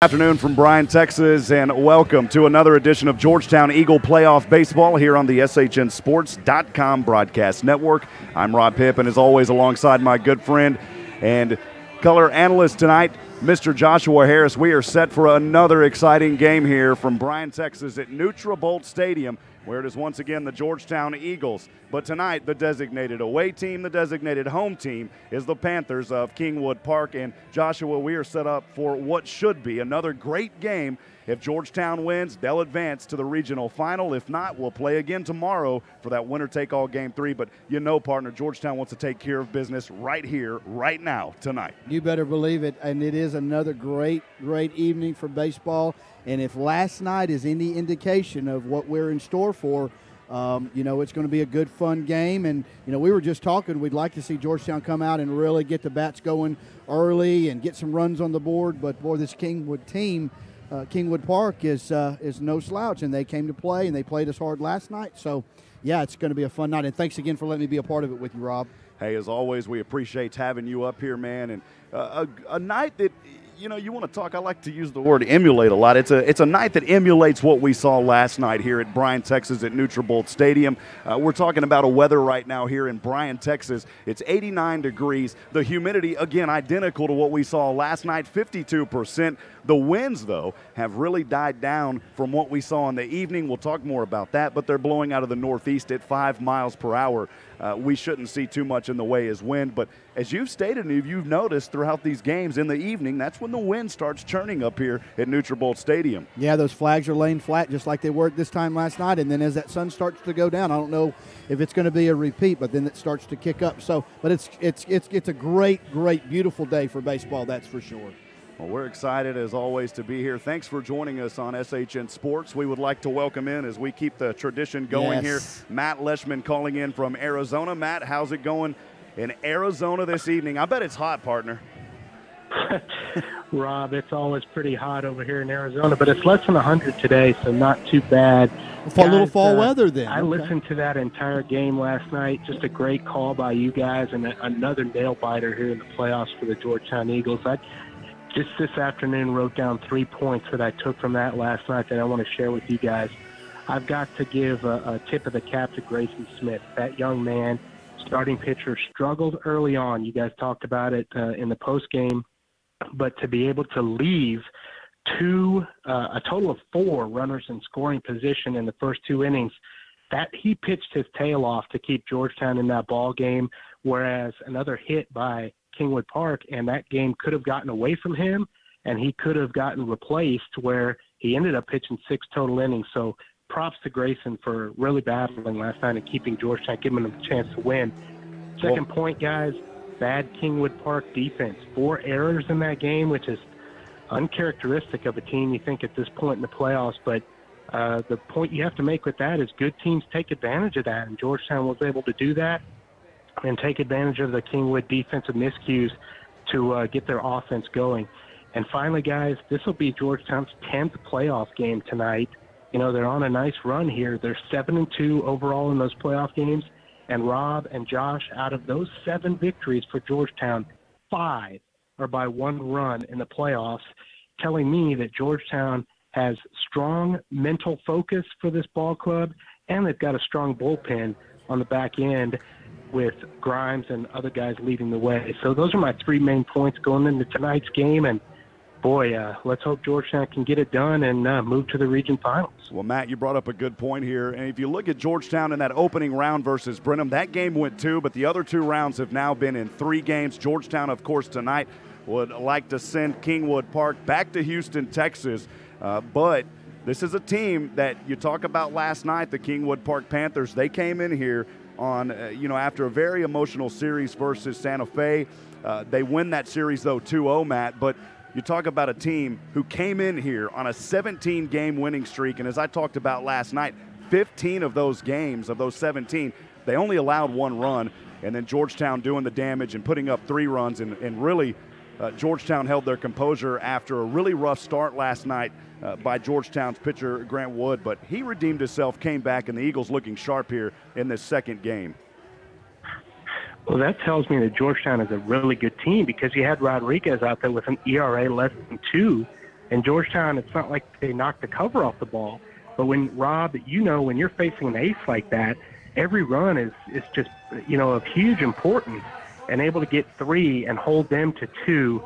Afternoon from Bryan, Texas, and welcome to another edition of Georgetown Eagle Playoff Baseball here on the SHNSports.com broadcast network. I'm Rob Hipp, and as always, alongside my good friend and color analyst tonight, Mr. Joshua Harris. We are set for another exciting game here from Bryan, Texas at NutraBolt Stadium, where it is once again the Georgetown Eagles. But tonight, the designated away team, the designated home team, is the Panthers of Kingwood Park. And Joshua, we are set up for what should be another great game. If Georgetown wins, they'll advance to the regional final. If not, we'll play again tomorrow for that winner-take-all Game 3. But you know, partner, Georgetown wants to take care of business right here, right now, tonight. You better believe it, and it is another great evening for baseball. And if last night is any indication of what we're in store for, it's going to be a good, fun game. And, we were just talking, we'd like to see Georgetown come out and really get the bats going early and get some runs on the board. But, boy, this Kingwood team, Kingwood Park is no slouch, and they came to play, and they played us hard last night. So, yeah, it's going to be a fun night. And thanks again for letting me be a part of it with you, Rob. Hey, as always, we appreciate having you up here, man. And a night that – you want to talk, I like to use the word emulate a lot. It's a night that emulates what we saw last night here at Bryan, Texas at NutraBolt Stadium. We're talking about a weather right now here in Bryan, Texas. It's 89 degrees. The humidity, again, identical to what we saw last night, 52%. The winds, though, have really died down from what we saw in the evening. We'll talk more about that, but they're blowing out of the northeast at 5 miles per hour. We shouldn't see too much in the way as wind, but as you've stated and you've noticed throughout these games in the evening, that's when the wind starts churning up here at NutraBolt Stadium. Yeah, those flags are laying flat just like they were this time last night, and then as that sun starts to go down, I don't know if it's going to be a repeat, but then it starts to kick up. So, but it's a great, beautiful day for baseball, that's for sure. Well, we're excited, as always, to be here. Thanks for joining us on SHN Sports. We would like to welcome in, as we keep the tradition going here, Matt Leishman calling in from Arizona. Matt, how's it going in Arizona this evening? I bet it's hot, partner. Rob, it's always pretty hot over here in Arizona, but it's less than 100 today, so not too bad. For a little fall weather then. I listened to that entire game last night. Just a great call by you guys, and another nail-biter here in the playoffs for the Georgetown Eagles. Just this afternoon wrote down 3 points that I took from that last night that I want to share with you guys. I've got to give a tip of the cap to Grayson Smith. That young man, starting pitcher, struggled early on. You guys talked about it in the postgame. But to be able to leave a total of 4 runners in scoring position in the first 2 innings, that he pitched his tail off to keep Georgetown in that ball game, whereas another hit by Kingwood Park, and that game could have gotten away from him, and he could have gotten replaced where he ended up pitching 6 total innings. So props to Grayson for really battling last night and keeping Georgetown, giving them a chance to win. Second point, guys, bad Kingwood Park defense. 4 errors in that game, which is uncharacteristic of a team, you think, at this point in the playoffs. But the point you have to make with that is good teams take advantage of that, and Georgetown was able to do that and take advantage of the Kingwood defensive miscues to get their offense going. And finally, guys, this will be Georgetown's 10th playoff game tonight. They're on a nice run here. They're 7-2 overall in those playoff games. And Rob and Josh, out of those 7 victories for Georgetown, 5 are by 1 run in the playoffs, telling me that Georgetown has strong mental focus for this ball club, and they've got a strong bullpen on the back end with Grimes and other guys leading the way. So those are my 3 main points going into tonight's game. And, boy, let's hope Georgetown can get it done and move to the region finals. Well, Matt, you brought up a good point here. And if you look at Georgetown in that opening round versus Brenham, that game went 2, but the other 2 rounds have now been in 3 games. Georgetown, of course, tonight would like to send Kingwood Park back to Houston, Texas. But this is a team that you talk about last night, the Kingwood Park Panthers. They came in here on, after a very emotional series versus Santa Fe. They win that series, though, 2-0, Matt. But you talk about a team who came in here on a 17-game winning streak, and as I talked about last night, 15 of those games, of those 17, they only allowed 1 run, and then Georgetown doing the damage and putting up 3 runs, and really Georgetown held their composure after a really rough start last night by Georgetown's pitcher Grant Wood, but he redeemed himself, came back, and the Eagles looking sharp here in this second game. Well, that tells me that Georgetown is a really good team because you had Rodriguez out there with an ERA less than 2 And Georgetown, it's not like they knocked the cover off the ball. But when, Rob, when you're facing an ace like that, every run is just, of huge importance. And able to get 3 and hold them to 2,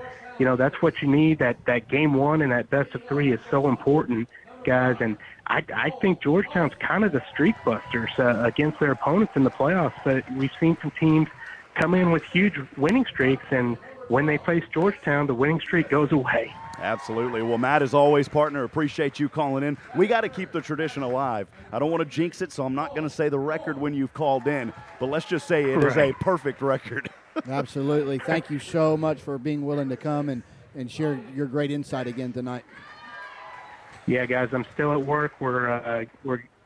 that's what you need. That game 1 and that best of 3 is so important, guys. And I think Georgetown's kind of the streak busters against their opponents in the playoffs. But we've seen some teams come in with huge winning streaks, and when they face Georgetown, the winning streak goes away. Absolutely. Well, Matt, as always, partner, appreciate you calling in. We got to keep the tradition alive. I don't want to jinx it, so I'm not going to say the record when you've called in, but let's just say it is a perfect record. Absolutely. Thank you so much for being willing to come and share your great insight again tonight. Yeah, guys, I'm still at work. We're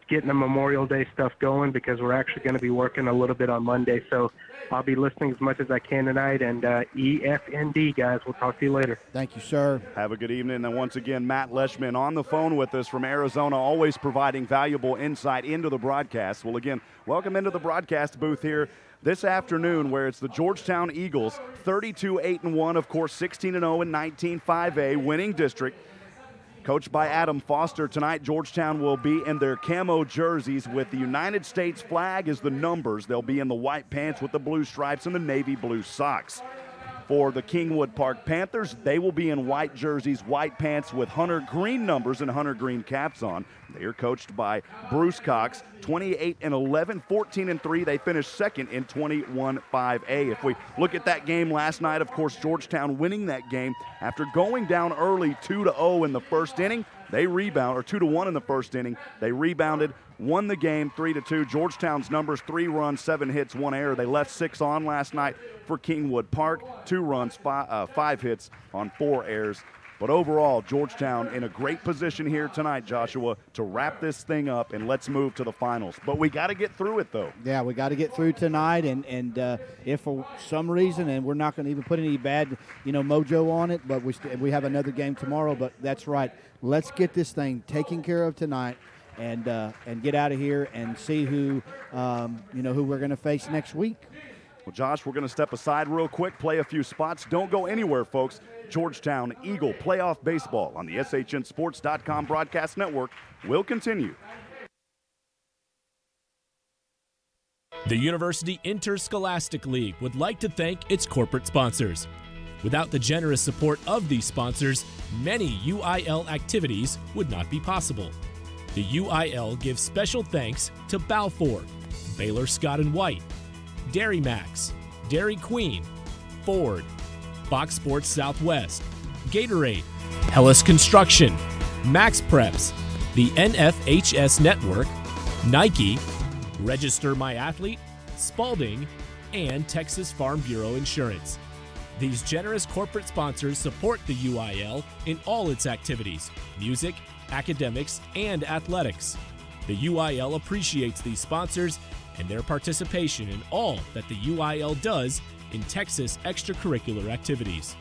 getting the Memorial Day stuff going because we're actually going to be working a little bit on Monday. So I'll be listening as much as I can tonight. And EFND, guys, we'll talk to you later. Thank you, sir. Have a good evening. And once again, Matt Leishman on the phone with us from Arizona, always providing valuable insight into the broadcast. Well, again, welcome into the broadcast booth here this afternoon, where it's the Georgetown Eagles, 32-8-1, of course, 16-0 in 19-5A, winning district. Coached by Adam Foster tonight, Georgetown will be in their camo jerseys with the United States flag as the numbers. They'll be in the white pants with the blue stripes and the navy blue socks. For the Kingwood Park Panthers, they will be in white jerseys, white pants with hunter green numbers and hunter green caps on. They are coached by Bruce Cox, 28-11, 14-3. They finished second in 21-5A. If we look at that game last night, of course, Georgetown winning that game after going down early 2-0 in the first inning. They rebound, or 2-1 in the first inning. They rebounded, won the game 3-2. Georgetown's numbers: 3 runs, 7 hits, 1 error. They left 6 on last night for Kingwood Park. 2 runs, 5 hits on 4 errors. But overall, Georgetown in a great position here tonight, Joshua, to wrap this thing up, and let's move to the finals. But we got to get through it, though. Yeah, we got to get through tonight, and if for some reason, and we're not going to even put any bad, mojo on it, but we have another game tomorrow. But that's right. Let's get this thing taken care of tonight, and get out of here and see who we're going to face next week. Well, Josh, we're going to step aside real quick, play a few spots. Don't go anywhere, folks. Georgetown Eagle Playoff Baseball on the SHNSports.com broadcast network will continue. The University Interscholastic League would like to thank its corporate sponsors. Without the generous support of these sponsors, many UIL activities would not be possible. The UIL gives special thanks to Balfour, Baylor Scott & White, Dairy Max, Dairy Queen, Ford, Fox Sports Southwest, Gatorade, Hellas Construction, Max Preps, the NFHS Network, Nike, Register My Athlete, Spalding, and Texas Farm Bureau Insurance. These generous corporate sponsors support the UIL in all its activities: music, academics, and athletics. The UIL appreciates these sponsors and their participation in all that the UIL does in Texas extracurricular activities.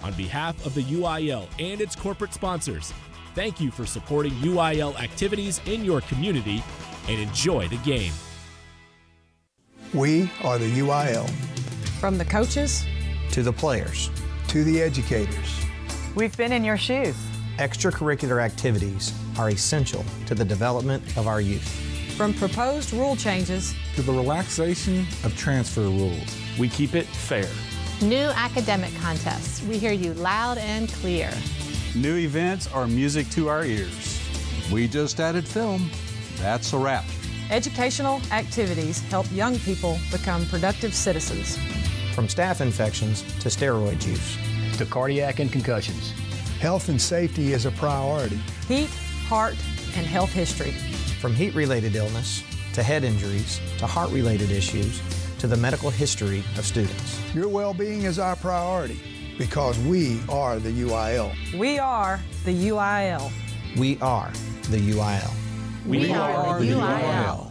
On behalf of the UIL and its corporate sponsors, thank you for supporting UIL activities in your community, and enjoy the game. We are the UIL. From the coaches to the players to the educators. We've been in your shoes. Extracurricular activities are essential to the development of our youth. From proposed rule changes to the relaxation of transfer rules, we keep it fair. New academic contests, we hear you loud and clear. New events are music to our ears. We just added film. That's a wrap. Educational activities help young people become productive citizens. From staph infections to steroid use. To cardiac and concussions. Health and safety is a priority. Heat, heart, and health history. From heat-related illness to head injuries to heart-related issues to the medical history of students. Your well-being is our priority because we are the UIL. We are the UIL. We are the UIL. We are the UIL.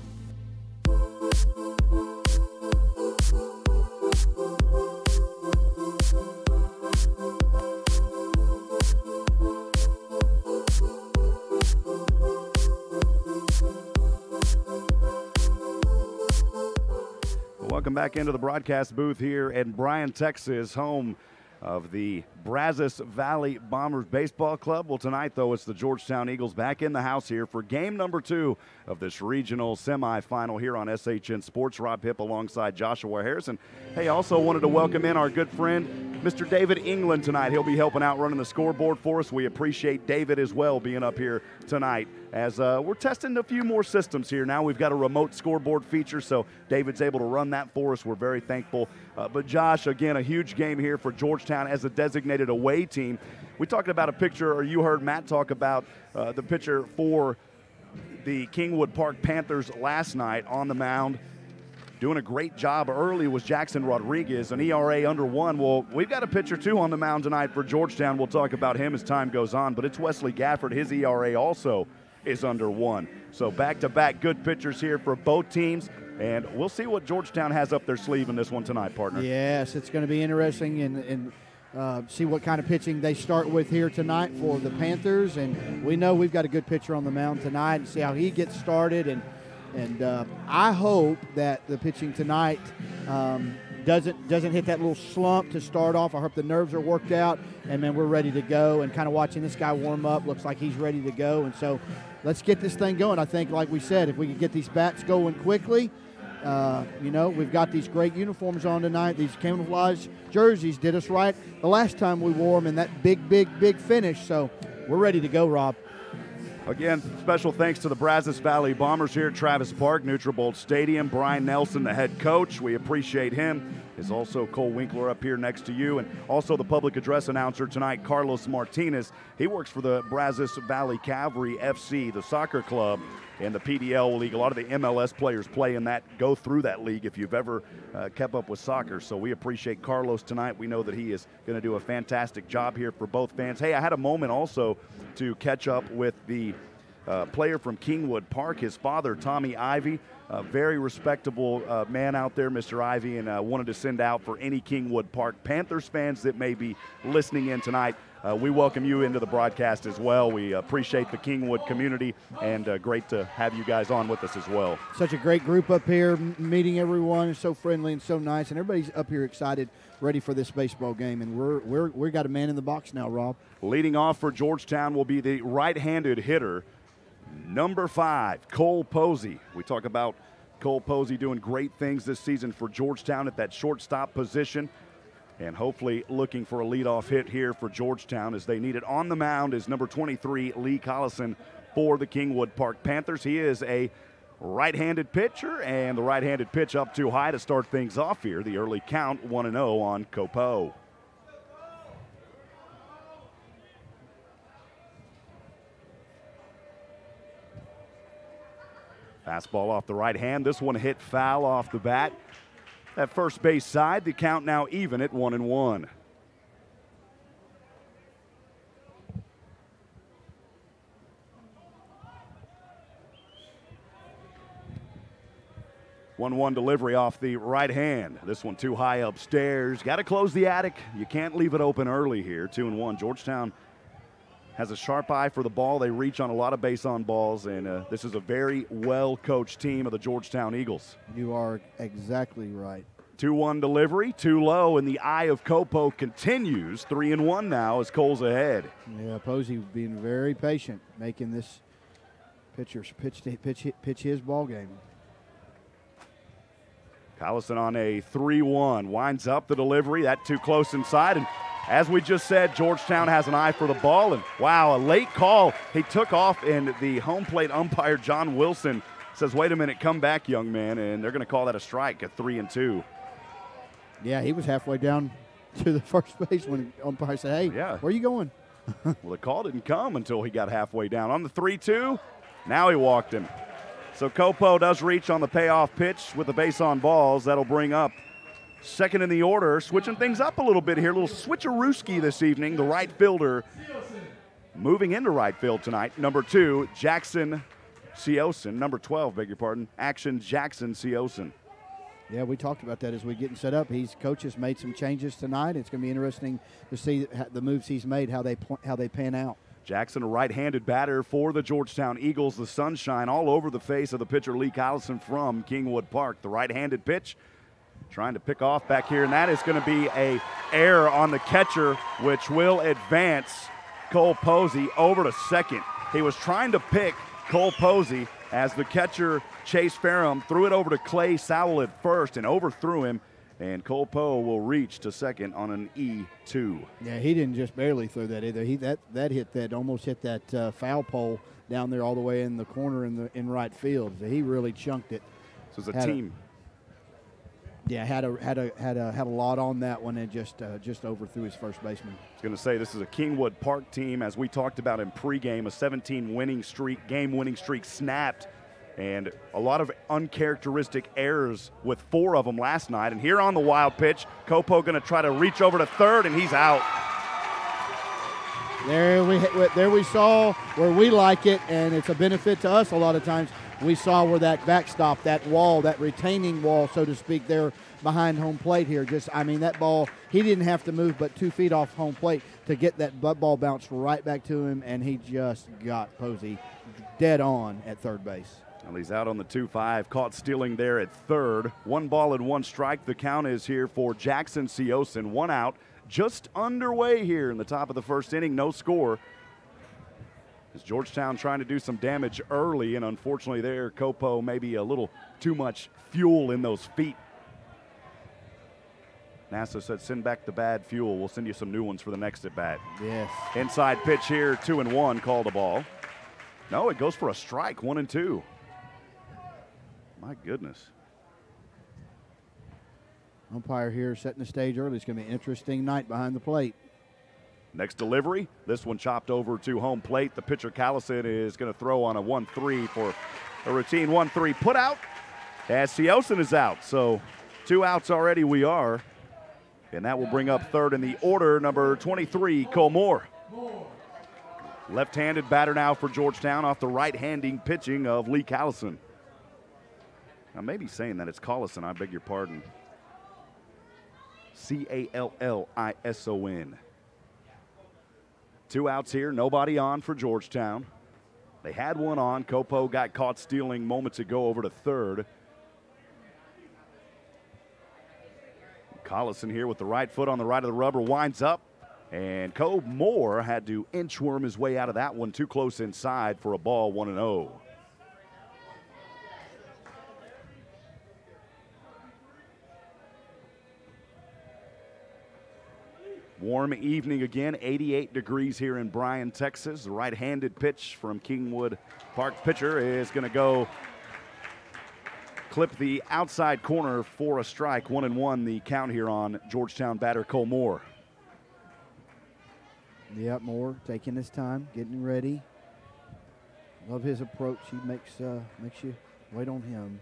Welcome back into the broadcast booth here in Bryan, Texas, home of the Brazos Valley Bombers Baseball Club. Well, tonight, though, it's the Georgetown Eagles back in the house here for game number 2 of this regional semifinal here on SHN Sports. Rob Hipp alongside Joshua Harrison. Hey, also wanted to welcome in our good friend, Mr. David England tonight. He'll be helping out running the scoreboard for us. We appreciate David as well being up here tonight as we're testing a few more systems here. Now we've got a remote scoreboard feature, so David's able to run that for us. We're very thankful. But Josh, again, a huge game here for Georgetown as a designated away team. We talked about a picture, or you heard Matt talk about the picture for the Kingwood Park Panthers last night on the mound. Doing a great job early was Jackson Rodriguez, an ERA under 1. Well, we've got a pitcher, too, on the mound tonight for Georgetown. We'll talk about him as time goes on, but it's Wesley Gafford. His ERA also is under 1. So back-to-back good pitchers here for both teams, and we'll see what Georgetown has up their sleeve in this one tonight, partner. Yes, it's going to be interesting and see what kind of pitching they start with here tonight for the Panthers. And we know we've got a good pitcher on the mound tonight, and see how he gets started. And I hope that the pitching tonight doesn't hit that little slump to start off. I hope the nerves are worked out, and then we're ready to go. And kind of watching this guy warm up, looks like he's ready to go. And so let's get this thing going. I think, like we said, if we could get these bats going quickly, we've got these great uniforms on tonight. These camouflage jerseys did us right the last time we wore them in that big finish. So we're ready to go, Rob. Again, special thanks to the Brazos Valley Bombers here at Travis Park, Nutrabolt Stadium. Brian Nelson, the head coach, we appreciate him. Is also Cole Winkler up here next to you, and also the public address announcer tonight, Carlos Martinez. He works for the Brazos Valley Cavalry FC, the soccer club, and the PDL league. A lot of the MLS players play in that, go through that league if you've ever kept up with soccer. So we appreciate Carlos tonight. We know that he is going to do a fantastic job here for both fans. Hey, I had a moment also to catch up with the player from Kingwood Park, his father, Tommy Ivy. A very respectable man out there, Mr. Ivy, and wanted to send out for any Kingwood Park Panthers fans that may be listening in tonight. We welcome you into the broadcast as well. We appreciate the Kingwood community, and great to have you guys on with us as well. Such a great group up here, meeting everyone. So friendly and so nice, and everybody's up here excited, ready for this baseball game. And we got a man in the box now, Rob. Leading off for Georgetown will be the right-handed hitter, number 5, Cole Posey. We talk about Cole Posey doing great things this season for Georgetown at that shortstop position, and hopefully looking for a leadoff hit here for Georgetown as they need it. On the mound is number 23, Lee Collison for the Kingwood Park Panthers. He is a right-handed pitcher, and the right-handed pitch up too high to start things off here. The early count, 1-0 on Copo. Fastball off the right hand. This one hit foul off the bat. At first base side, the count now even at 1-1. One delivery off the right hand. This one too high upstairs. Got to close the attic. You can't leave it open early here. 2-1. Georgetown has a sharp eye for the ball. They reach on a lot of base on balls, and this is a very well-coached team of the Georgetown Eagles. You are exactly right. 2-1 delivery, too low, and the eye of Copo continues. 3-1 now as Cole's ahead. Yeah, Posey being very patient, making this pitcher pitch his ball game. Collison on a 3-1, winds up the delivery. That too close inside, and as we just said, Georgetown has an eye for the ball, and wow, a late call. He took off, and the home plate umpire, John Wilson, says, wait a minute, come back, young man, and they're going to call that a strike at 3-2. Yeah, he was halfway down to the first base when the umpire said, hey, yeah, where are you going? Well, the call didn't come until he got halfway down. On the 3-2, now he walked him. So Copo does reach on the payoff pitch with the base on balls. That'll bring up second in the order, switching things up a little bit here. A little switcherooski this evening. The right fielder moving into right field tonight. Number 2, Jackson Seosin. Number 12, beg your pardon, Action Jackson Seosin. Yeah, we talked about that as we getting set up. Coach has made some changes tonight. It's going to be interesting to see the moves he's made, how they pan out. Jackson, a right-handed batter for the Georgetown Eagles. The sunshine all over the face of the pitcher Lee Collison from Kingwood Park. The right-handed pitch trying to pick off back here, and that is going to be a error on the catcher, which will advance Cole Posey over to second. He was trying to pick Cole Posey as the catcher, Chase Ferrum, threw it over to Clay Sowell at first and overthrew him, and Cole Poe will reach to second on an E2. Yeah, he didn't just barely throw that either. That almost hit that foul pole down there all the way in the corner in right field. So he really chunked it. So it's a team. Had a lot on that one and just overthrew his first baseman. I was going to say this is a Kingwood Park team, as we talked about in pregame, a 17 winning streak, game winning streak snapped, and a lot of uncharacteristic errors with 4 of them last night. And here on the wild pitch, Copo going to try to reach over to third, and he's out. There we saw where we like it, and it's a benefit to us a lot of times. We saw where that backstop, that wall, that retaining wall, so to speak, there behind home plate here. That ball, he didn't have to move but 2 feet off home plate to get that ball bounced right back to him, and he just got Posey dead on at third base. Well, he's out on the 2-5, caught stealing there at third. 1 ball and 1 strike. The count is here for Jackson Seosin. 1 out, just underway here in the top of the first inning. No score. As Georgetown trying to do some damage early, and unfortunately there, Copo maybe a little too much fuel in those feet. NASA said send back the bad fuel. We'll send you some new ones for the next at bat. Yes. Inside pitch here, 2-1, called a ball. No, it goes for a strike, 1-2. My goodness. Umpire here setting the stage early. It's going to be an interesting night behind the plate. Next delivery, this one chopped over to home plate. The pitcher, Callison, is going to throw on a 1-3 for a routine 1-3 put out as Seosin is out. So 2 outs already we are. And that will bring up third in the order, number 23, Cole Moore. Left-handed batter now for Georgetown off the right-handing pitching of Lee Callison. I may be saying that it's Collison, I beg your pardon. Callison. 2 outs here, nobody on for Georgetown. They had 1 on. Copo got caught stealing moments ago over to third. Collison here with the right foot on the right of the rubber, winds up. And Cole Moore had to inchworm his way out of that one, too close inside for a ball, 1-0. Warm evening again, 88 degrees here in Bryan, Texas. The right-handed pitch from Kingwood Park pitcher is going to go clip the outside corner for a strike. 1-1 the count here on Georgetown batter Cole Moore. Yep, Moore taking his time, getting ready. Love his approach. He makes you wait on him.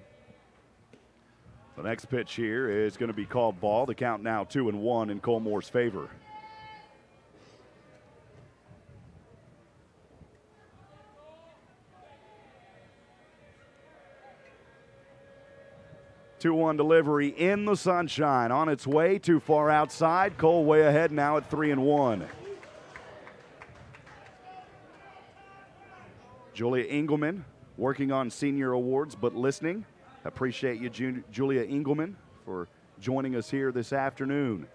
The next pitch here is going to be called ball. The count now 2-1 in Cole Moore's favor. Two-one delivery in the sunshine. On its way, too far outside. Cole way ahead now at 3-1. Julia Engelman working on senior awards, but listening. Appreciate you, Julia Engelman, for joining us here this afternoon.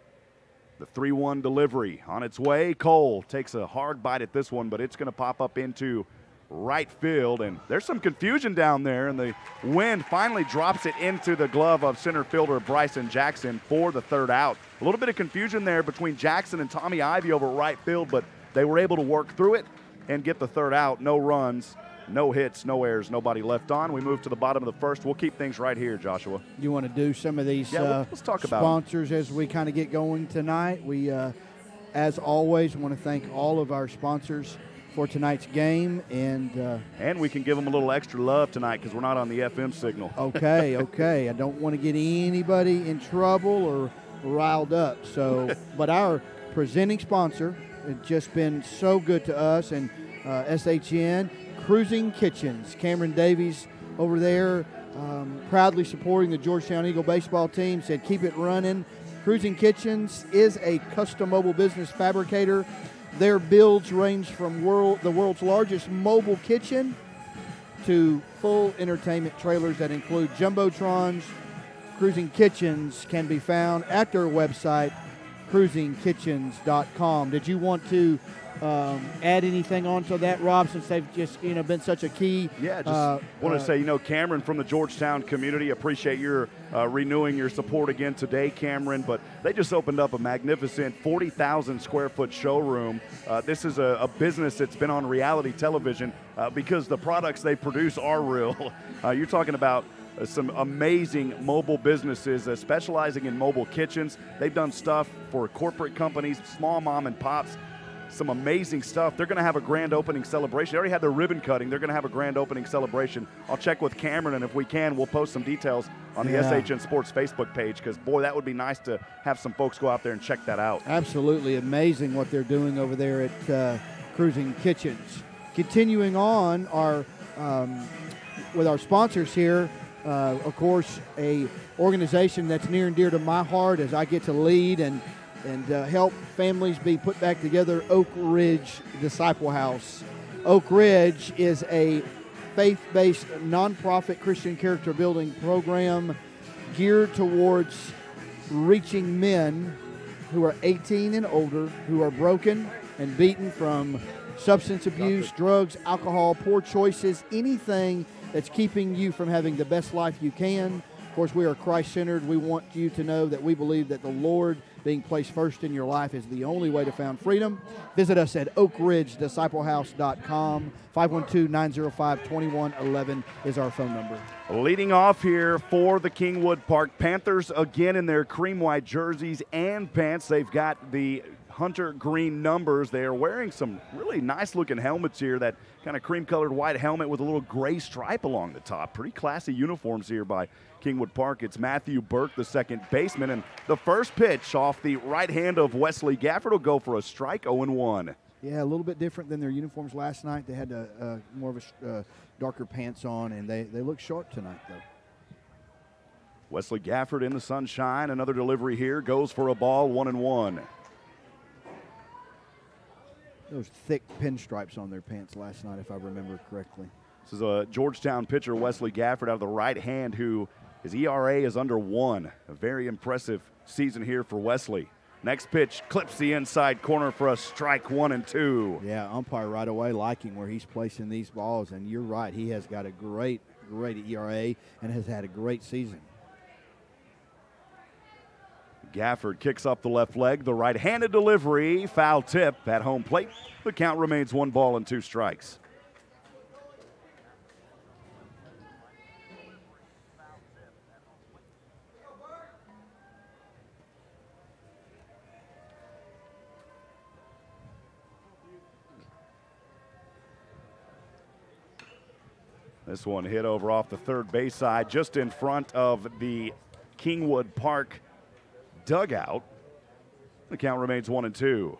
The 3-1 delivery on its way. Cole takes a hard bite at this one, but it's going to pop up into right field, and there's some confusion down there, and the wind finally drops it into the glove of center fielder Bryson Jackson for the third out. A little bit of confusion there between Jackson and Tommy Ivy over right field, but they were able to work through it and get the third out. No runs, no hits, no errors, nobody left on. We move to the bottom of the first. We'll keep things right here, Joshua. You want to do some of these let's talk about sponsors as we kind of get going tonight. We, as always, want to thank all of our sponsors for tonight's game, and we can give them a little extra love tonight because we're not on the FM signal. Okay. I don't want to get anybody in trouble or riled up. So, but our presenting sponsor has just been so good to us, and SHN Cruising Kitchens. Cameron Davies over there, proudly supporting the Georgetown Eagle baseball team. Said keep it running. Cruising Kitchens is a custom mobile business fabricator. Their builds range from the world's largest mobile kitchen to full entertainment trailers that include jumbotrons, Cruising Kitchens can be found at their website, cruisingkitchens.com. Did you want to add anything onto that, Rob, since they've just been such a key? Yeah, just want to say, Cameron from the Georgetown community, appreciate your renewing your support again today, Cameron. But they just opened up a magnificent 40,000 square foot showroom. This is a business that's been on reality television because the products they produce are real. You're talking about some amazing mobile businesses specializing in mobile kitchens. They've done stuff for corporate companies, small mom and pops. Some amazing stuff. They're going to have a grand opening celebration. They already had their ribbon cutting. They're going to have a grand opening celebration. I'll check with Cameron, and if we can, we'll post some details on the SHN Sports Facebook page, because, boy, that would be nice to have some folks go out there and check that out. Absolutely amazing what they're doing over there at Cruising Kitchens. Continuing on with our sponsors here, of course, a organization that's near and dear to my heart as I get to lead and help families be put back together, Oak Ridge Disciple House. Oak Ridge is a faith-based nonprofit Christian character building program geared towards reaching men who are 18 and older, who are broken and beaten from substance abuse, drugs, alcohol, poor choices, anything that's keeping you from having the best life you can. Of course, we are Christ-centered. We want you to know that we believe that the Lord being placed first in your life is the only way to find freedom. Visit us at oakridgedisciplehouse.com. 512-905-2111 is our phone number. Leading off here for the Kingwood Park Panthers, again in their cream white jerseys and pants. They've got the hunter green numbers. They are wearing some really nice looking helmets here, that kind of cream colored white helmet with a little gray stripe along the top. Pretty classy uniforms here by Kingwood Park. It's Matthew Burke, the second baseman, and the first pitch off the right hand of Wesley Gafford will go for a strike, 0-1. Yeah, a little bit different than their uniforms last night. They had more of a darker pants on, and they look sharp tonight, though. Wesley Gafford in the sunshine. Another delivery here, goes for a ball, 1-1. Those thick pinstripes on their pants last night, if I remember correctly. This is a Georgetown pitcher, Wesley Gafford, out of the right hand, who his ERA is under 1. A very impressive season here for Wesley. Next pitch clips the inside corner for a strike, 1-2. Yeah, umpire right away liking where he's placing these balls, and you're right. He has got a great ERA and has had a great season. Gafford kicks up the left leg, the right-handed delivery, foul tip at home plate. The count remains 1-2 strikes. This one hit over off the third base side, just in front of the Kingwood Park dugout. The count remains 1-2.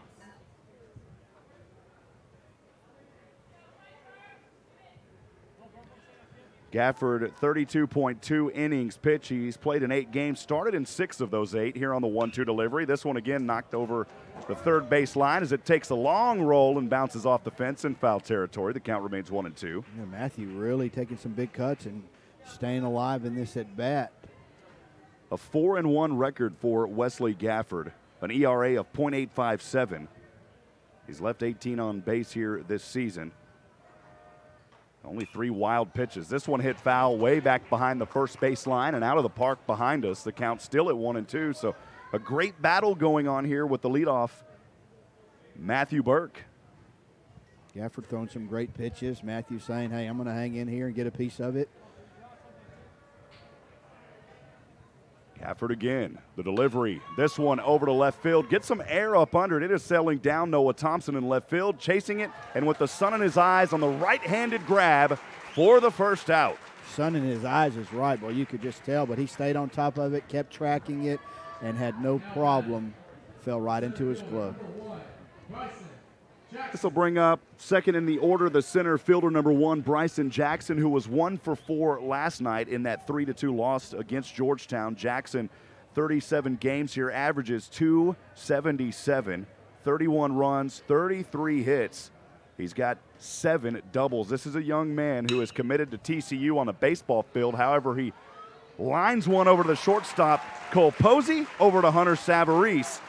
Gafford, 32.2 innings pitch. He's played in 8 games, started in 6 of those 8 here on the 1-2 delivery. This one again knocked over the third base line as it takes a long roll and bounces off the fence in foul territory. The count remains 1-2. Yeah, Matthew really taking some big cuts and staying alive in this at bat. A 4-1 record for Wesley Gafford, an ERA of .857. He's left 18 on base here this season. Only 3 wild pitches. This one hit foul way back behind the first base line and out of the park behind us. The count still at 1-2, so a great battle going on here with the leadoff, Matthew Burke. Gafford throwing some great pitches. Matthew saying, hey, I'm going to hang in here and get a piece of it. Gafford again, the delivery. This one over to left field. Get some air up under it. It is settling down. Noah Thompson in left field, chasing it, and with the sun in his eyes on the right-handed grab for the first out. Sun in his eyes is right. Well, you could just tell, but he stayed on top of it, kept tracking it, and had no problem. Fell right into his glove. This will bring up second in the order, the center fielder, number 1, Bryson Jackson, who was 1 for 4 last night in that 3-2 loss against Georgetown. Jackson, 37 games here, averages .277, 31 runs, 33 hits. He's got 7 doubles. This is a young man who is committed to TCU on a baseball field. However, he lines one over to the shortstop, Cole Posey, over to Hunter Savarese.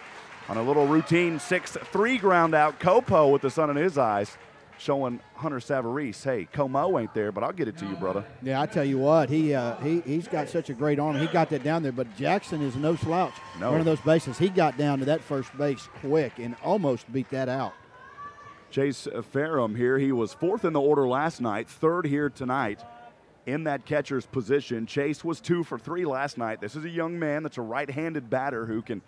On a little routine 6-3 ground out, Copo with the sun in his eyes, showing Hunter Savarese, hey, Como ain't there, but I'll get it to you, brother. Yeah, I tell you what, he's got such a great arm. He got that down there, but Jackson is no slouch. No. One of those bases, he got down to that first base quick and almost beat that out. Chase Ferrum here, he was 4th in the order last night, 3rd here tonight in that catcher's position. Chase was 2 for 3 last night. This is a young man that's a right-handed batter who can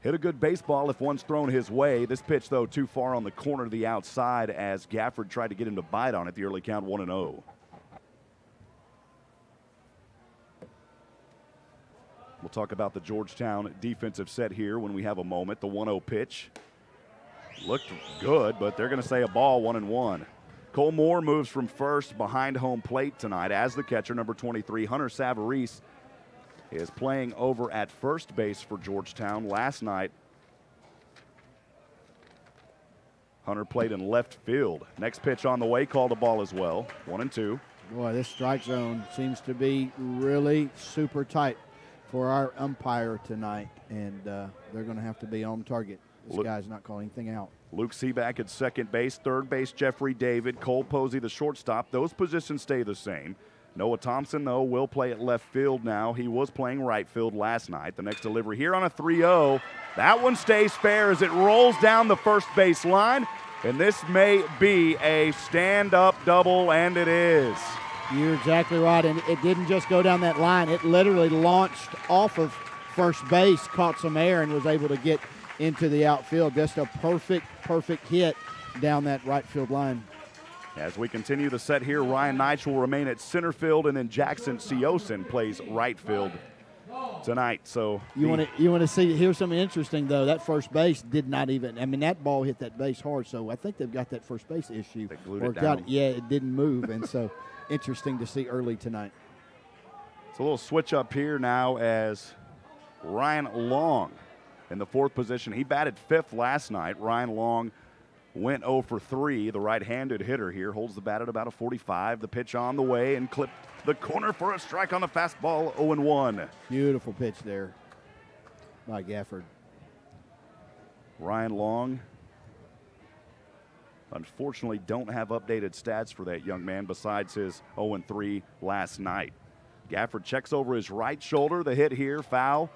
hit a good baseball if one's thrown his way. This pitch, though, too far on the corner to the outside as Gafford tried to get him to bite on it. The early count 1-0. We'll talk about the Georgetown defensive set here when we have a moment. The 1-0 pitch looked good, but they're going to say a ball, 1-1. Cole Moore moves from first behind home plate tonight as the catcher, number 23. Hunter Savarese is playing over at first base for Georgetown. Last night, Hunter played in left field. Next pitch on the way, called a ball as well. 1-2. Boy, this strike zone seems to be really super tight for our umpire tonight, and they're going to have to be on target. This guy's not calling anything out. Luke Seaback at second base, third base Jeffrey David, Cole Posey the shortstop. Those positions stay the same. Noah Thompson, though, will play at left field now. He was playing right field last night. The next delivery here on a 3-0. That one stays fair as it rolls down the first base line, and this may be a stand-up double, and it is. You're exactly right, and it didn't just go down that line. It literally launched off of first base, caught some air, and was able to get into the outfield. Just a perfect hit down that right field line. As we continue the set here, Ryan Neitch will remain at center field, and then Jackson Siosin plays right field tonight. So you want to see, here's something interesting though. That first base did not even, I mean, that ball hit that base hard, so I think they've got that first base issue. They glued it down. Yeah, it didn't move, and so interesting to see early tonight. It's a little switch up here now as Ryan Long in the 4th position. He batted 5th last night. Ryan Long went 0 for 3. The right-handed hitter here holds the bat at about a 45. The pitch on the way and clipped the corner for a strike on the fastball, 0-1. Beautiful pitch there by Gafford. Ryan Long, unfortunately, don't have updated stats for that young man besides his 0-3 last night. Gafford checks over his right shoulder. The hit here, foul.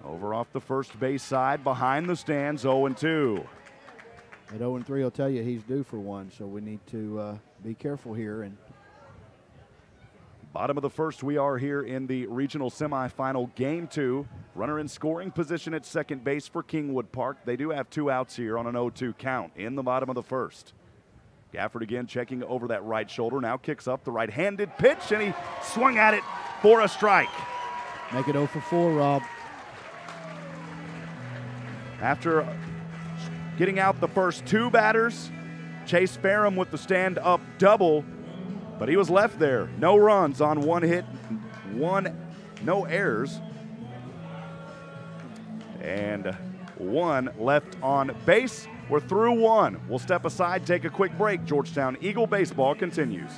Over off the first base side, behind the stands, 0-2. At 0-3 will tell you he's due for one, so we need to be careful here. And bottom of the first, we are here in the regional semifinal, game 2. Runner in scoring position at second base for Kingwood Park. They do have 2 outs here on an 0-2 count in the bottom of the first. Gafford again checking over that right shoulder, now kicks up the right-handed pitch, and he swung at it for a strike. Make it 0 for 4, Rob. After getting out the first 2 batters, Chase Ferrum with the stand-up double, but he was left there. No runs on 1 hit, no errors, and 1 left on base. We're through 1. We'll step aside, take a quick break. Georgetown Eagle baseball continues.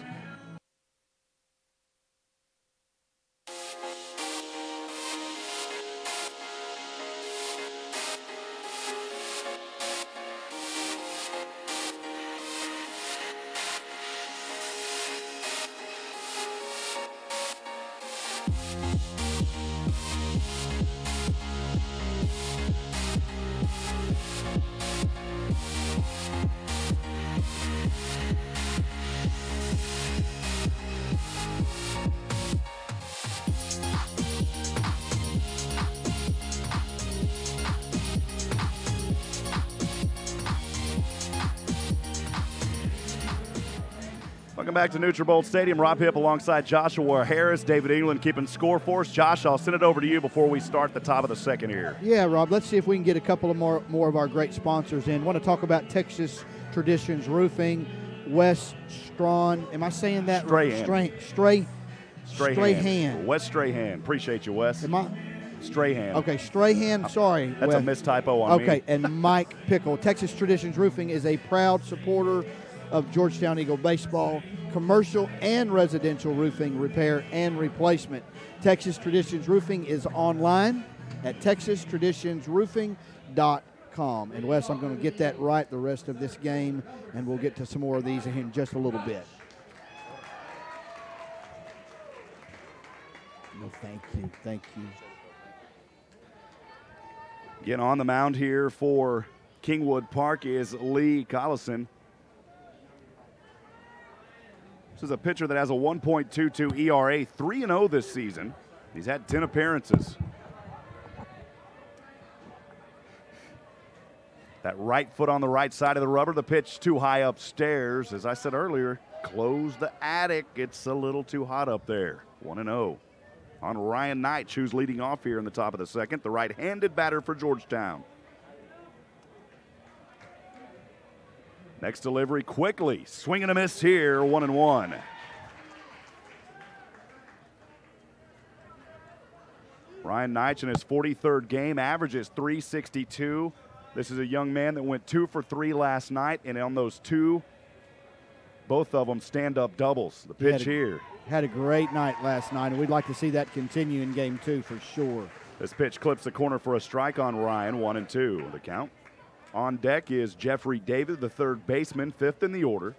Welcome back to Nutrabolt Stadium. Rob Hipp alongside Joshua Harris, David England keeping score for us. Josh, I'll send it over to you before we start the top of the second here. Yeah, Rob, let's see if we can get a couple of more of our great sponsors in. Want to talk about Texas Traditions Roofing, Wes Strahan. Am I saying that Strahan. right? Strahan. Wes Strahan. Appreciate you, Wes. Am I? Strahan. Okay, Strahan, sorry. That's a mistypo on me. Okay, and Mike Pickle. Texas Traditions Roofing is a proud supporter of Georgetown Eagle baseball, commercial and residential roofing repair and replacement. Texas Traditions Roofing is online at texastraditionsroofing.com. And Wes, I'm going to get that right the rest of this game, and we'll get to some more of these in just a little bit. No, thank you. Thank you. Again, on the mound here for Kingwood Park is Lee Collison. This is a pitcher that has a 1.22 ERA, 3-0 this season. He's had 10 appearances. That right foot on the right side of the rubber. The pitch too high upstairs. As I said earlier, close the attic. It's a little too hot up there. 1-0 on Ryan Knight, who's leading off here in the top of the second, the right-handed batter for Georgetown. Next delivery quickly. Swing and a miss here, 1-1. Ryan Knight in his 43rd game averages .362. This is a young man that went 2 for 3 last night, and on those 2, both of them stand-up doubles. The pitch here. Had a great night last night, and we'd like to see that continue in game 2 for sure. This pitch clips the corner for a strike on Ryan, 1-2 the count. On deck is Jeffrey David, the third baseman, 5th in the order.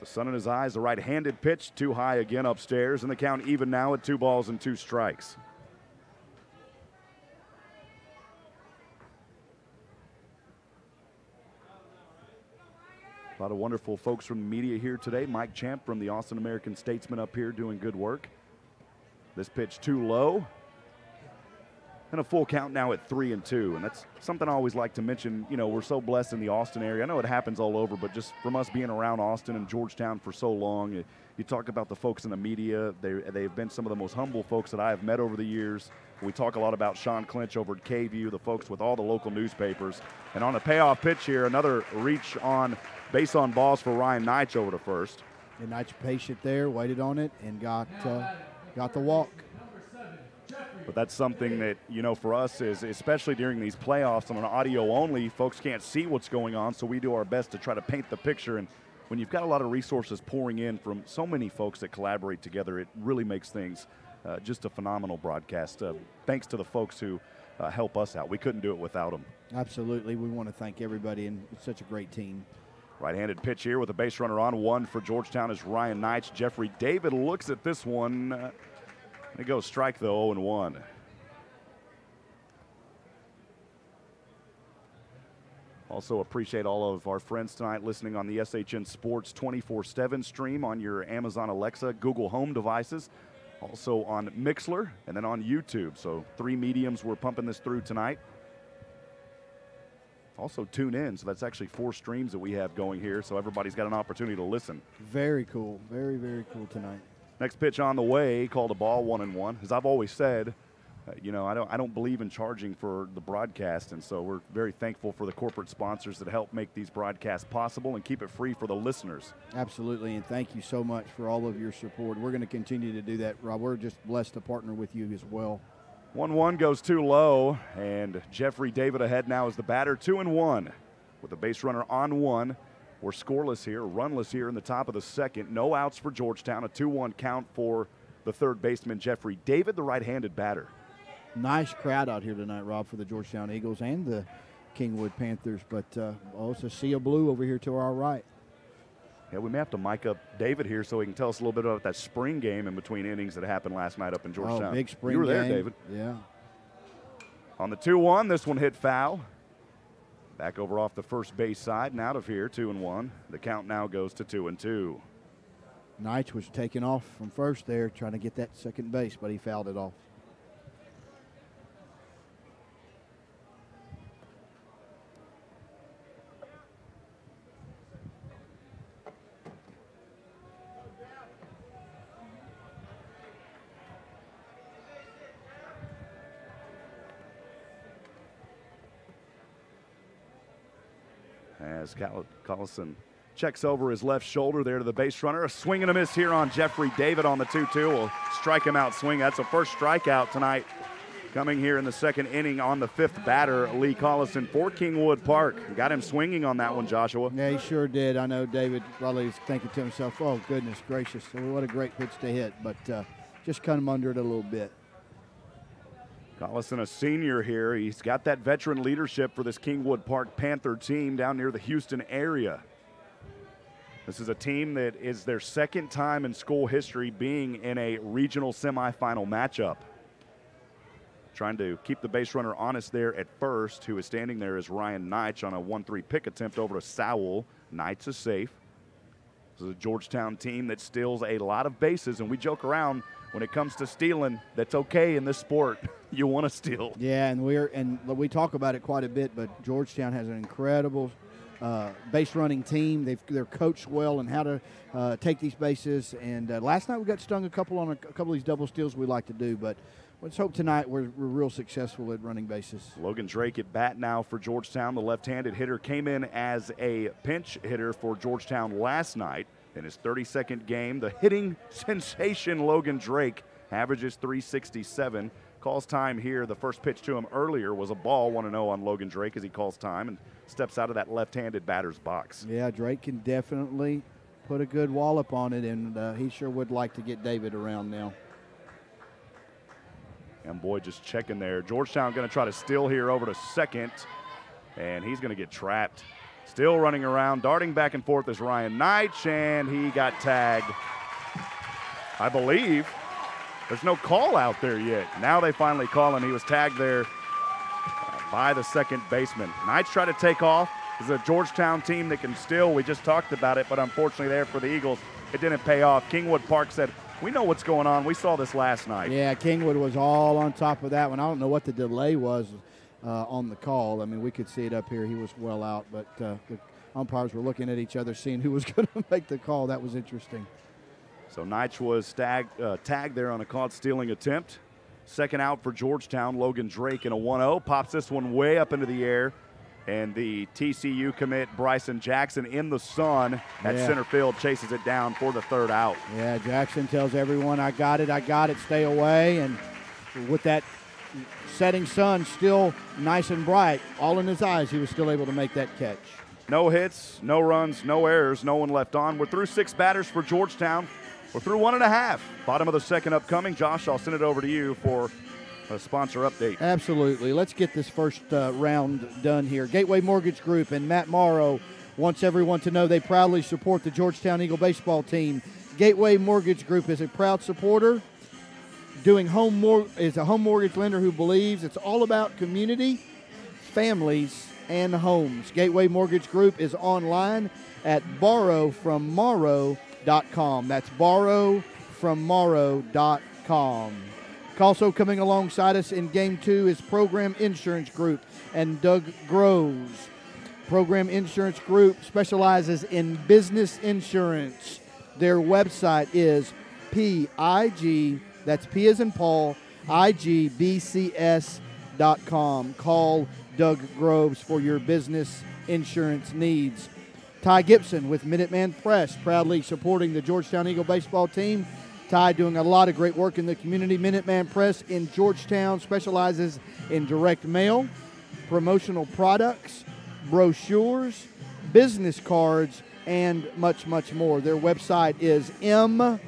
The sun in his eyes, the right-handed pitch, too high again upstairs, and the count even now at 2 balls and 2 strikes. A lot of wonderful folks from the media here today. Mike Champ from the Austin American-Statesman up here doing good work. This pitch too low. And a full count now at 3-2. And that's something I always like to mention. You know, we're so blessed in the Austin area. I know it happens all over, but just from us being around Austin and Georgetown for so long, you talk about the folks in the media. They've been some of the most humble folks that I have met over the years. We talk a lot about Sean Clinch over at KView, the folks with all the local newspapers. And on a payoff pitch here, another reach on base on balls for Ryan Knight over to first. And Knight's patient there, waited on it, and got the walk. But that's something that, you know, for us is, especially during these playoffs on an audio only, folks can't see what's going on, so we do our best to try to paint the picture. And when you've got a lot of resources pouring in from so many folks that collaborate together, it really makes things just a phenomenal broadcast. Thanks to the folks who help us out. We couldn't do it without them. Absolutely. We want to thank everybody, and it's such a great team. Right-handed pitch here with a base runner on. 1 for Georgetown is Ryan Knight. Jeffrey David looks at this one. It goes strike, though, 0-1. Also appreciate all of our friends tonight listening on the SHN Sports 24/7 stream on your Amazon Alexa, Google Home devices, also on Mixler, and then on YouTube. So 3 mediums we're pumping this through tonight. Also tune in, so that's actually 4 streams that we have going here, so everybody's got an opportunity to listen. Very cool. Very, very cool tonight. Next pitch on the way, called a ball, 1-1. As I've always said, you know, I don't believe in charging for the broadcast, and so we're very thankful for the corporate sponsors that help make these broadcasts possible and keep it free for the listeners. Absolutely, and thank you so much for all of your support. We're going to continue to do that, Rob. We're just blessed to partner with you as well. 1-1 goes too low, and Jeffrey David ahead now as the batter, 2-1. With a base runner on 1. We're scoreless here, runless here in the top of the second. No outs for Georgetown, a 2-1 count for the third baseman, Jeffrey David, the right-handed batter. Nice crowd out here tonight, Rob, for the Georgetown Eagles and the Kingwood Panthers, but also sea of blue over here to our right. Yeah, we may have to mic up David here so he can tell us a little bit about that spring game in between innings that happened last night up in Georgetown. Oh, big spring You were there, game. David. Yeah. On the 2-1, this one hit foul. Back over off the first base side and out of here, 2-1. The count now goes to 2-2. Knight was taking off from first there, trying to get that second base, but he fouled it off. As Collison checks over his left shoulder there to the base runner. A swing and a miss here on Jeffrey David on the 2-2. Will strike him out swing. That's a first strikeout tonight Coming here in the second inning on the fifth batter, Lee Collison for Kingwood Park. Got him swinging on that one, Joshua. Yeah, he sure did. I know David probably is thinking to himself, oh, goodness gracious, what a great pitch to hit, but just cut him under it a little bit. Collison, a senior here. He's got that veteran leadership for this Kingwood Park Panther team down near the Houston area. This is a team that is their second time in school history being in a regional semifinal matchup. Trying to keep the base runner honest there at first. Who is standing there is Ryan Neitch on a 1-3 pick attempt over to Sowell. Neitch is safe. This is a Georgetown team that steals a lot of bases, and we joke around when it comes to stealing. That's okay in this sport. You want to steal. Yeah, and we talk about it quite a bit, but Georgetown has an incredible base running team. They're coached well in how to take these bases. And last night we got stung a couple on a couple of these double steals we like to do, but let's hope tonight we're real successful at running bases. Logan Drake at bat now for Georgetown. The left-handed hitter came in as a pinch hitter for Georgetown last night. In his 32nd game, the hitting sensation Logan Drake averages .367. Calls time here. The first pitch to him earlier was a ball. 1-0 on Logan Drake as he calls time and steps out of that left-handed batter's box. Yeah, Drake can definitely put a good wallop on it, and he sure would like to get David around now. And Boyd just checking there. Georgetown going to try to steal here over to second, and he's going to get trapped. Still running around, darting back and forth is Ryan Neitch, and he got tagged. I believe there's no call out there yet. Now they finally call him. He was tagged there by the second baseman. Neitch tried to take off. This is a Georgetown team that can steal. We just talked about it, but unfortunately there for the Eagles, it didn't pay off. Kingwood Park said, we know what's going on. We saw this last night. Yeah, Kingwood was all on top of that one. I don't know what the delay was on the call. I mean, we could see it up here. He was well out, but the umpires were looking at each other, seeing who was going to make the call. That was interesting. So Neitch was tagged there on a caught stealing attempt. Second out for Georgetown, Logan Drake in a 1-0. Pops this one way up into the air. And the TCU commit, Bryson Jackson, in the sun at center field, chases it down for the third out. Yeah, Jackson tells everyone, I got it, stay away. And with that setting sun still nice and bright, all in his eyes, he was still able to make that catch. No hits, no runs, no errors, no one left on. We're through 6 batters for Georgetown. We're through 1.5. Bottom of the second upcoming. Josh, I'll send it over to you for a sponsor update. Absolutely. Let's get this first round done here. Gateway Mortgage Group and Matt Morrow wants everyone to know they proudly support the Georgetown Eagle baseball team. Gateway Mortgage Group is a proud supporter, is a home mortgage lender who believes it's all about community, families, and homes. Gateway Mortgage Group is online at borrowfrommorrow.com. That's borrowfrommorrow.com. Also coming alongside us in Game 2 is Pregame Insurance Group and Doug Groves. Pregame Insurance Group specializes in business insurance. Their website is PIG, that's P as in Paul, IGBCS.com. Call Doug Groves for your business insurance needs. Ty Gibson with Minuteman Press, proudly supporting the Georgetown Eagle baseball team. Ty doing a lot of great work in the community. Minuteman Press in Georgetown specializes in direct mail, promotional products, brochures, business cards, and much, much more. Their website is mmptx.com.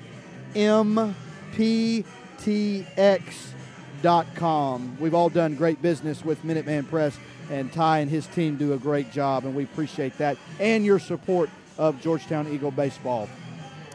We've all done great business with Minuteman Press, and Ty and his team do a great job, and we appreciate that and your support of Georgetown Eagle baseball.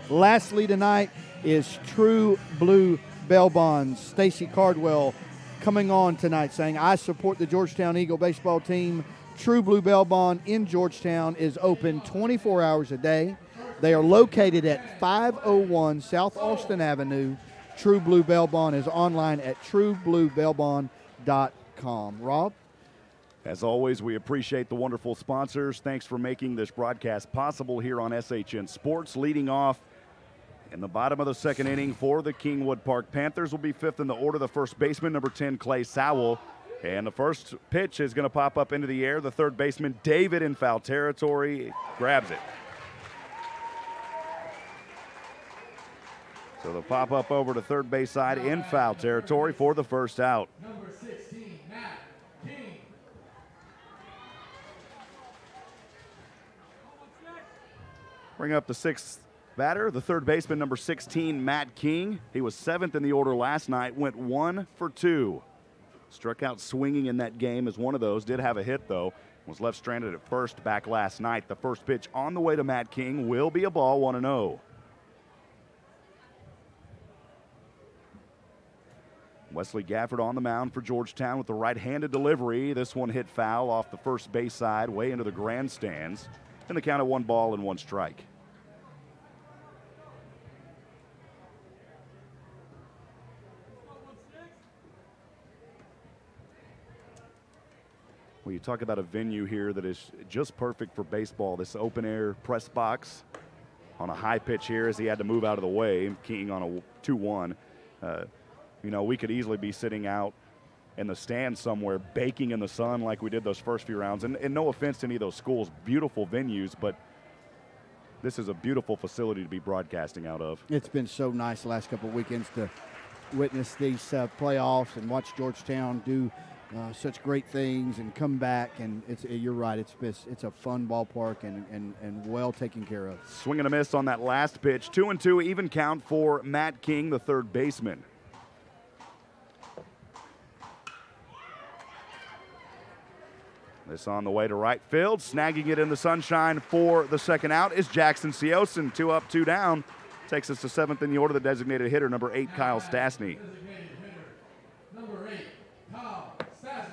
Lastly tonight is True Blue Bell Bonds. Stacy Cardwell coming on tonight saying, I support the Georgetown Eagle baseball team. True Blue Bell Bond in Georgetown is open 24 hours a day. They are located at 501 South Austin Avenue. True Blue Bell Bond is online at truebluebellbond.com. Rob? As always, we appreciate the wonderful sponsors. Thanks for making this broadcast possible here on SHN Sports. Leading off in the bottom of the second inning for the Kingwood Park Panthers will be fifth in the order. The first baseman, number 10, Clay Sowell. And the first pitch is going to pop up into the air. The third baseman, David, in foul territory, grabs it. So they'll pop up over to third base side in foul territory for the first out. Number 16, Matt King. Bring up the sixth batter, the third baseman, number 16, Matt King. He was 7th in the order last night, went 1 for 2. Struck out swinging in that game as one of those. Did have a hit, though. Was left stranded at first back last night. The first pitch on the way to Matt King will be a ball, 1-0. Wesley Gafford on the mound for Georgetown with the right-handed delivery. This one hit foul off the first base side, way into the grandstands. And the count of 1 ball and 1 strike. Well, you talk about a venue here that is just perfect for baseball. This open-air press box on a high pitch here as he had to move out of the way, keying on a 2-1. You know, we could easily be sitting out in the stands somewhere baking in the sun like we did those first few rounds. And no offense to any of those schools, beautiful venues, but this is a beautiful facility to be broadcasting out of. It's been so nice the last couple of weekends to witness these playoffs and watch Georgetown do such great things and come back. And you're right, it's a fun ballpark and well taken care of. Swing and a miss on that last pitch. 2-2 even count for Matt King, the third baseman. This on the way to right field, snagging it in the sunshine for the second out is Jackson Seosin. 2 up, 2 down. Takes us to 7th in the order, the designated hitter, number 8, Kyle Stastny. Number 8, Kyle Stastny.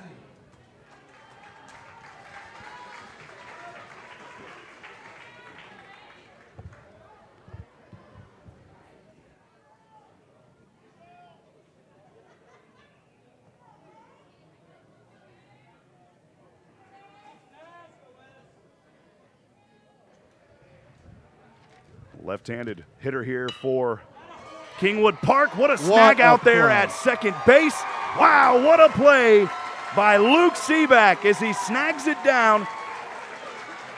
Left-handed hitter here for Kingwood Park. What a snag out there at second base. Wow, what a play by Luke Seaback as he snags it down.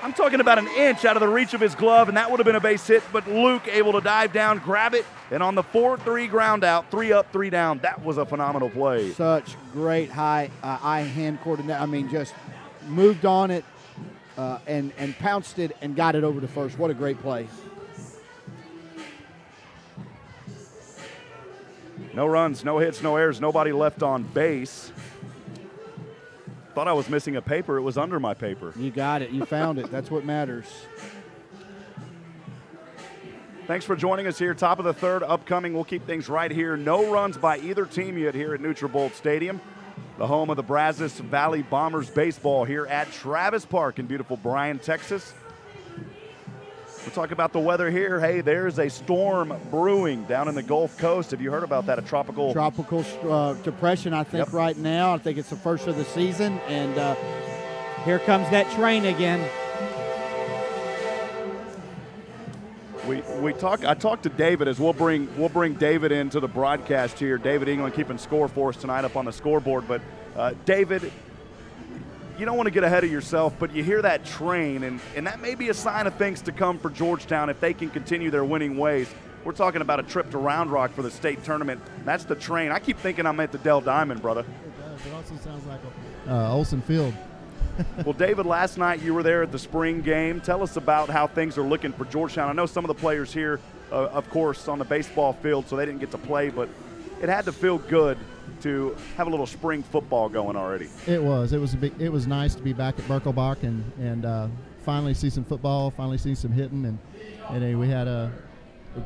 I'm talking about an inch out of the reach of his glove, and that would have been a base hit, but Luke able to dive down, grab it, and on the 4-3 ground out, 3 up, 3 down, that was a phenomenal play. Such great eye-hand coordination. I mean, just moved on it and pounced it and got it over to first. What a great play. No runs, no hits, no errors, nobody left on base. Thought I was missing a paper. It was under my paper. You got it. You found it. That's what matters. Thanks for joining us here. Top of the third upcoming. We'll keep things right here. No runs by either team yet here at Nutrabolt Stadium, the home of the Brazos Valley Bombers baseball here at Travis Park in beautiful Bryan, Texas. We'll talk about the weather here. Hey, there's a storm brewing down in the Gulf Coast. Have you heard about that? A tropical depression, I think, right now. I think it's the first of the season, and here comes that train again. I talked to David as we'll bring David into the broadcast here. David England keeping score for us tonight up on the scoreboard. But David, you don't want to get ahead of yourself, but you hear that train, and that may be a sign of things to come for Georgetown if they can continue their winning ways. We're talking about a trip to Round Rock for the state tournament. That's the train. I keep thinking I'm at the Dell Diamond, brother. It does. It also sounds like Olsen Field. Well, David, last night you were there at the spring game. Tell us about how things are looking for Georgetown. I know some of the players here, of course, on the baseball field, so they didn't get to play, but it had to feel good to have a little spring football going already. It was. It was nice to be back at Birkelbach and finally see some football, finally see some hitting, and we had a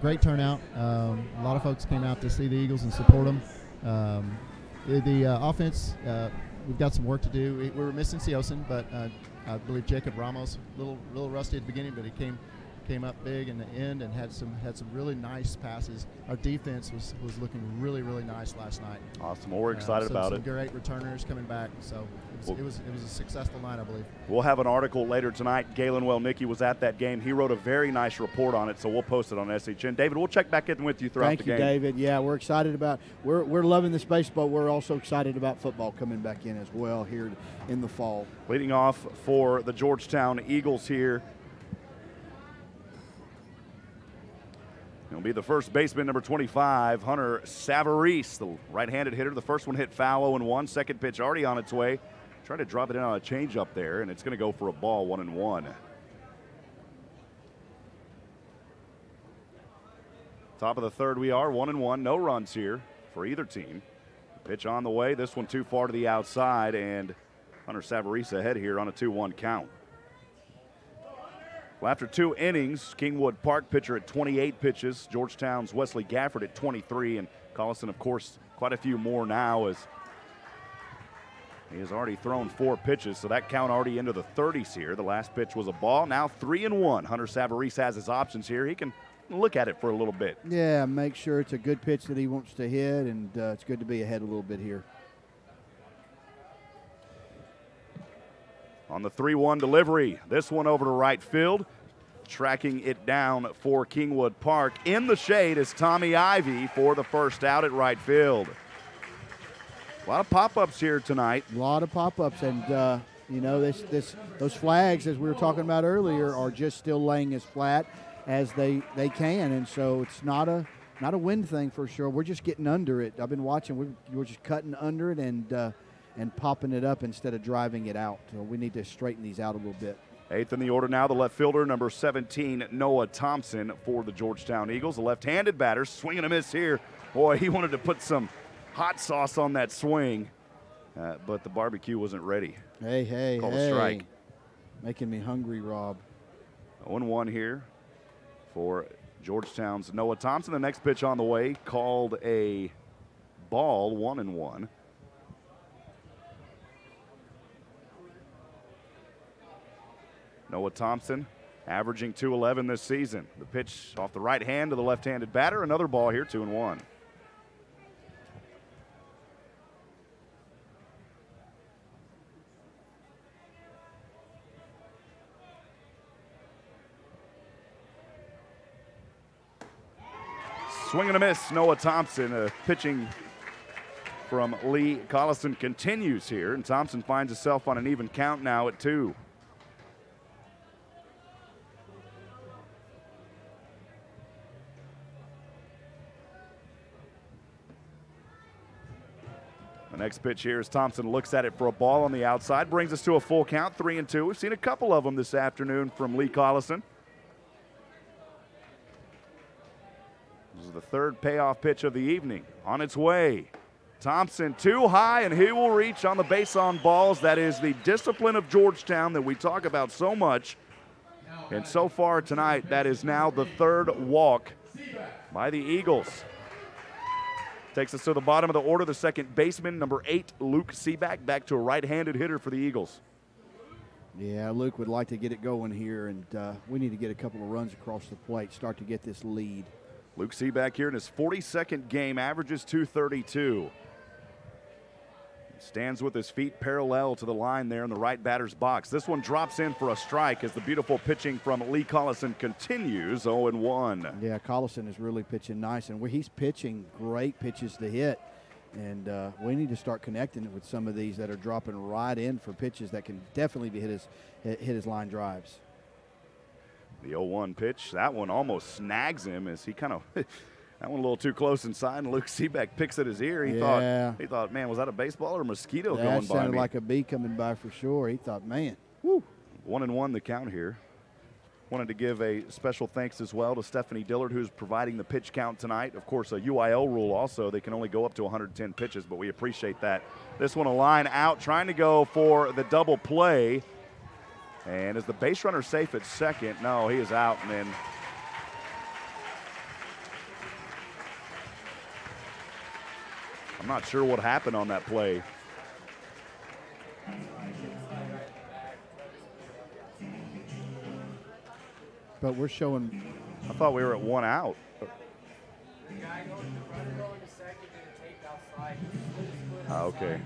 great turnout. A lot of folks came out to see the Eagles and support them. The offense, we've got some work to do. We were missing Seosin, but I believe Jacob Ramos, a little rusty at the beginning, but he came up big in the end and had some really nice passes. Our defense was looking really, really nice last night. Awesome. Well, we're excited about it. Some great returners coming back, so it was a successful night, I believe. We'll have an article later tonight. Galen Welnicki was at that game. He wrote a very nice report on it, so we'll post it on SHN. David, we'll check back in with you throughout the game. Thank you, David. Yeah, we're excited about we're loving this baseball. We're also excited about football coming back in as well here in the fall. Leading off for the Georgetown Eagles here He'll be the first baseman, number 25, Hunter Savarese, the right-handed hitter. The first one hit foul, 0-1. Second pitch already on its way. Trying to drop it in on a changeup there, and it's going to go for a ball, 1-1. Top of the third we are, 1-1. No runs here for either team. Pitch on the way. This one too far to the outside, and Hunter Savarese ahead here on a 2-1 count. Well, after 2 innings, Kingwood Park pitcher at 28 pitches. Georgetown's Wesley Gafford at 23, and Collison, of course, quite a few more now as he has already thrown 4 pitches, so that count already into the 30s here. The last pitch was a ball. Now 3-1. Hunter Savarese has his options here. He can look at it for a little bit. Yeah, make sure it's a good pitch that he wants to hit, and it's good to be ahead a little bit here. On the 3-1 delivery, this one over to right field. Tracking it down for Kingwood Park. In the shade is Tommy Ivy for the first out at right field. A lot of pop-ups here tonight. A lot of pop-ups, and you know, those flags, as we were talking about earlier, are just still laying as flat as they can, and so it's not a wind thing for sure. We're just getting under it. I've been watching. We're just cutting under it and popping it up instead of driving it out. So we need to straighten these out a little bit. 8th in the order now, the left fielder, number 17, Noah Thompson for the Georgetown Eagles. The left-handed batter, swing and a miss here. Boy, he wanted to put some hot sauce on that swing, but the barbecue wasn't ready. Hey, Called a strike. Making me hungry, Rob. 0-1 here for Georgetown's Noah Thompson. The next pitch on the way, called a ball, 1-1. Noah Thompson averaging .211 this season. The pitch off the right hand to the left-handed batter. Another ball here, 2-1. Swing and a miss, Noah Thompson. Pitching from Lee Collison continues here, and Thompson finds himself on an even count now at 2. The next pitch here as Thompson looks at it for a ball on the outside, brings us to a full count, 3-2. We've seen a couple of them this afternoon from Lee Collison. This is the third payoff pitch of the evening. On its way. Thompson too high, and he will reach on the base on balls. That is the discipline of Georgetown that we talk about so much. And so far tonight, that is now the 3rd walk by the Eagles. Takes us to the bottom of the order, the second baseman, number 8, Luke Seaback, back to a right-handed hitter for the Eagles. Yeah, Luke would like to get it going here, and we need to get a couple of runs across the plate, start to get this lead. Luke Seaback here in his 42nd game, averages .232. Stands with his feet parallel to the line there in the right batter's box. This one drops in for a strike as the beautiful pitching from Lee Collison continues, 0-1. Yeah, Collison is really pitching nice, and he's pitching great pitches to hit. And we need to start connecting it with some of these that are dropping right in for pitches that can definitely be hit his line drives. The 0-1 pitch, that one almost snags him as he kind of that one a little too close inside, and Luke Seaback picks at his ear. He thought, man, was that a baseball or a mosquito going by me? That sounded like a bee coming by for sure. He thought, man, whoo. 1-1 the count here. Wanted to give a special thanks as well to Stephanie Dillard, who's providing the pitch count tonight. Of course, a UIL rule also. They can only go up to 110 pitches, but we appreciate that. This one a line out, trying to go for the double play. And is the base runner safe at second? No, he is out, and then I'm not sure what happened on that play. But we're showing. I thought we were at 1 out. Okay.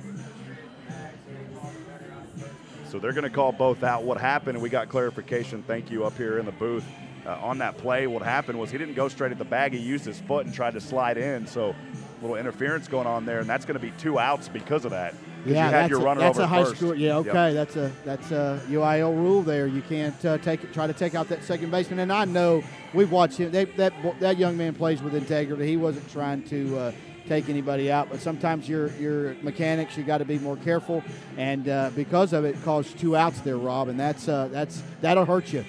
So they're going to call both out. What happened, and we got clarification, thank you, up here in the booth. On that play, what happened was he didn't go straight at the bag. He used his foot and tried to slide in. So a little interference going on there, and that's going to be 2 outs because of that. because you had your runner that's over a high first. school. Yeah, okay, Yep. that's a UIL rule there. You can't try to take out that second baseman. And I know we've watched him. That young man plays with integrity. He wasn't trying to take anybody out, but sometimes your mechanics, you got to be more careful. And because of it, caused 2 outs there, Rob, and that'll hurt you.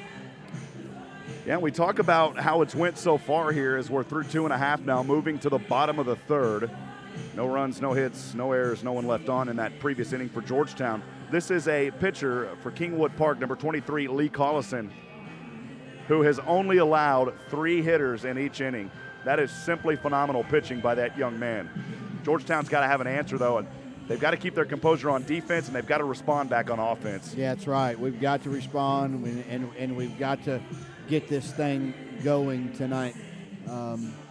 Yeah, we talk about how it's went so far here as we're through 2.5 now, moving to the bottom of the third. No runs, no hits, no errors, no one left on in that previous inning for Georgetown. This is a pitcher for Kingwood Park, number 23, Lee Collison, who has only allowed 3 hitters in each inning. That is simply phenomenal pitching by that young man. Georgetown's got to have an answer, though, and they've got to keep their composure on defense, and they've got to respond back on offense. Yeah, that's right. We've got to respond, and we've got to get this thing going tonight.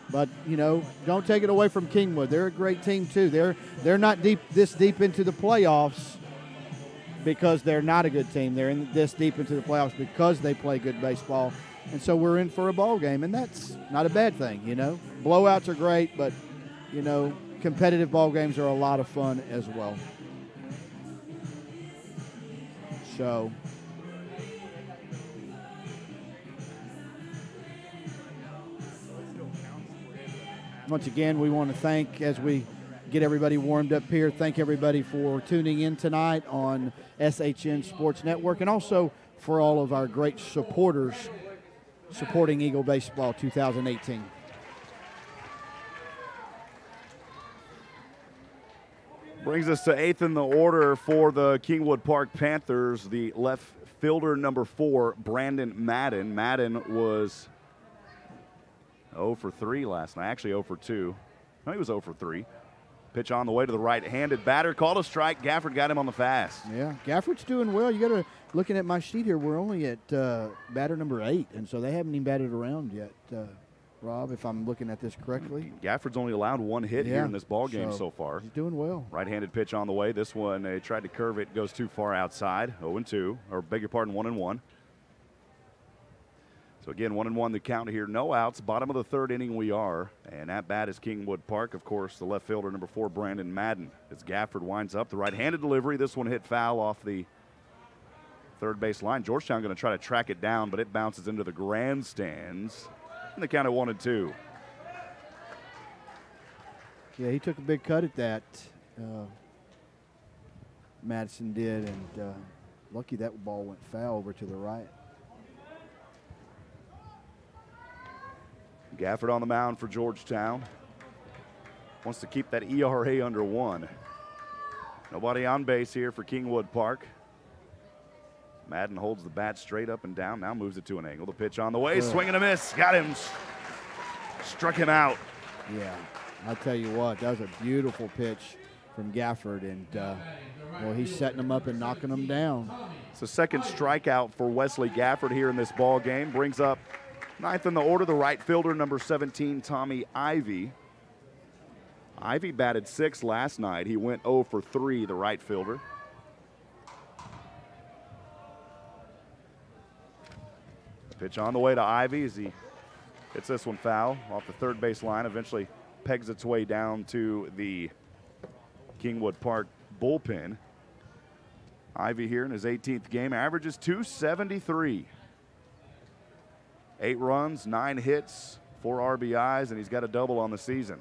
But, you know, don't take it away from Kingwood. They're a great team, too. They're not this deep into the playoffs because they're not a good team. They're this deep into the playoffs because they play good baseball. And so we're in for a ball game, and that's not a bad thing, you know. Blowouts are great, but, you know, competitive ball games are a lot of fun as well. So once again, we want to thank, as we get everybody warmed up here, thank everybody for tuning in tonight on SHN Sports Network, and also for all of our great supporters supporting Eagle Baseball 2018. Brings us to 8th in the order for the Kingwood Park Panthers, the left fielder, number 4, Brandon Madden. Madden was 0 for 3 last night, actually 0 for 2. No, he was 0 for 3. Pitch on the way to the right-handed batter, called a strike. Gafford got him on the fast. Yeah, Gafford's doing well. You got to, looking at my sheet here, we're only at batter number 8, and so they haven't even batted around yet, Rob, if I'm looking at this correctly. Gafford's only allowed 1 hit here in this ball game so far. He's doing well. Right-handed pitch on the way. This one, they tried to curve it, goes too far outside. 0-2, or beg your pardon, 1-1. So again, 1-1 the count here. No outs. Bottom of the third inning we are. And at bat is Kingwood Park. Of course, the left fielder, number 4, Brandon Madden. As Gafford winds up the right-handed delivery. This one hit foul off the third base line. Georgetown going to try to track it down, but it bounces into the grandstands. And the count at 1-2. Yeah, he took a big cut at that. Madison did, and lucky that ball went foul over to the right. Gafford on the mound for Georgetown. Wants to keep that ERA under 1. Nobody on base here for Kingwood Park. Madden holds the bat straight up and down, now moves it to an angle. The pitch on the way, swing and a miss. Got him. Struck him out. Yeah, I'll tell you what, that was a beautiful pitch from Gafford, and well, he's setting them up and knocking them down. It's the second strikeout for Wesley Gafford here in this ball game. Brings up 9th in the order, the right fielder, number 17, Tommy Ivy. Ivy batted 6 last night. He went 0 for 3, the right fielder. Pitch on the way to Ivy as he hits this one foul off the third base line. Eventually pegs its way down to the Kingwood Park bullpen. Ivy here in his 18th game averages .273. 8 runs, 9 hits, 4 RBIs, and he's got a double on the season.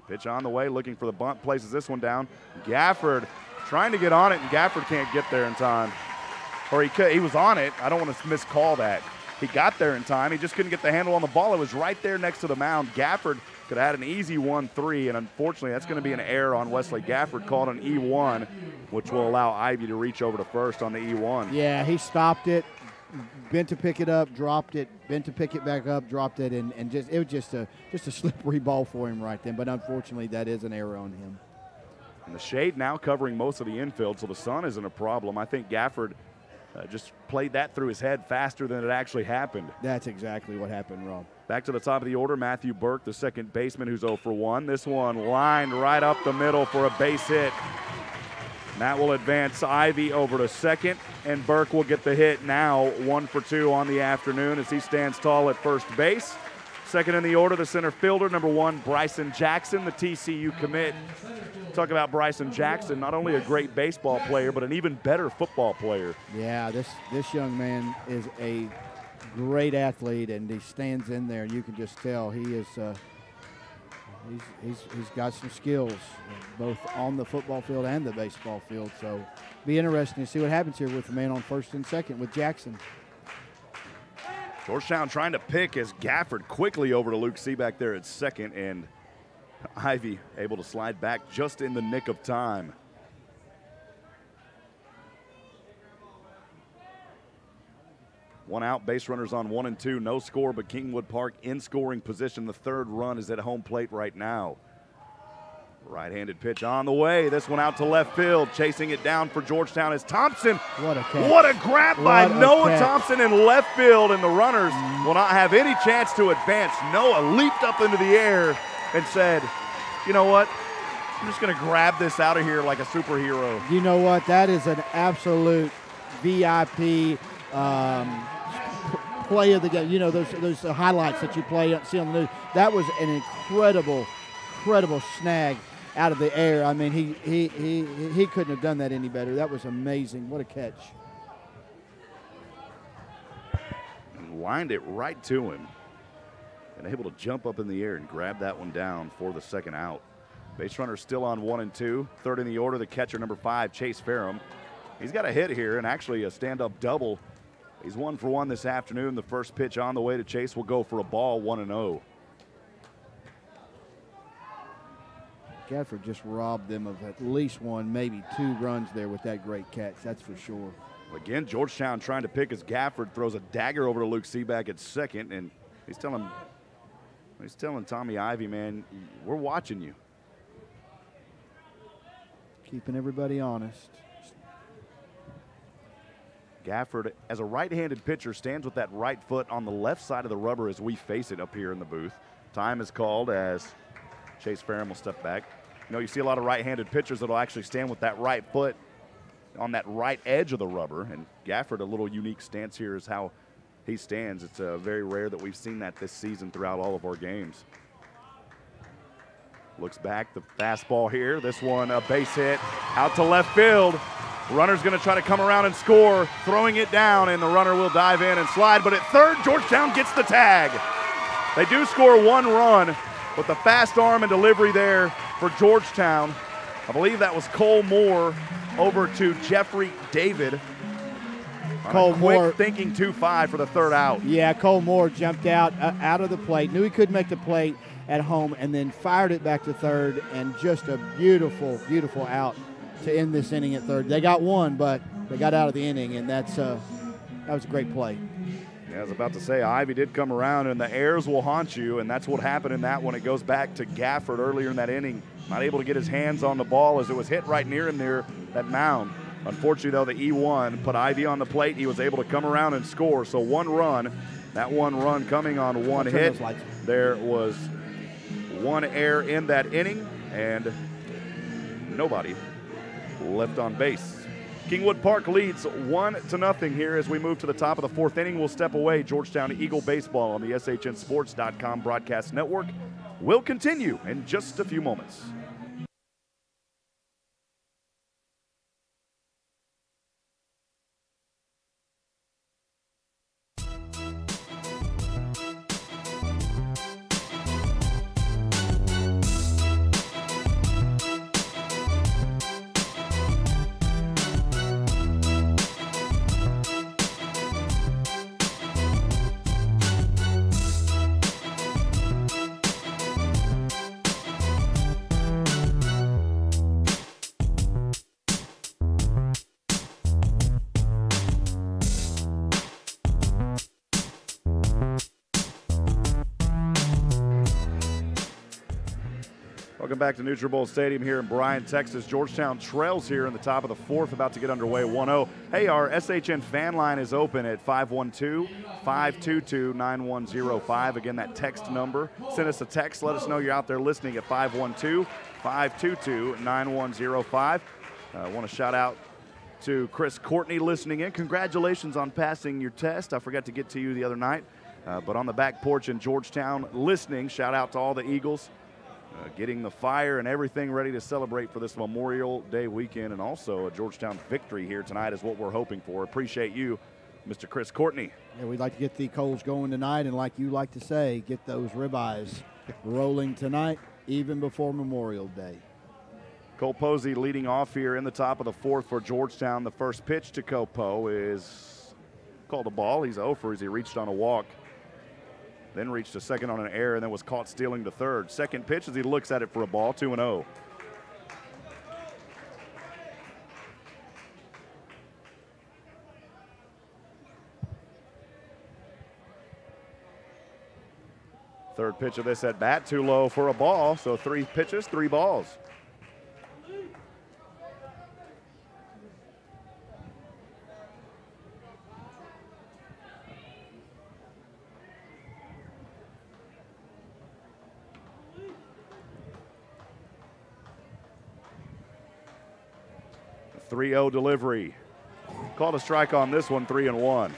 Pitch on the way, looking for the bunt, places this one down. Gafford trying to get on it, and Gafford can't get there in time. Or he was on it. I don't want to miscall that. He got there in time. He just couldn't get the handle on the ball. It was right there next to the mound. Gafford could have had an easy 1-3, and unfortunately that's going to be an error on Wesley Gafford, called an E1, which will allow Ivy to reach over to first on the E1. Yeah, he stopped it, bent to pick it up, dropped it, bent to pick it back up, dropped it, and just it was just a slippery ball for him right then. But unfortunately, that is an error on him. And the shade now covering most of the infield, so the sun isn't a problem. I think Gafford just played that through his head faster than it actually happened. That's exactly what happened, Rob. Back to the top of the order, Matthew Burke, the second baseman, who's 0 for 1. This one lined right up the middle for a base hit. And that will advance Ivy over to second, and Burke will get the hit now, 1 for 2 on the afternoon as he stands tall at first base. Second in the order, the center fielder, number 1, Bryson Jackson, the TCU commit. Talk about Bryson Jackson, not only a great baseball player, but an even better football player. Yeah, this young man is a great athlete, and he stands in there. You can just tell he is. He's got some skills, both on the football field and the baseball field. So, be interesting to see what happens here with the man on first and second with Jackson. Georgetown trying to pick as Gafford quickly over to Luke Seaback there at second, and Ivy able to slide back just in the nick of time. One out, base runners on 1 and 2, no score, but Kingwood Park in scoring position. The third run is at home plate right now. Right-handed pitch on the way. This one out to left field. Chasing it down for Georgetown is Thompson. What a catch. What a grab by Noah Thompson in left field, and the runners will not have any chance to advance. Noah leaped up into the air and said, you know what? I'm just going to grab this out of here like a superhero. You know what? That is an absolute VIP play of the game. You know, those highlights that you see on the news. That was an incredible snag out of the air. I mean, he couldn't have done that any better. That was amazing. What a catch. And lined it right to him. And able to jump up in the air and grab that one down for the second out. Base runner still on 1 and 2. Third in the order, the catcher, number 5, Chase Ferrum. He's got a hit here and actually a stand-up double. He's 1 for 1 this afternoon. The first pitch on the way to Chase will go for a ball, 1-0. Gafford just robbed them of at least 1, maybe 2 runs there with that great catch. That's for sure. Again, Georgetown trying to pick as Gafford throws a dagger over to Luke Seaback at second, and he's telling Tommy Ivy, man, we're watching you. Keeping everybody honest. Gafford, as a right-handed pitcher, stands with that right foot on the left side of the rubber as we face it up here in the booth. Time is called as Chase Ferrum will step back. You know, you see a lot of right-handed pitchers that will actually stand with that right foot on that right edge of the rubber, and Gafford, a little unique stance here is how he stands. It's very rare that we've seen that this season throughout all of our games. Looks back, the fastball here. This one, a base hit out to left field. Runner's going to try to come around and score, throwing it down, and the runner will dive in and slide. But at third, Georgetown gets the tag. They do score 1 run, but the fast arm and delivery there for Georgetown. I believe that was Cole Moore over to Jeffrey David. Cole Moore thinking 2-5 for the third out. Yeah, Cole Moore jumped out of the plate, knew he couldn't make the plate at home, and then fired it back to third, and just a beautiful, beautiful out to end this inning at third. They got 1, but they got out of the inning, and that was a great play. Yeah, I was about to say, Ivy did come around, and the errors will haunt you, and that's what happened in that one. It goes back to Gafford earlier in that inning. Not able to get his hands on the ball as it was hit right near him there, that mound. Unfortunately, though, the E1 put Ivy on the plate. He was able to come around and score. So 1 run, that 1 run coming on 1 hit. There was 1 error in that inning, and nobody left on base. Kingwood Park leads 1-0 here as we move to the top of the 4th inning. We'll step away. Georgetown Eagle baseball on the SHNSports.com broadcast network will continue in just a few moments. Welcome back to Nutribol Stadium here in Bryan, Texas. Georgetown trails here in the top of the 4th, about to get underway 1-0. Hey, our SHN fan line is open at 512-522-9105. Again, that text number. Send us a text. Let us know you're out there listening at 512-522-9105. I want to shout out to Chris Courtney listening in. Congratulations on passing your test. I forgot to get to you the other night. But on the back porch in Georgetown, listening, shout out to all the Eagles, getting the fire and everything ready to celebrate for this Memorial Day weekend, and also a Georgetown victory here tonight is what we're hoping for. Appreciate you, Mr. Chris Courtney. Yeah, we'd like to get the coals going tonight, and like you like to say, get those ribeyes rolling tonight, even before Memorial Day. Cole Posey leading off here in the top of the fourth for Georgetown. The first pitch to Copo is called a ball. He's 0 for as he reached on a walk. Then reached to second on an error and then was caught stealing to third. Second pitch as he looks at it for a ball, 2-0. Third pitch of this at bat, too low for a ball. So 3 pitches, 3 balls. A 3-0 delivery. Called a strike on this one, 3-1.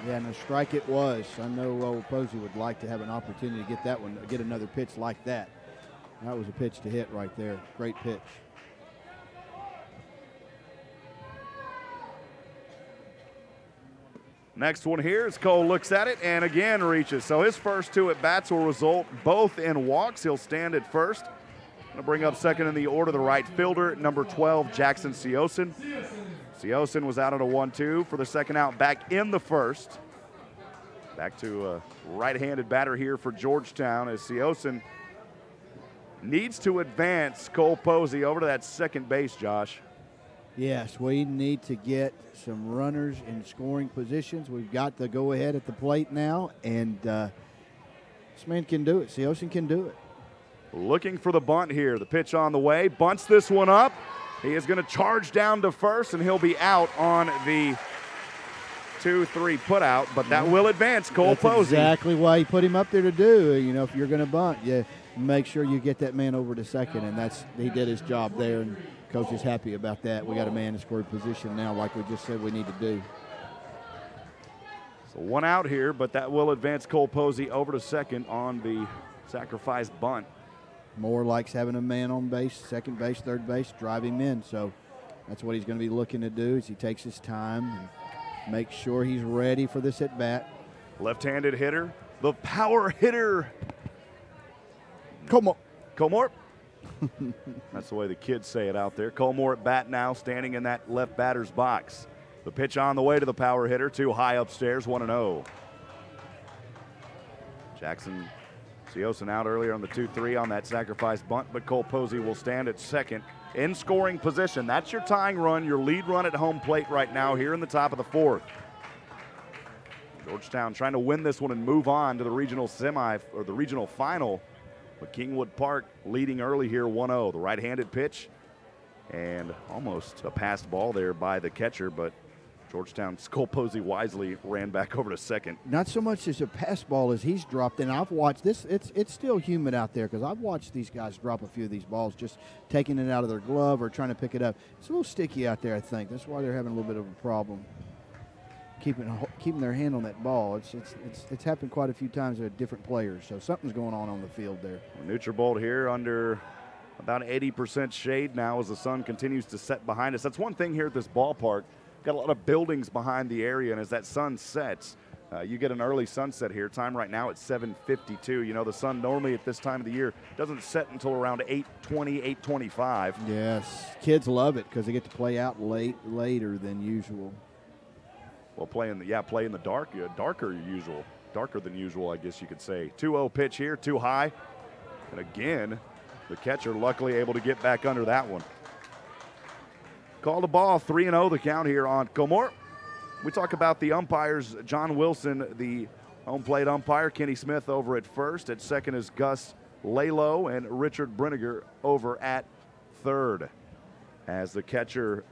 Yeah, and a strike it was. I know old Posey would like to have an opportunity to get that one, get another pitch like that. That was a pitch to hit right there. Great pitch. Next one here as Cole looks at it and again reaches. So his first 2 at-bats will result both in walks. He'll stand at first. Going to bring up second in the order the right fielder, number 12, Jackson Seosin. Seosin was out on a 1-2 for the second out back in the first. Back to a right-handed batter here for Georgetown as Seosin needs to advance Cole Posey over to that second base, Josh. Yes, we need to get some runners in scoring positions. We've got the go-ahead at the plate now, and this man can do it. Seosin can do it. Looking for the bunt here. The pitch on the way. Bunts this one up. He is going to charge down to first, and he'll be out on the 2-3 put out, but that will advance Cole Posey. Exactly why he put him up there to do. You know, if you're going to bunt, you make sure you get that man over to second, and he did his job there, and Coach is happy about that. We got a man in scoring position now, like we just said we need to do. So 1 out here, but that will advance Cole Posey over to second on the sacrifice bunt. Moore likes having a man on base, second base, third base, drive him in. So that's what he's going to be looking to do as he takes his time and makes sure he's ready for this at-bat. Left-handed hitter, the power hitter. Colmore. That's the way the kids say it out there. Colmore at bat now, standing in that left batter's box. The pitch on the way to the power hitter, 2 high upstairs, 1-0. Jackson Seosin out earlier on the 2-3 on that sacrifice bunt, but Cole Posey will stand at second in scoring position. That's your tying run, your lead run at home plate right now here in the top of the fourth. Georgetown trying to win this one and move on to the regional the regional final. But Kingwood Park leading early here, 1-0. The right-handed pitch and almost a passed ball there by the catcher, but Georgetown's Cole Posey wisely ran back over to second. Not so much as a pass ball as he's dropped, and I've watched this. It's still humid out there because I've watched these guys drop a few of these balls, just taking it out of their glove or trying to pick it up. It's a little sticky out there, I think. That's why they're having a little bit of a problem keeping their hand on that ball. It's happened quite a few times with different players, so something's going on the field there. Nutrabolt here under about 80% shade now as the sun continues to set behind us. That's one thing here at this ballpark. Got a lot of buildings behind the area, and as that sun sets, you get an early sunset here. Time right now at 7:52. You know, the sun normally at this time of the year doesn't set until around 8:20, 8:25. Yes, kids love it because they get to play out later than usual. Well, play in the dark, darker than usual, I guess you could say. 2-0 pitch here, too high, and again, the catcher luckily able to get back under that one. Called a ball, 3-0 the count here on Comore. We talk about the umpires, John Wilson, the home plate umpire, Kenny Smith over at first. At second is Gus Lalo and Richard Brenniger over at third. As the catcher,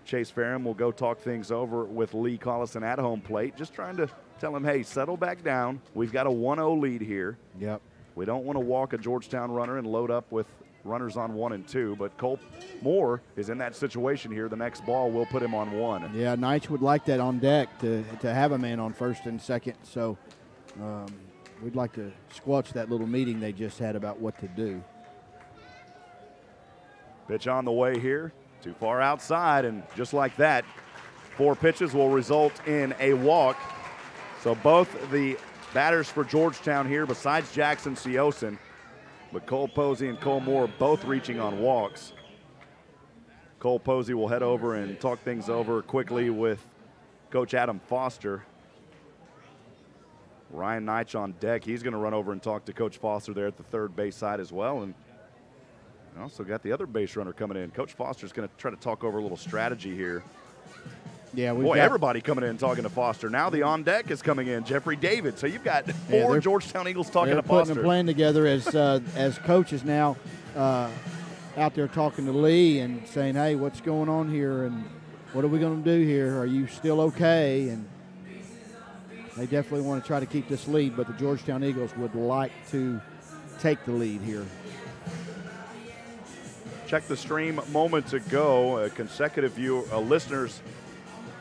Chase Ferrum, will go talk things over with Lee Collison at home plate, just trying to tell him, hey, settle back down. We've got a 1-0 lead here. Yep. We don't want to walk a Georgetown runner and load up with runners on 1 and 2, but Cole Moore is in that situation here. The next ball will put him on 1. Yeah, Knights would like that on deck to have a man on first and second. So we'd like to squelch that little meeting they just had about what to do. Pitch on the way here, too far outside, and just like that, 4 pitches will result in a walk. So both the batters for Georgetown here, besides Jackson Siosin, but Cole Posey and Cole Moore both reaching on walks. Cole Posey will head over and talk things over quickly with Coach Adam Foster. Ryan Neitch on deck. He's going to run over and talk to Coach Foster there at the third base side as well. And also got the other base runner coming in. Coach Foster's going to try to talk over a little strategy here. Yeah, boy, everybody coming in and talking to Foster. Now the on deck is coming in, Jeffrey David. So you've got 4 Georgetown Eagles talking to Foster. They're playing together as coaches now, out there talking to Lee and saying, hey, what's going on here and what are we going to do here? Are you still okay? And they definitely want to try to keep this lead, but the Georgetown Eagles would like to take the lead here. Check the stream moments ago. Consecutive listeners,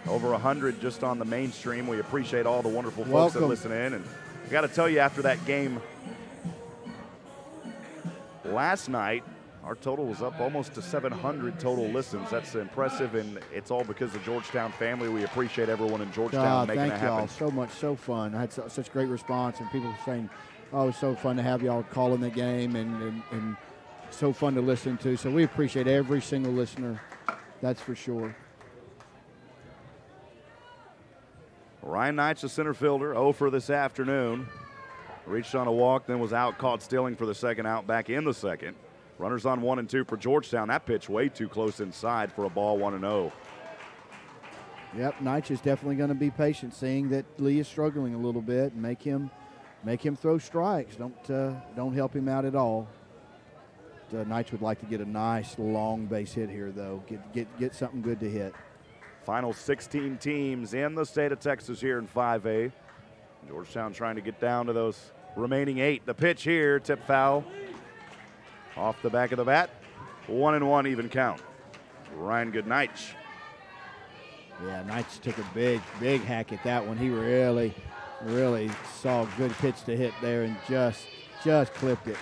over 100 just on the main stream. We appreciate all the wonderful folks that listen in. And I got to tell you, after that game last night, our total was up almost to 700 total listens. That's impressive, and it's all because of the Georgetown family. We appreciate everyone in Georgetown making it happen. Thank y'all so much. So fun. I had such great response, and people were saying, oh, it's so fun to have y'all calling the game and so fun to listen to. So we appreciate every single listener. That's for sure. Ryan Neitch, the center fielder, 0 for this afternoon. Reached on a walk, then was out, caught stealing for the second out, back in the second. Runners on 1 and 2 for Georgetown. That pitch way too close inside for a ball, 1-0. Yep, Neitch is definitely going to be patient, seeing that Lee is struggling a little bit, and make him throw strikes. Don't help him out at all. Neitch would like to get a nice long base hit here, though. Get something good to hit. Final 16 teams in the state of Texas here in 5A. Georgetown trying to get down to those remaining 8. The pitch here, tip foul. Off the back of the bat, 1-1 even count. Ryan Goodnight. Yeah, Neitch took a big hack at that one. He really saw a good pitch to hit there and just clipped it.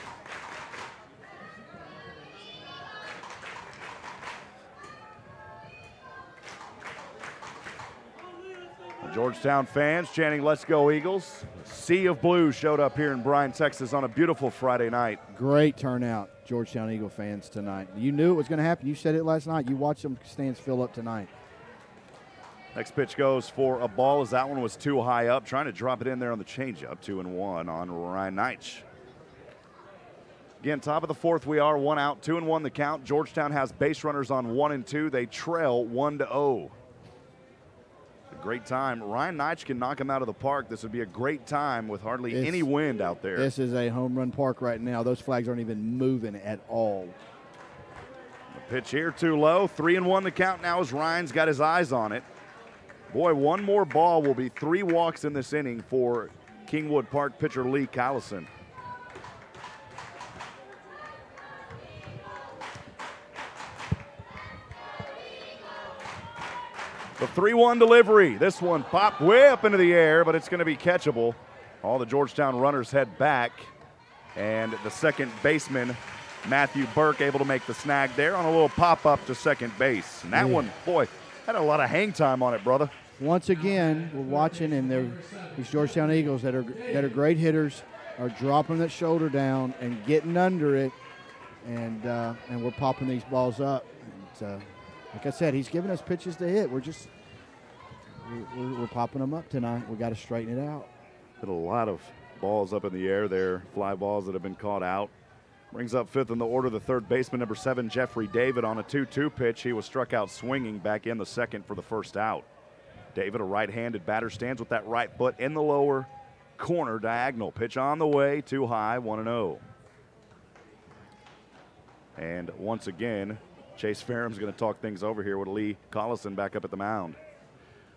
Georgetown fans chanting, "Let's go Eagles." Sea of blue showed up here in Bryan, Texas on a beautiful Friday night. Great turnout, Georgetown Eagle fans tonight. You knew it was going to happen. You said it last night. You watched them stands fill up tonight. Next pitch goes for a ball as that one was too high up. Trying to drop it in there on the changeup. 2-1 on Ryan Neitch. Again, top of the 4th, we are 1 out, 2-1 the count. Georgetown has base runners on 1 and 2. They trail 1-0. Great time. Ryan Neitch can knock him out of the park. This would be a great time with hardly any wind out there. This is a home run park right now. Those flags aren't even moving at all. The pitch here too low. 3-1 the count now as Ryan's got his eyes on it. Boy, one more ball will be 3 walks in this inning for Kingwood Park pitcher Lee Collison. The 3-1 delivery. This one popped way up into the air, but it's going to be catchable. All the Georgetown runners head back, and the second baseman, Matthew Burke, able to make the snag there on a little pop-up to second base. And that one, boy, had a lot of hang time on it, brother. Once again, we're watching, and these Georgetown Eagles that are great hitters are dropping that shoulder down and getting under it, and we're popping these balls up. And, like I said, he's giving us pitches to hit. We're popping them up tonight. We got to straighten it out. Hit a lot of balls up in the air there, fly balls that have been caught out. Brings up 5th in the order, the third baseman, number 7, Jeffrey David, on a 2-2 pitch. He was struck out swinging back in the second for the first out. David, a right-handed batter, stands with that right foot in the lower corner diagonal. Pitch on the way, too high, 1-0. And once again, Chase Farham's going to talk things over here with Lee Collison back up at the mound.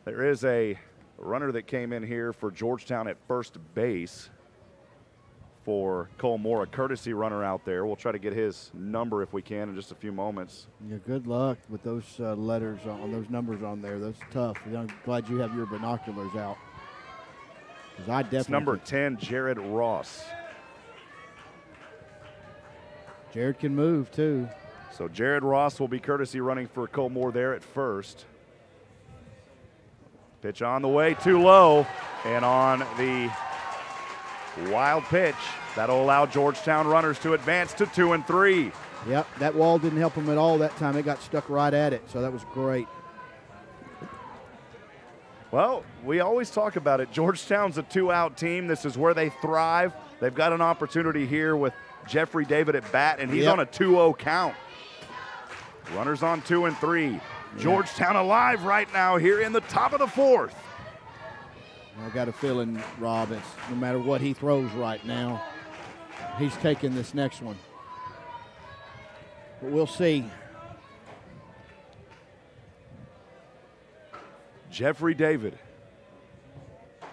There is a runner that came in here for Georgetown at first base for Cole Moore, a courtesy runner out there. We'll try to get his number if we can in just a few moments. Yeah, good luck with those letters on those numbers on there. That's tough. I'm glad you have your binoculars out. It's number 10, Jared Ross. Jared can move, too. So Jared Ross will be courtesy running for Cole Moore there at first. Pitch on the way, too low. And on the wild pitch, that'll allow Georgetown runners to advance to 2 and 3. Yep, that wall didn't help them at all that time. It got stuck right at it, so that was great. Well, we always talk about it. Georgetown's a 2-out team. This is where they thrive. They've got an opportunity here with Jeffrey David at bat, and he's on a 2-0 count. Runners on 2 and 3. Georgetown alive right now here in the top of the 4th. I got a feeling, Rob, it's no matter what he throws right now, he's taking this next one. But we'll see. Jeffrey David.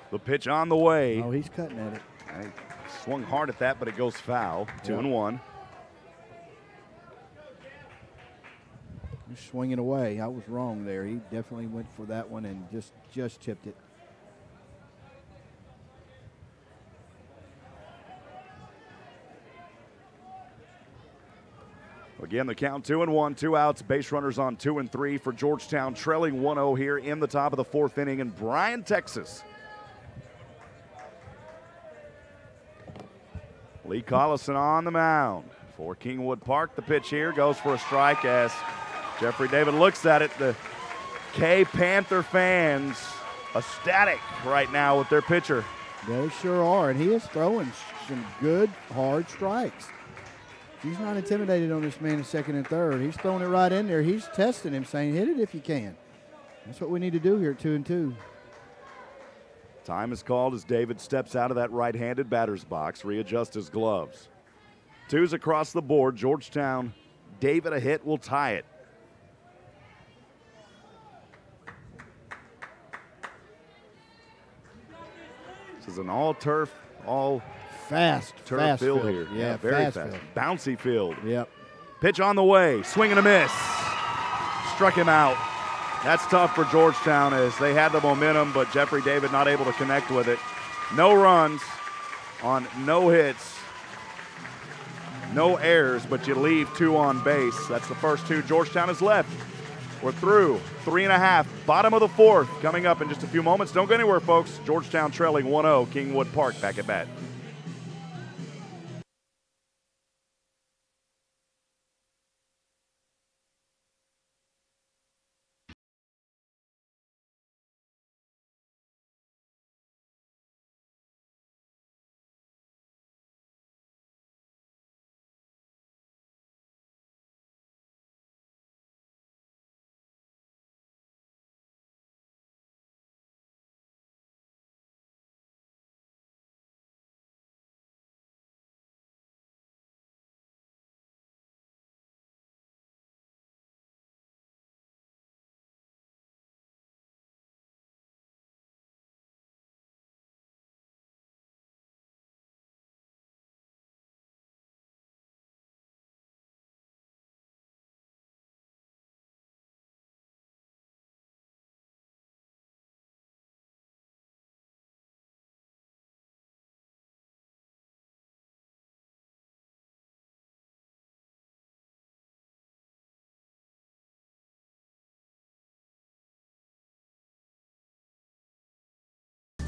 The pitch on the way. Oh, he's cutting at it. I swung hard at that, but it goes foul. 2 and 1. He's swinging away. I was wrong there. He definitely went for that one and just tipped it. Again, the count 2 and 1, 2 outs, base runners on 2 and 3 for Georgetown, trailing 1-0 here in the top of the 4th inning in Bryan, Texas. Lee Collison on the mound for Kingwood Park. The pitch here goes for a strike as Jeffrey David looks at it. The Panther fans ecstatic right now with their pitcher. They sure are, and he is throwing some good, hard strikes. He's not intimidated on this man in 2nd and 3rd. He's throwing it right in there. He's testing him, saying, hit it if you can. That's what we need to do here at 2 and 2. Time is called as David steps out of that right-handed batter's box, readjusts his gloves. 2's across the board. Georgetown, David a hit will tie it. This is an all-turf, fast field here. Yeah, very fast. field. Bouncy field. Yep. Pitch on the way. Swing and a miss. Struck him out. That's tough for Georgetown as they had the momentum, but Jeffrey David not able to connect with it. No runs on no hits. No errors, but you leave 2 on base. That's the first 2 Georgetown has left. We're through 3.5, bottom of the 4th. Coming up in just a few moments. Don't go anywhere, folks. Georgetown trailing 1-0. Kingwood Park back at bat.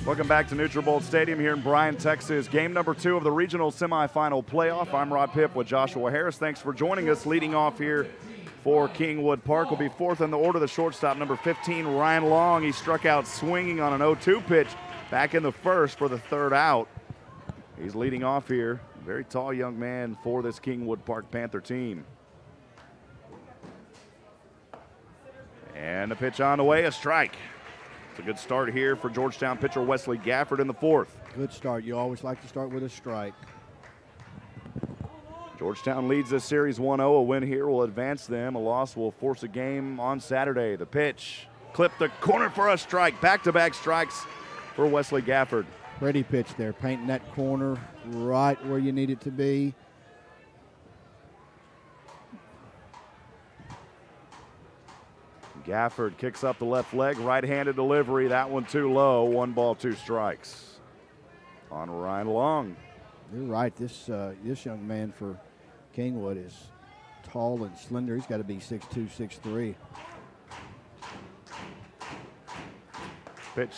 Welcome back to Nutrabolt Stadium here in Bryan, Texas. Game number 2 of the regional semifinal playoff. I'm Rod Hipp with Joshua Harris. Thanks for joining us. Leading off here for Kingwood Park will be 4th in the order, the shortstop, number 15, Ryan Long. He struck out swinging on an 0-2 pitch back in the 1st for the 3rd out. He's leading off here. Very tall young man for this Kingwood Park Panther team. And the pitch on the way, a strike. It's a good start here for Georgetown pitcher Wesley Gafford in the 4th. Good start. You always like to start with a strike. Georgetown leads this series 1-0. A win here will advance them. A loss will force a game on Saturday. The pitch clipped the corner for a strike. Back-to-back strikes for Wesley Gafford. Pretty pitch there, painting that corner right where you need it to be. Gafford kicks up the left leg, right-handed delivery. That one too low. 1 ball, 2 strikes. on Ryan Long. You're right. This young man for Kingwood is tall and slender. He's got to be 6'2", 6'3". Pitch.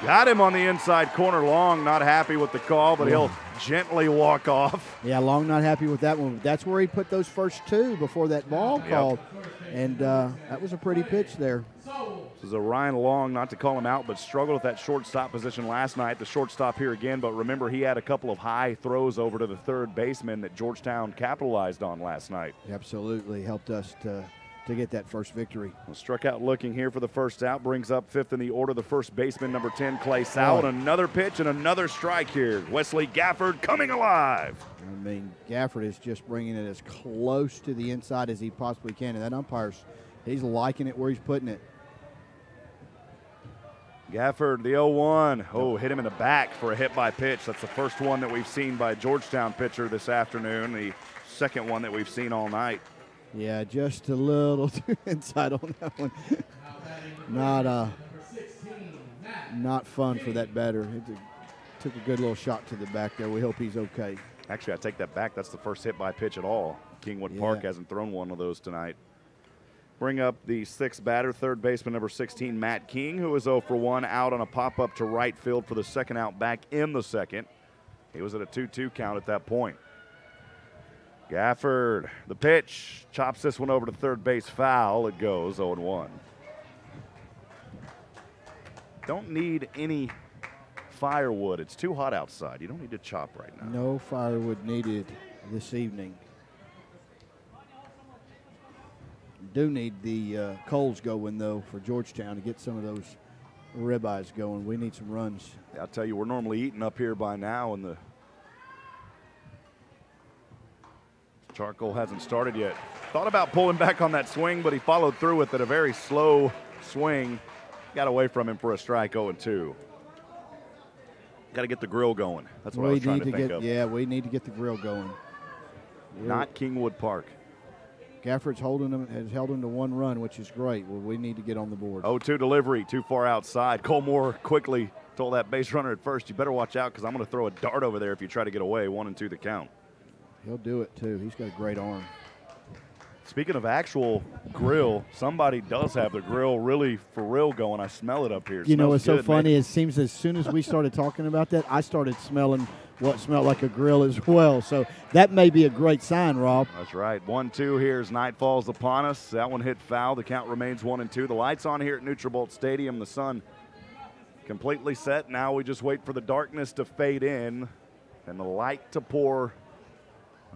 Got him on the inside corner. Long not happy with the call, but he'll gently walk off. Yeah, Long not happy with that one. That's where he put those first two before that ball called. And that was a pretty pitch there. This is a Ryan Long, not to call him out, but struggled with that shortstop position last night. The shortstop here again, but remember he had a couple of high throws over to the third baseman that Georgetown capitalized on last night. Absolutely helped us to get that first victory. Well, struck out looking here for the first out, brings up fifth in the order the first baseman, number 10, Clay Sowell. And another pitch and another strike here. Wesley Gafford coming alive. I mean, Gafford is just bringing it as close to the inside as he possibly can. And that umpire's, he's liking it where he's putting it. Gafford, the 0-1. Oh, hit him in the back for a hit by pitch. That's the first one that we've seen by Georgetown pitcher this afternoon, the second one that we've seen all night. Yeah, just a little too inside on that one. Not fun for that batter. Took a good little shot to the back there. We hope he's okay. Actually, I take that back. That's the first hit by pitch at all. Kingwood Park hasn't thrown one of those tonight. Bring up the sixth batter, third baseman, number 16, Matt King, who is 0 for 1, out on a pop-up to right field for the second out back in the second. He was at a 2-2 count at that point. Gafford, the pitch, chops this one over to third base, foul. It goes 0-1. Don't need any firewood. It's too hot outside. You don't need to chop right now. No firewood needed this evening. Do need the coals going, though, for Georgetown to get some of those ribeyes going. We need some runs. Yeah, I'll tell you, we're normally eating up here by now, and the charcoal hasn't started yet. Thought about pulling back on that swing, but he followed through with it, a very slow swing. Got away from him for a strike, 0-2. Got to get the grill going. That's what I was trying to think of. Yeah, we need to get the grill going. Not Kingwood Park. Gafford's has held him to one run, which is great. Well, we need to get on the board. 0-2 delivery, too far outside. Colmore quickly told that base runner at first, you better watch out because I'm going to throw a dart over there if you try to get away. 1-2 the count. He'll do it, too. He's got a great arm. Speaking of actual grill, somebody does have the grill really for real going. I smell it up here. You know what's so funny? It seems as soon as we started talking about that, I started smelling what smelled like a grill as well. So that may be a great sign, Rob. That's right. 1-2 here as night falls upon us. That one hit foul. The count remains 1-2. The lights on here at Nutrabolt Stadium. The sun completely set. Now we just wait for the darkness to fade in and the light to pour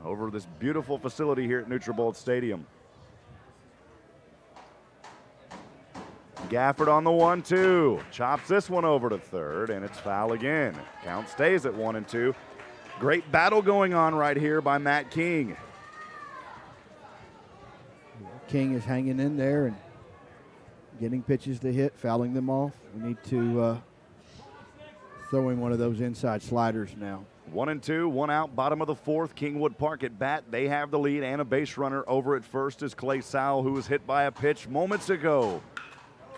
over this beautiful facility here at Nutrabolt Stadium. Gafford on the 1-2. Chops this one over to third, and it's foul again. Count stays at 1-2. Great battle going on right here by Matt King. King is hanging in there and getting pitches to hit, fouling them off. We need to throw in one of those inside sliders now. 1-2, one out, bottom of the fourth. Kingwood Park at bat. They have the lead, and a base runner over at first is Clay Sowell, who was hit by a pitch moments ago.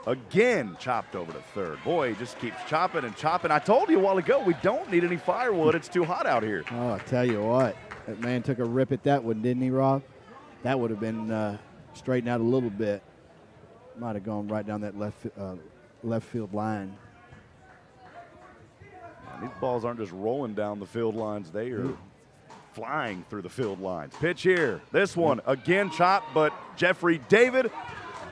Again, chopped over to third. Boy, he just keeps chopping and chopping. I told you a while ago, we don't need any firewood. It's too hot out here. Oh, I tell you what, that man took a rip at that one, didn't he, Rob? That would have been straightened out a little bit. Might have gone right down that left field line. These balls aren't just rolling down the field lines. They are flying through the field lines. Pitch here. This one, again chopped, but Jeffrey David,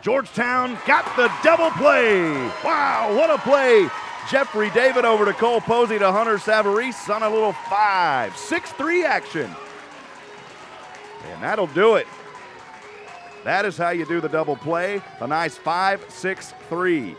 Georgetown got the double play. Wow, what a play. Jeffrey David over to Cole Posey to Hunter Savarese on a little 5-6-3 action. And that'll do it. That is how you do the double play. A nice 5-6-3.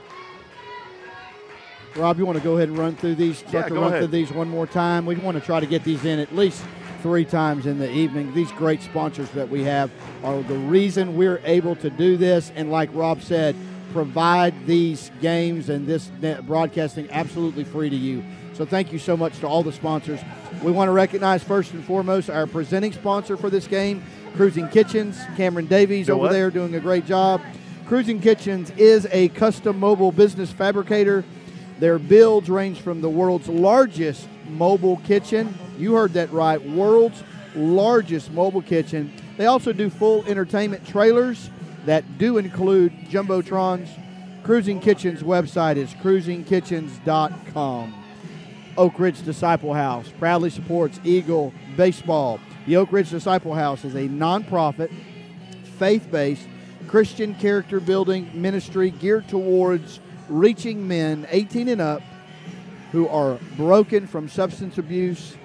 Rob, you want to go ahead and run through these? Yeah, go ahead. Through these one more time. We want to try to get these in at least 3 times in the evening. These great sponsors that we have are the reason we're able to do this. And like Rob said, provide these games and this broadcasting absolutely free to you. So thank you so much to all the sponsors. We want to recognize first and foremost our presenting sponsor for this game, Cruising Kitchens. Cameron Davies over there doing a great job. Cruising Kitchens is a custom mobile business fabricator. Their builds range from the world's largest mobile kitchen. You heard that right, world's largest mobile kitchen. They also do full entertainment trailers that do include jumbotrons. Cruising Kitchen's website is cruisingkitchens.com. Oak Ridge Disciple House proudly supports Eagle baseball. The Oak Ridge Disciple House is a nonprofit, faith-based, Christian character building ministry geared towards reaching men 18 and up who are broken from substance abuse.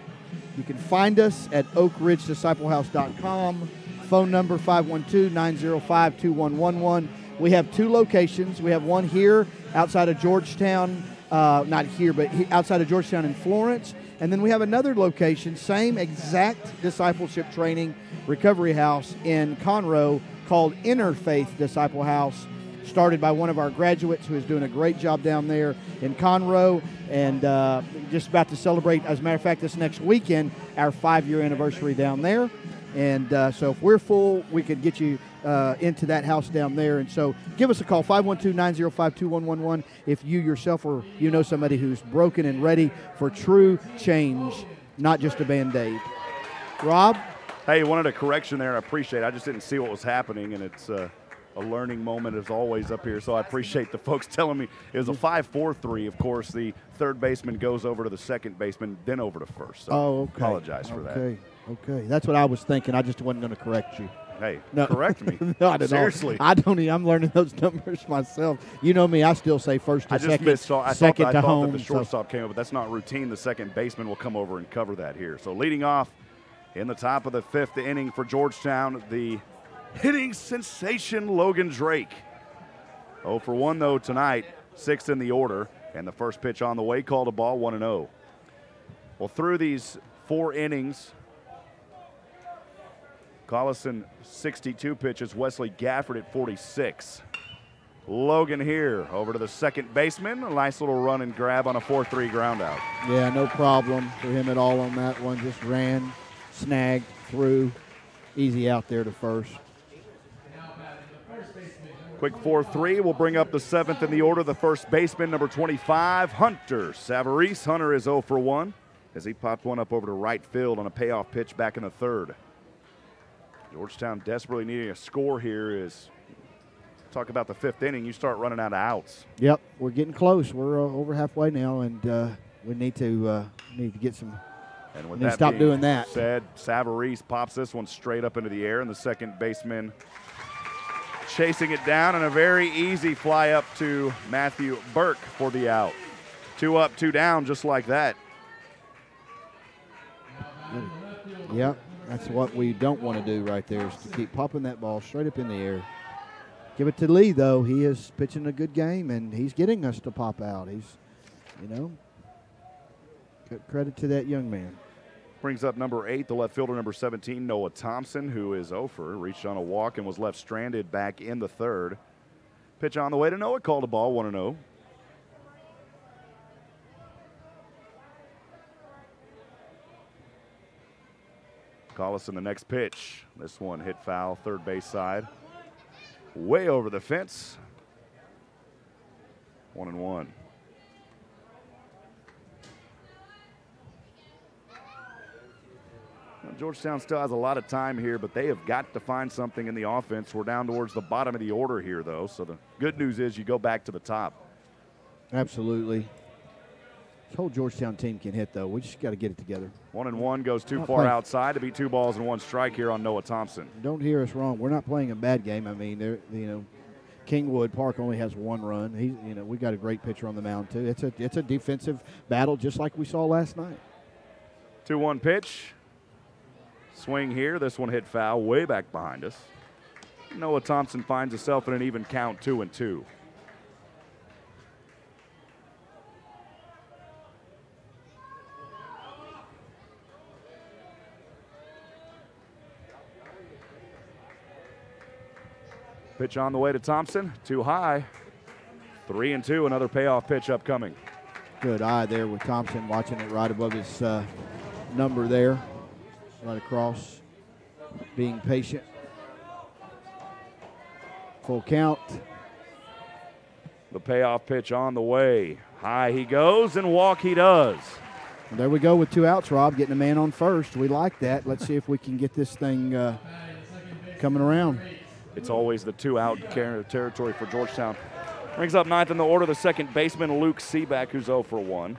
You can find us at oakridgedisciplehouse.com. Phone number 512-905-2111. We have 2 locations. We have one here outside of Georgetown, not here, but outside of Georgetown in Florence. And then we have another location, same exact discipleship training recovery house in Conroe called Interfaith Disciple House, started by one of our graduates who is doing a great job down there in Conroe, and just about to celebrate, as a matter of fact, this next weekend, our 5-year anniversary down there. And so if we're full, we could get you into that house down there. And so give us a call, 512-905-2111, if you yourself or you know somebody who's broken and ready for true change, not just a Band-Aid. Rob? Hey, wanted a correction there. I appreciate it. I just didn't see what was happening, and it's a learning moment as always up here, so I appreciate the folks telling me. It was a 5-4-3. Of course, the third baseman goes over to the second baseman, then over to first. So okay. Apologize for that. Okay. That's what I was thinking. I just wasn't going to correct you. Hey, no. Correct me. No, I don't Seriously. know. I don't even. I'm learning those numbers myself. You know me. I still say first to second. I thought that the shortstop came up, but that's not routine. The second baseman will come over and cover that here. So leading off in the top of the 5th inning for Georgetown, the hitting sensation Logan Drake. 0 for 1 though tonight, 6th in the order, and the first pitch on the way, called a ball, 1-0. Well, through these 4 innings, Collison 62 pitches, Wesley Gafford at 46. Logan here over to the second baseman, a nice little run and grab on a 4-3 ground out. Yeah, no problem for him at all on that one. Just ran, snagged, threw, easy out there to first. Quick 4-3 will bring up the 7th in the order, the first baseman, number 25, Hunter Savarese. Hunter is 0 for 1 as he popped one up over to right field on a payoff pitch back in the 3rd. Georgetown desperately needing a score here. Is talk about the 5th inning, you start running out of outs. Yep, we're getting close. We're over halfway now, and we need to get some. And with that stop doing that. Said, Savarese pops this one straight up into the air, and the second baseman chasing it down, and a very easy fly up to Matthew Burke for the out. 2 up, 2 down, just like that. Yep, that's what we don't want to do right there, is to keep popping that ball straight up in the air. Give it to Lee, though. He is pitching a good game, and he's getting us to pop out. He's, credit to that young man. Brings up number 8, the left fielder, number 17, Noah Thompson, who is 0 for, reached on a walk and was left stranded back in the 3rd. Pitch on the way to Noah, called a ball, 1-0. Collison, the next pitch. This one hit foul, third base side. Way over the fence. 1-1. Georgetown still has a lot of time here, but they have got to find something in the offense. We're down towards the bottom of the order here, though, so the good news is you go back to the top. Absolutely. This whole Georgetown team can hit, though. We just got to get it together. 1-1 goes too far outside to be 2 balls and 1 strike here on Noah Thompson. Don't hear us wrong. We're not playing a bad game. I mean, Kingwood Park only has 1 run. We got a great pitcher on the mound too. It's a defensive battle, just like we saw last night. 2-1 pitch. Swing here. This one hit foul way back behind us. Noah Thompson finds himself in an even count, 2-2. Pitch on the way to Thompson, too high. 3-2, another payoff pitch upcoming. Good eye there with Thompson, watching it right above his number there, right across, being patient. Full count. The payoff pitch on the way. High he goes, and walk he does. There we go with 2 outs, Rob, getting a man on first. We like that. Let's see if we can get this thing coming around. It's always the 2-out territory for Georgetown. Brings up 9th in the order, the second baseman, Luke Seaback, who's 0 for 1.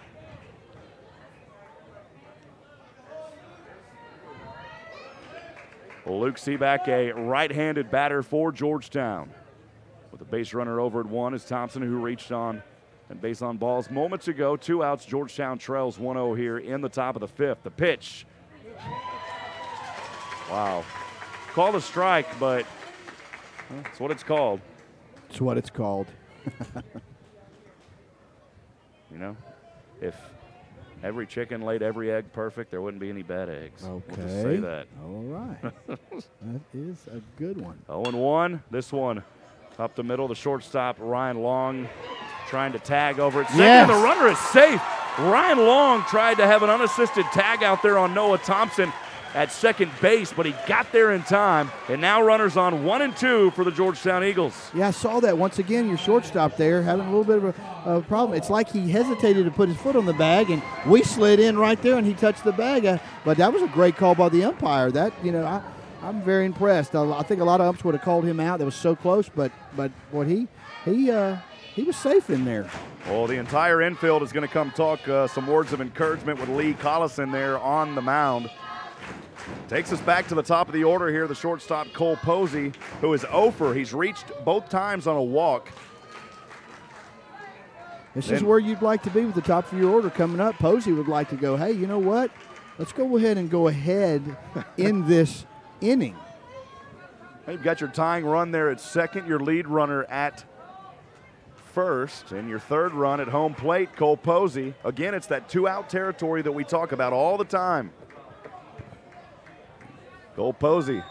Luke Seaback, a right-handed batter for Georgetown. With a base runner over at 1 is Thompson, who reached on and base on balls moments ago. 2 outs, Georgetown trails 1-0 here in the top of the 5th. The pitch. Wow. Called a strike, but that's what it's called. It's what it's called. You know, if every chicken laid every egg perfect, there wouldn't be any bad eggs. Okay. We'll just say that. All right. That is a good one. 0-1. This one up the middle. The shortstop, Ryan Long, trying to tag over at second. Yes. The runner is safe. Ryan Long tried to have an unassisted tag out there on Noah Thompson at second base, but he got there in time, and now runners on 1 and 2 for the Georgetown Eagles. Yeah, I saw that. Once again, your shortstop there having a little bit of a problem. It's like he hesitated to put his foot on the bag, and we slid in right there, and he touched the bag. But that was a great call by the umpire. That, you know, I'm very impressed. I think a lot of umps would have called him out. That was so close, but what he was safe in there. Well, the entire infield is going to come talk some words of encouragement with Lee Collison there on the mound. Takes us back to the top of the order here, the shortstop Cole Posey, who is 0 for. He's reached both times on a walk. This is where you'd like to be with the top of your order coming up. Posey would like to go, hey, you know what? Let's go ahead and go ahead in this inning. You've got your tying run there at second, your lead runner at first, and your third run at home plate, Cole Posey. Again, it's that 2-out territory that we talk about all the time. Cole Posey.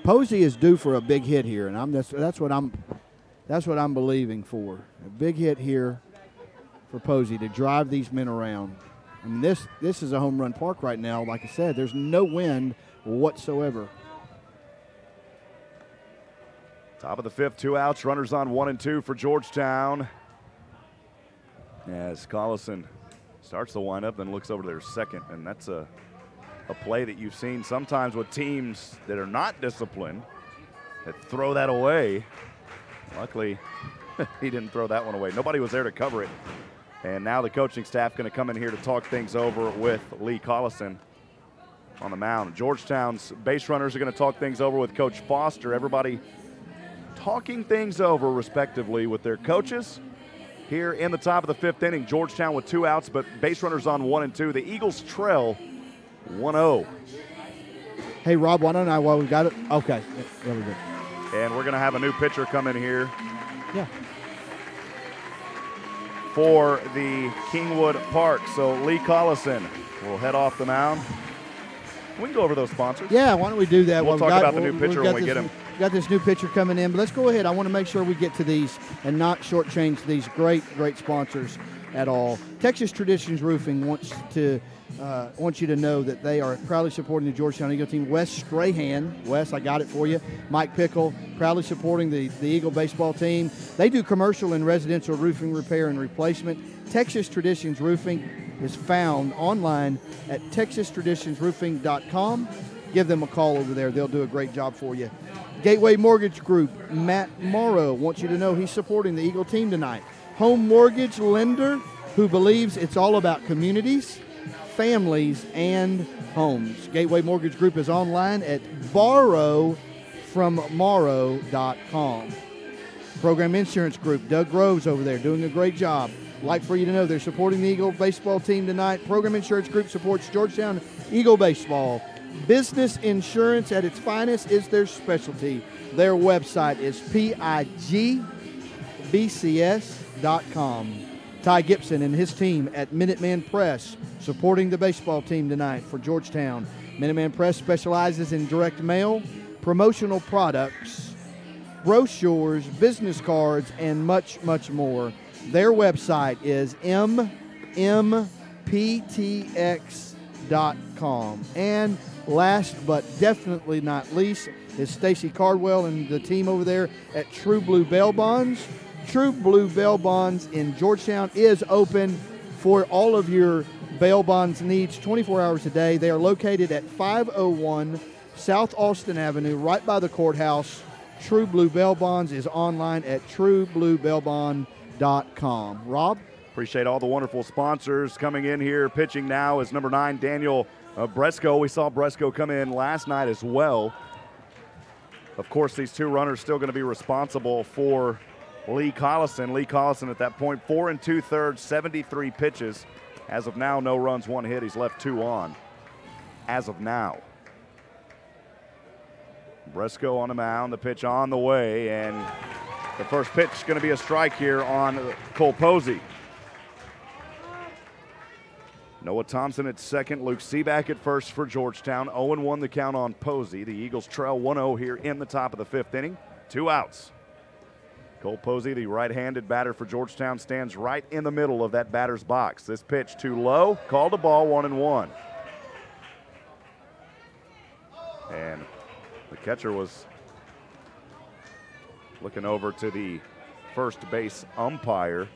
Posey is due for a big hit here, and that's what I'm believing for. A big hit here for Posey to drive these men around. I mean, this is a home run park right now. Like I said, there's no wind whatsoever. Top of the 5th, 2 outs, runners on 1 and 2 for Georgetown. As Collison starts the windup, then looks over to their second, and that's a play that you've seen sometimes with teams that are not disciplined that throw that away. Luckily, he didn't throw that one away. Nobody was there to cover it. And now the coaching staff going to come in here to talk things over with Lee Collison on the mound. Georgetown's base runners are going to talk things over with Coach Foster. Everybody talking things over respectively with their coaches. Here in the top of the 5th inning, Georgetown with 2 outs, but base runners on 1 and 2. The Eagles trail 1-0. Hey, Rob, why don't I, while we got it? Okay, there we go. And we're going to have a new pitcher come in here. Yeah. For the Kingwood Park. So Lee Collison will head off the mound. We can go over those sponsors. Yeah, why don't we do that? We'll talk about the new pitcher when we get him. Got this new pitcher coming in, but let's go ahead. I want to make sure we get to these and not shortchange these great sponsors at all. Texas Traditions Roofing wants you to know that they are proudly supporting the Georgetown Eagle team. Wes Strahan, Wes, I got it for you. Mike Pickle, proudly supporting the Eagle baseball team. They do commercial and residential roofing repair and replacement. Texas Traditions Roofing is found online at texastraditionsroofing.com. Give them a call over there. They'll do a great job for you. Gateway Mortgage Group, Matt Morrow wants you to know he's supporting the Eagle team tonight. Home mortgage lender who believes it's all about communities, families, and homes. Gateway Mortgage Group is online at borrowfrommorrow.com. Program Insurance Group, Doug Groves over there doing a great job. Like for you to know they're supporting the Eagle baseball team tonight. Program Insurance Group supports Georgetown Eagle baseball. Business insurance at its finest is their specialty. Their website is pigbcs.com. Ty Gibson and his team at Minuteman Press supporting the baseball team tonight for Georgetown. Minuteman Press specializes in direct mail, promotional products, brochures, business cards, and much, much more. Their website is mmptx.com. And last but definitely not least is Stacy Cardwell and the team over there at True Blue Bail Bonds. True Blue Bail Bonds in Georgetown is open for all of your bail bonds needs 24 hours a day. They are located at 501 South Austin Avenue, right by the courthouse. True Blue Bail Bonds is online at truebluebailbond.com. Rob? Appreciate all the wonderful sponsors coming in here. Pitching now is number 9, Daniel Bresco. We saw Bresco come in last night as well. Of course, these two runners still going to be responsible for Lee Collison. Lee Collison at that point, 4 2/3, 73 pitches. As of now, no runs, 1 hit. He's left 2 on. As of now. Bresco on the mound, the pitch on the way, and the first pitch is going to be a strike here on Cole Posey. Noah Thompson at second, Luke Seaback at first for Georgetown. 0-1 the count on Posey. The Eagles trail 1-0 here in the top of the 5th inning. 2 outs. Cole Posey, the right-handed batter for Georgetown, stands right in the middle of that batter's box. This pitch too low, called a ball, 1-1. And the catcher was looking over to the first base umpire.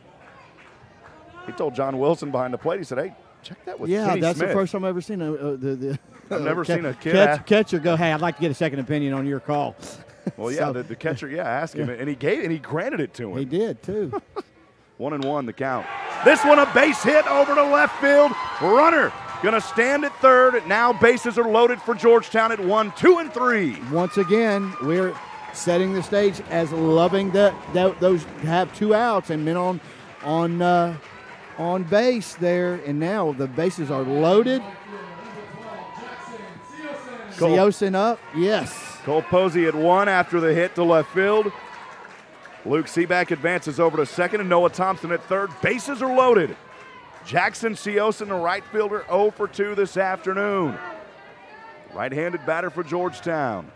He told John Wilson behind the plate, he said, hey, check that with Kenny that's Smith. The first time I've ever seen I've never seen a kid catcher go, hey, I'd like to get a second opinion on your call. Well, yeah, So, the catcher, asked him, and he granted it to him. He did, too. 1-1 the count. This one a base hit over to left field. Runner gonna stand at third. Now bases are loaded for Georgetown at 1, 2, and 3. Once again, we're setting the stage as loving those have 2 outs and men on base there, and now the bases are loaded. Seosin up, yes. Cole Posey at 1 after the hit to left field. Luke Seaback advances over to second, and Noah Thompson at third. Bases are loaded. Jackson Seosin, the right fielder, 0 for 2 this afternoon. Right-handed batter for Georgetown.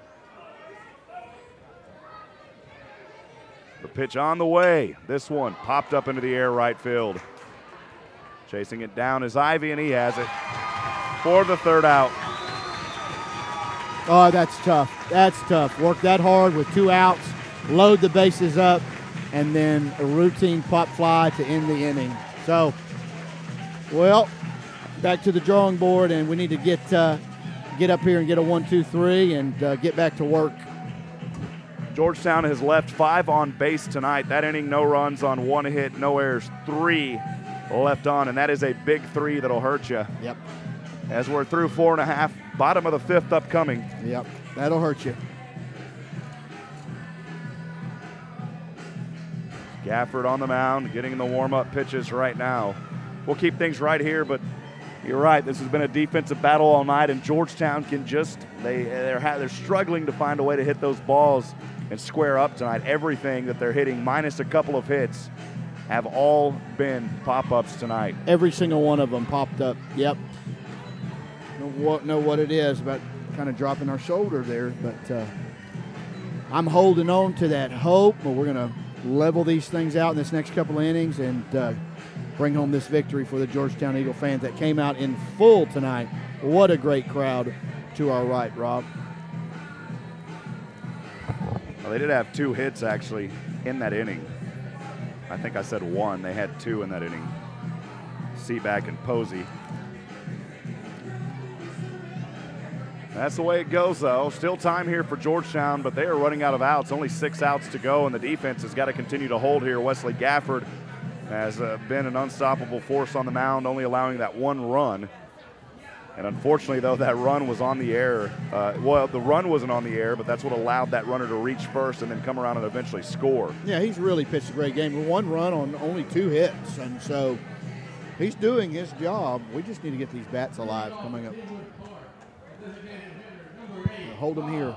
The pitch on the way. This one popped up into the air right field. Chasing it down is Ivy, and he has it for the 3rd out. Oh, that's tough. That's tough. Work that hard with 2 outs, load the bases up, and then a routine pop fly to end the inning. So, well, back to the drawing board, and we need to get up here and get a 1-2-3 and get back to work. Georgetown has left 5 on base tonight. That inning, no runs on 1 hit, no errors, 3 left on, and that is a big 3 that'll hurt you. Yep. As we're through 4.5, bottom of the 5th upcoming. Yep, that'll hurt you. Gafford on the mound, getting the warm-up pitches right now. We'll keep things right here, but you're right. This has been a defensive battle all night, and Georgetown can just they're struggling to find a way to hit those balls and square up tonight. Everything that they're hitting, minus a couple of hits, have all been pop-ups tonight. Every single one of them popped up. Yep. Know what it is, but kind of dropping our shoulder there. But I'm holding on to that hope. But we're going to level these things out in this next couple of innings and bring home this victory for the Georgetown Eagle fans that came out in full tonight. What a great crowd to our right, Rob. Well, they did have 2 hits, actually, in that inning. I think I said 1. They had 2 in that inning. Seaback and Posey. That's the way it goes, though. Still time here for Georgetown, but they are running out of outs. Only 6 outs to go, and the defense has got to continue to hold here. Wesley Gafford has been an unstoppable force on the mound, only allowing that 1 run. And unfortunately, though, that run was on the air. Well, the run wasn't on the air, but that's what allowed that runner to reach first and then come around and eventually score. Yeah, he's really pitched a great game. 1 run on only 2 hits, and so he's doing his job. We just need to get these bats alive coming up. Hold them here.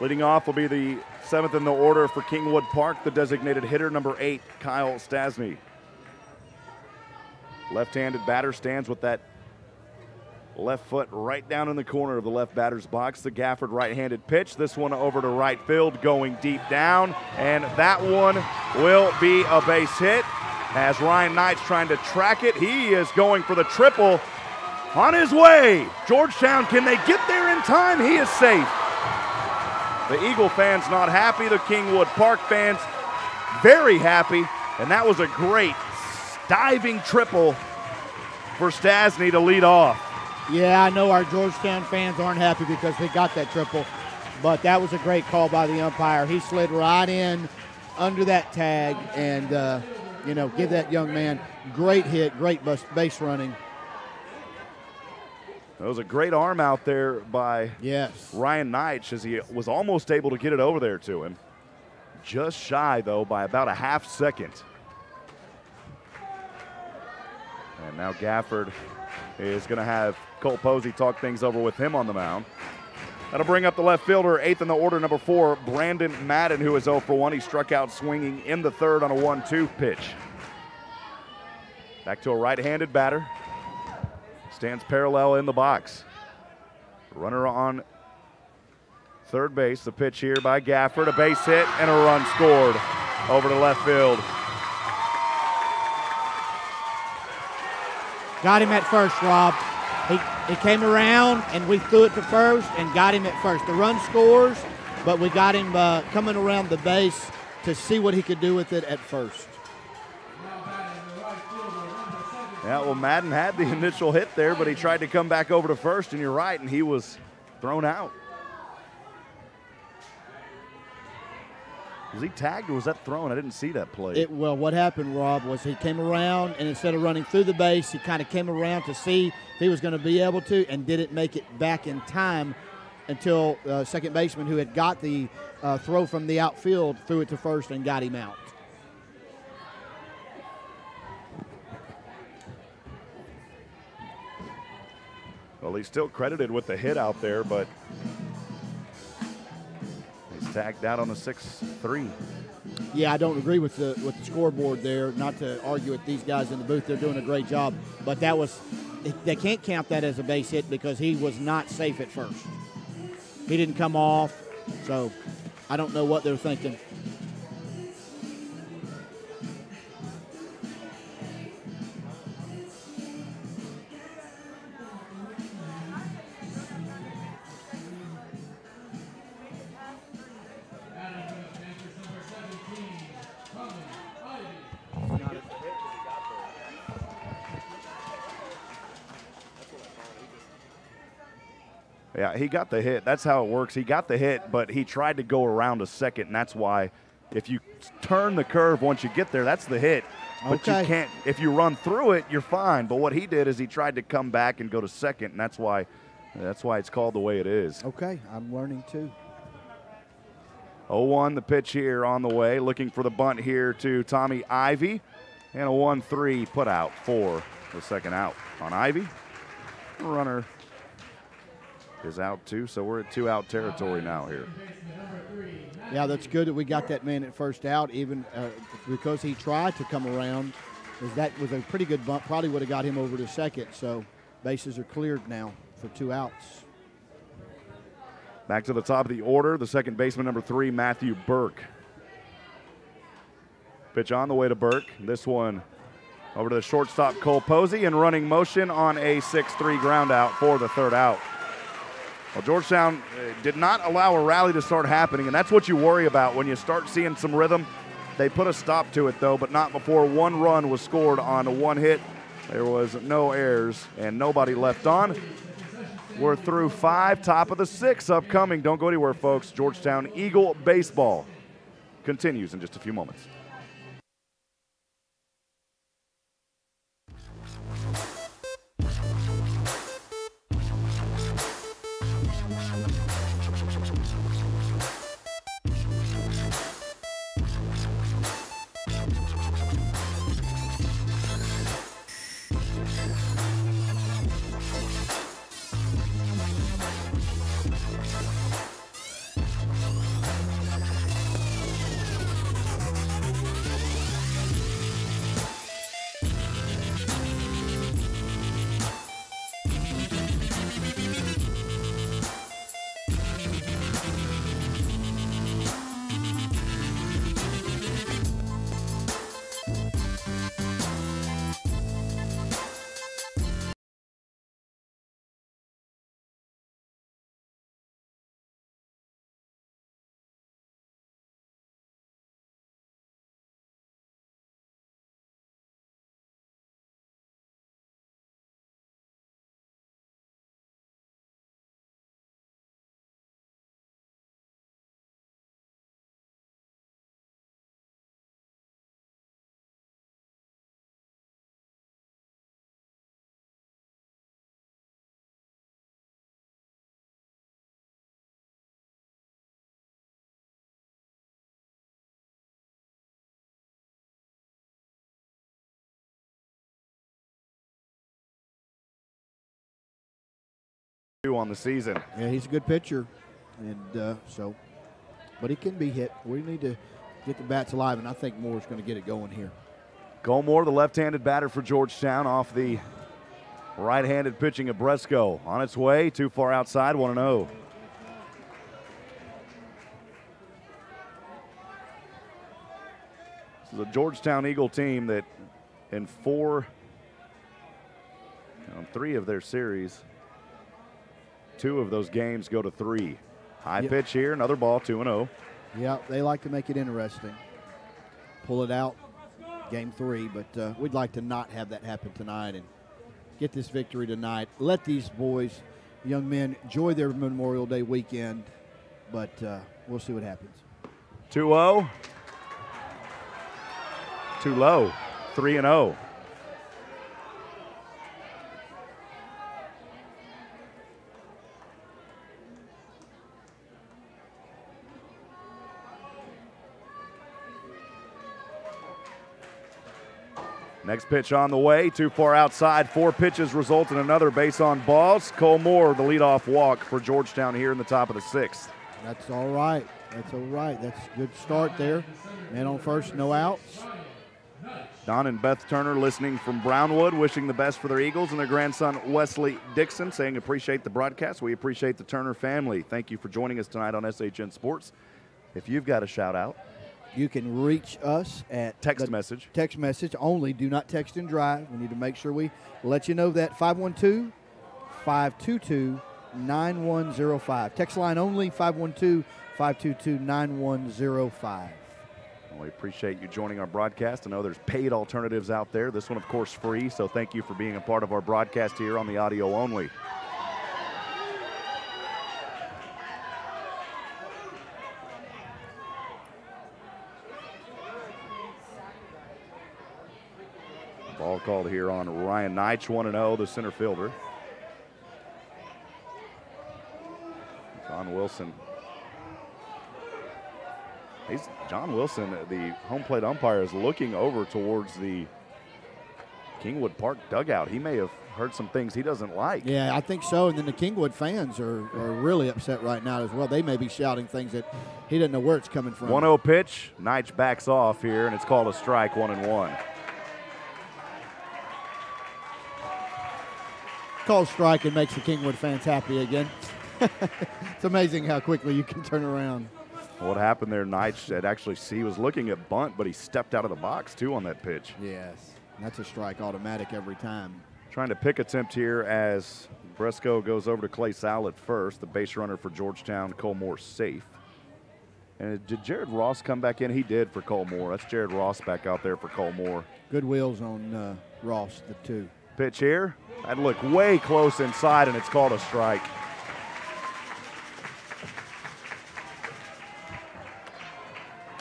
Leading off will be the 7th in the order for Kingwood Park, the designated hitter, number 8, Kyle Stasny. Left-handed batter stands with that left foot right down in the corner of the left batter's box. The Gafford right-handed pitch. This one over to right field, going deep down, and that one will be a base hit. As Ryan Knight's trying to track it, he is going for the triple. On his way, Georgetown, can they get there in time? He is safe. The Eagle fans not happy. The Kingwood Park fans very happy. And that was a great diving triple for Stasny to lead off. Yeah, I know our Georgetown fans aren't happy because they got that triple, but that was a great call by the umpire. He slid right in under that tag and, give that young man great hit, great base running. That was a great arm out there by Ryan Neitsch as he was almost able to get it over there to him. Just shy, though, by about a half second. And now Gafford is going to have Cole Posey talk things over with him on the mound. That'll bring up the left fielder, 8th in the order, number 4, Brandon Madden, who is 0 for 1. He struck out swinging in the 3rd on a 1-2 pitch. Back to a right-handed batter. Stands parallel in the box. Runner on third base. The pitch here by Gafford. A base hit and a run scored over to left field. Got him at first, Rob. He came around, and we threw it to first and got him at first. The run scores, but we got him coming around the base to see what he could do with it at first. Yeah, well, Madden had the initial hit there, but he tried to come back over to first, and you're right, and he was thrown out. Was he tagged or was that thrown? I didn't see that play. Well, what happened, Rob, was he came around, and instead of running through the base, he kind of came around to see if he was going to be able to, and didn't make it back in time until second baseman, who had got the throw from the outfield, threw it to first and got him out. Well, he's still credited with the hit out there, but he's tagged out on the 6-3. Yeah, I don't agree with the scoreboard there. Not to argue with these guys in the booth, they're doing a great job. But they can't count that as a base hit because he was not safe at first. He didn't come off, so I don't know what they're thinking. Yeah, he got the hit. That's how it works. He got the hit, but he tried to go around a second, and that's why if you turn the curve once you get there, that's the hit. But you can't, if you run through it, you're fine. But what he did is he tried to come back and go to second, and that's why it's called the way it is. Okay, I'm learning too. 0-1 the pitch here on the way. Looking for the bunt here to Tommy Ivy. And a 1-3 put out for the second out on Ivy. Runner is out too, so we're at 2-out territory now here. Yeah, that's good that we got that man at first out, even because he tried to come around. That was a pretty good bunt, probably would have got him over to second, so bases are cleared now for 2 outs. Back to the top of the order, the second baseman, number 3, Matthew Burke. Pitch on the way to Burke. This one over to the shortstop, Cole Posey, and running motion on a 6-3 ground out for the third out. Well, Georgetown did not allow a rally to start happening, and that's what you worry about when you start seeing some rhythm. They put a stop to it, though, but not before 1 run was scored on 1 hit. There was no errors and nobody left on. We're through 5, top of the 6 upcoming. Don't go anywhere, folks. Georgetown Eagle baseball continues in just a few moments. on the season. Yeah, he's a good pitcher, and but he can be hit. We need to get the bats alive, and I think Moore's going to get it going here. Colmore, the left-handed batter for Georgetown, off the right-handed pitching of Bresco. On its way, too far outside, 1-0. This is a Georgetown Eagle team that in three of their series, 2 of those games go to 3. High pitch here, another ball, 2-0. Yeah, they like to make it interesting. Pull it out, game 3, but we'd like to not have that happen tonight and get this victory tonight. Let these boys, young men, enjoy their Memorial Day weekend, but we'll see what happens. 2-0. Too low, 3-0. Next pitch on the way, too far outside. 4 pitches result in another base on balls. Cole Moore, the leadoff walk for Georgetown here in the top of the 6th. That's all right. That's all right. That's a good start there. Man on first, no outs. Don and Beth Turner listening from Brownwood, wishing the best for their Eagles, and their grandson Wesley Dixon saying appreciate the broadcast. We appreciate the Turner family. Thank you for joining us tonight on SHN Sports. If you've got a shout out, you can reach us at text message. Text message only. Do not text and drive. We need to make sure we let you know that. 512-522-9105. Text line only, 512-522-9105. We appreciate you joining our broadcast. I know there's paid alternatives out there. This one, of course, free, so thank you for being a part of our broadcast here on the audio only. Ball called here on Ryan Neitch, 1-0, the center fielder. John Wilson. John Wilson, the home plate umpire, is looking over towards the Kingwood Park dugout. He may have heard some things he doesn't like. Yeah, I think so. And then the Kingwood fans are really upset right now as well. They may be shouting things that he doesn't know where it's coming from. 1-0 pitch. Neitch backs off here, and it's called a strike, 1-1. Called strike and makes the Kingwood fans happy again. It's amazing how quickly you can turn around. What happened there, Neitch, he was looking at bunt, but he stepped out of the box, too, on that pitch. Yes, that's a strike automatic every time. Trying to pick attempt here as Bresco goes over to Clay Sal at first. The base runner for Georgetown, Cole Moore, safe. And did Jared Ross come back in? He did for Cole Moore. That's Jared Ross back out there for Cole Moore. Good wheels on Ross, the 2. Pitch here. That looked way close inside, and it's called a strike.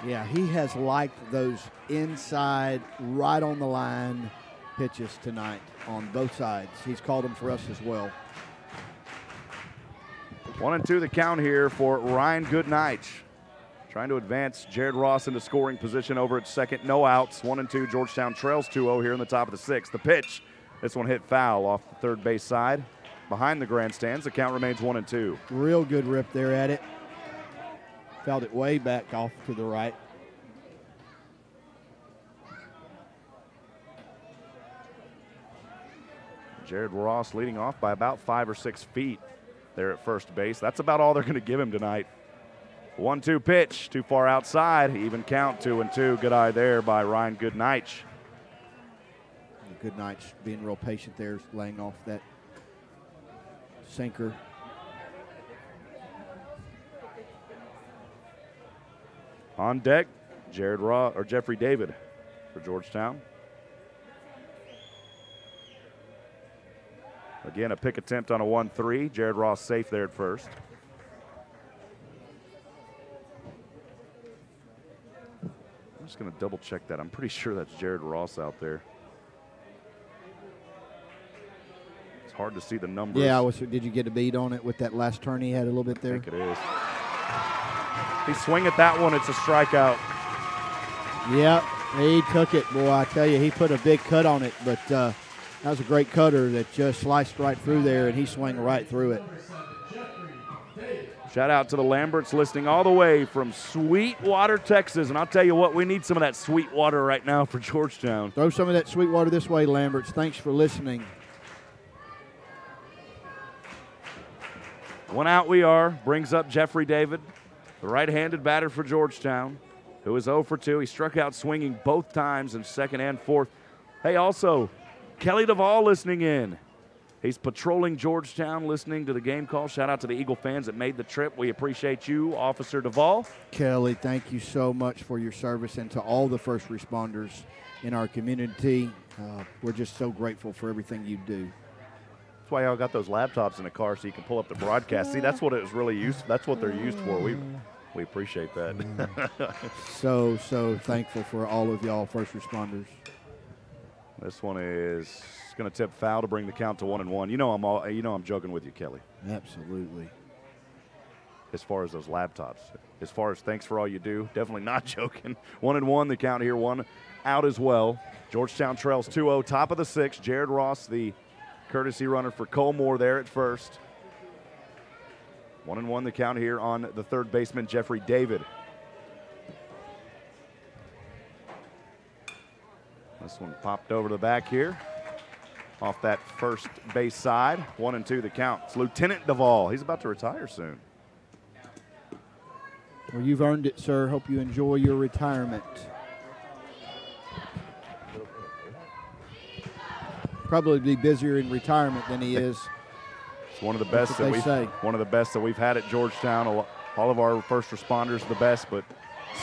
Yeah, he has liked those inside, right on the line pitches tonight on both sides. He's called them for us as well. 1-2 the count here for Ryan Goodnight. Trying to advance Jared Ross into scoring position over at second. No outs. 1-2. Georgetown trails 2-0 here in the top of the 6th. The pitch. This one hit foul off the third base side. Behind the grandstands, the count remains 1-2. Real good rip there at it. Fouled it way back off to the right. Jared Ross leading off by about 5 or 6 feet there at first base. That's about all they're going to give him tonight. 1-2 pitch, too far outside. Even count, 2-2. Good eye there by Ryan Goodnight. Goodnight being real patient there, laying off that sinker. On deck, Jeffrey David for Georgetown. Again, a pick attempt on a 1-3. Jared Ross safe there at first. I'm just going to double check that. I'm pretty sure that's Jared Ross out there. It's hard to see the numbers. Yeah, did you get a beat on it with that last turn he had a little bit there? I think it is. He swing at that one, it's a strikeout. Yep, he took it, boy. I tell you, he put a big cut on it, but That was a great cutter that just sliced right through there, and he swung right through it. Shout out to the Lamberts listening all the way from Sweetwater, Texas. And I'll tell you what, we need some of that sweet water right now for Georgetown. Throw some of that sweet water this way, Lamberts. Thanks for listening. One out we are. Brings up Jeffrey David, the right-handed batter for Georgetown, who is 0 for 2. He struck out swinging both times in second and fourth. Hey, also, Kelly Duvall listening in. He's patrolling Georgetown, listening to the game call. Shout out to the Eagle fans that made the trip. We appreciate you, Officer Duvall. Kelly, thank you so much for your service, and to all the first responders in our community. We're just so grateful for everything you do. That's why y'all got those laptops in the car so you can pull up the broadcast. See, that's what it was really used. That's what they're used for. We appreciate that. So thankful for all of y'all first responders. This one is going to tip foul to bring the count to 1-1. You know I'm joking with you, Kelly. Absolutely. As far as those laptops, as far as thanks for all you do, definitely not joking. 1-1, the count here, 1 out as well. Georgetown trails 2-0, top of the 6th. Jared Ross, the courtesy runner for Colmore there at first. 1-1, the count here on the third baseman, Jeffrey David. This one popped over the back here off that first base side. 1-2 the count. It's Lieutenant Duvall. He's about to retire soon. Well, you've earned it, sir. Hope you enjoy your retirement. Probably be busier in retirement than he is. It's one of the best that we've had at Georgetown. All of our first responders the best, but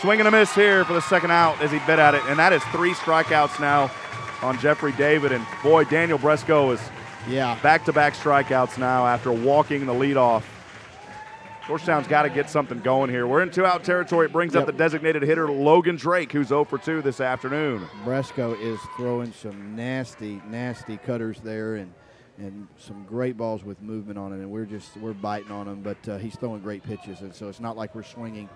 swing and a miss here for the second out as he bit at it, and that is 3 strikeouts now on Jeffrey David. And boy, Daniel Bresco is back-to-back strikeouts now after walking the leadoff. Georgetown's got to get something going here. We're in 2-out territory. It brings up the designated hitter, Logan Drake, who's 0 for 2 this afternoon. Bresco is throwing some nasty, nasty cutters there and some great balls with movement on it, and we're biting on them, but he's throwing great pitches, and so it's not like we're swinging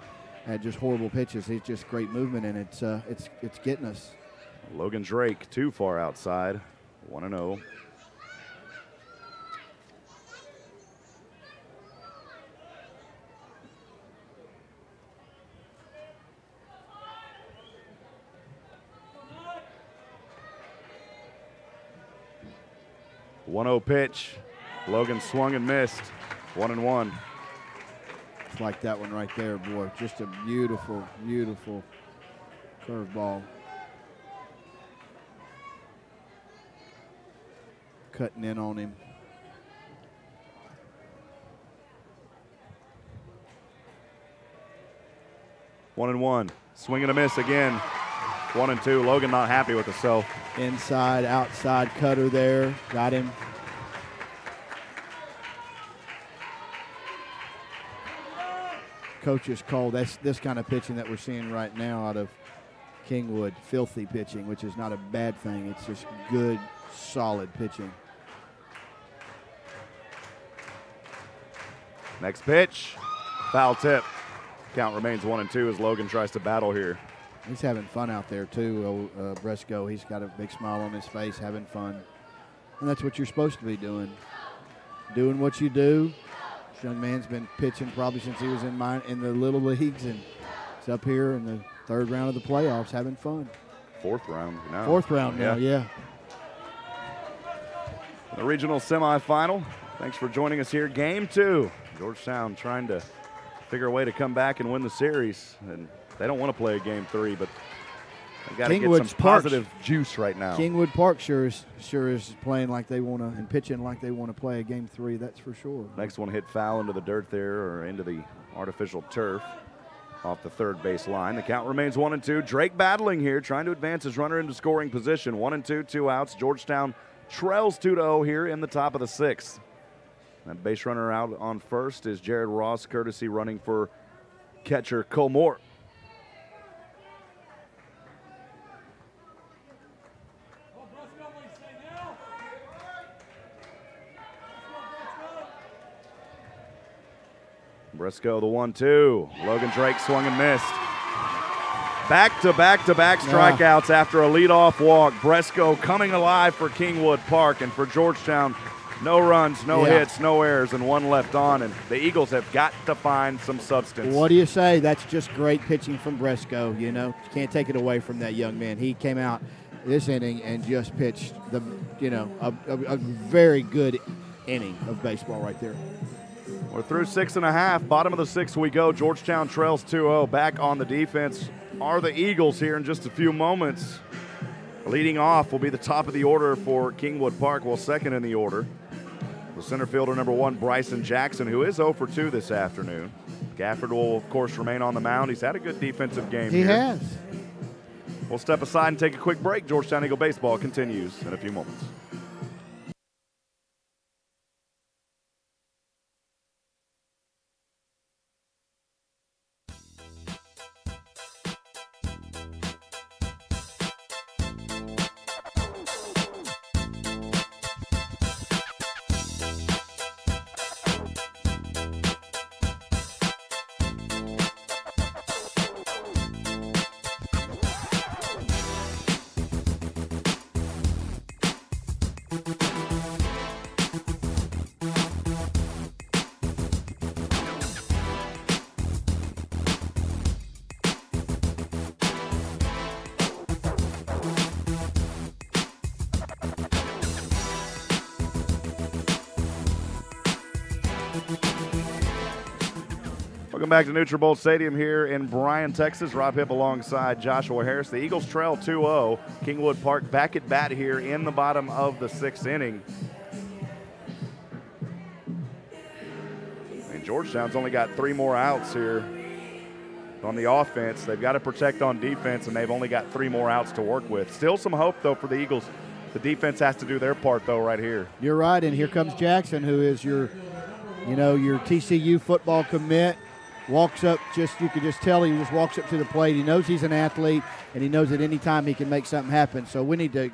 at just horrible pitches. It's just great movement, and it's getting us. Logan Drake too far outside, 1-0. One-0 pitch. Logan swung and missed. 1-1. It's like that one right there, boy. Just a beautiful, beautiful curveball. Cutting in on him. One and one. Swing and a miss again. 1-2. Logan not happy with himself. Inside, outside cutter there. Got him. Coach's call. That's this kind of pitching that we're seeing right now out of Kingwood. Filthy pitching, which is not a bad thing. It's just good, solid pitching. Next pitch. Foul tip. Count remains 1-2 as Logan tries to battle here. He's having fun out there, too, Bresco. He's got a big smile on his face, having fun. And that's what you're supposed to be doing. Doing what you do. This young man's been pitching probably since he was in the little leagues, and he's up here in the third round of the playoffs having fun. Fourth round now. Fourth round now, yeah. The regional semifinal. Thanks for joining us here. Game 2. Georgetown trying to figure a way to come back and win the series. And they don't want to play a Game 3, but they got to get some positive juice right now. Kingwood Park sure is playing like they want to and pitching like they want to play a Game 3. That's for sure. Next one hit foul into the dirt there, or into the artificial turf off the third base line. The count remains 1-2. Drake battling here, trying to advance his runner into scoring position. 1-2, 2 outs. Georgetown trails 2-0 here in the top of the 6th. That base runner out on first is Jared Ross, courtesy running for catcher Colmore. Bresco the 1-2. Logan Drake swung and missed. Back-to-back-to-back strikeouts after a leadoff walk. Bresco coming alive for Kingwood Park, and for Georgetown, no runs, no hits, no errors, and one left on, and the Eagles have got to find some substance. What do you say? That's just great pitching from Bresco, you know. You can't take it away from that young man. He came out this inning and just pitched a very good inning of baseball right there. We're through 6.5. Bottom of the 6th we go. Georgetown trails 2-0. Back on the defense are the Eagles here in just a few moments. Leading off will be the top of the order for Kingwood Park, well, second in the order. The center fielder, number 1, Bryson Jackson, who is 0 for 2 this afternoon. Gafford will, of course, remain on the mound. He's had a good defensive game here. He has. We'll step aside and take a quick break. Georgetown Eagle baseball continues in a few moments. Welcome back to Nutrabolt Stadium here in Bryan, Texas. Rob Hipp alongside Joshua Harris. The Eagles trail 2-0. Kingwood Park back at bat here in the bottom of the 6th inning. And Georgetown's only got 3 more outs here on the offense. They've got to protect on defense, and they've only got 3 more outs to work with. Still some hope, though, for the Eagles. The defense has to do their part, though, right here. You're right, and here comes Jackson, who is your TCU football commit. Walks up, you could just tell he just walks up to the plate. He knows he's an athlete, and he knows that any time he can make something happen. So we need to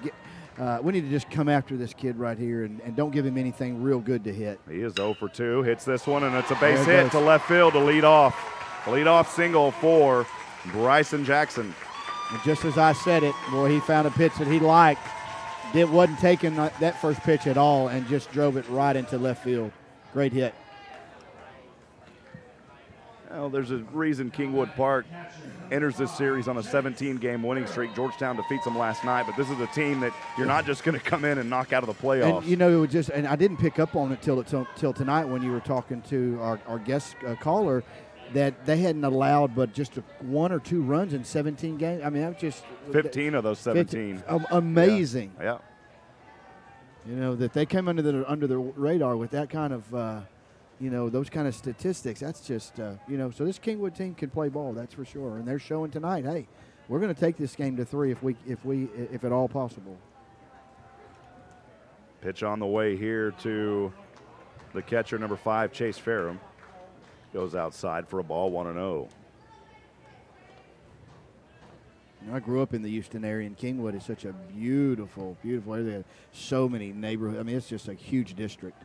just come after this kid right here and don't give him anything real good to hit. He is 0 for 2, hits this one, and it's a base hit to left field to lead off. A leadoff single for Bryson Jackson. And just as I said it, boy, he found a pitch that he liked. It wasn't taking that first pitch at all and just drove it right into left field. Great hit. Well, there's a reason Kingwood Park enters this series on a 17-game winning streak. Georgetown defeats them last night, but this is a team that you're not just going to come in and knock out of the playoffs. And, it was and I didn't pick up on it till tonight when you were talking to our guest caller that they hadn't allowed but just 1 or 2 runs in 17 games. I mean, that was just 15 of those 17. Amazing. Yeah. That they came under the radar with that kind of those kind of statistics. That's just, so this Kingwood team can play ball, that's for sure. And they're showing tonight, hey, we're going to take this game to 3 if at all possible. Pitch on the way here to the catcher, number 5, Chase Ferrum. Goes outside for a ball, 1-0. I grew up in the Houston area, and Kingwood is such a beautiful, beautiful area. They have so many neighborhoods. I mean, it's just a huge district.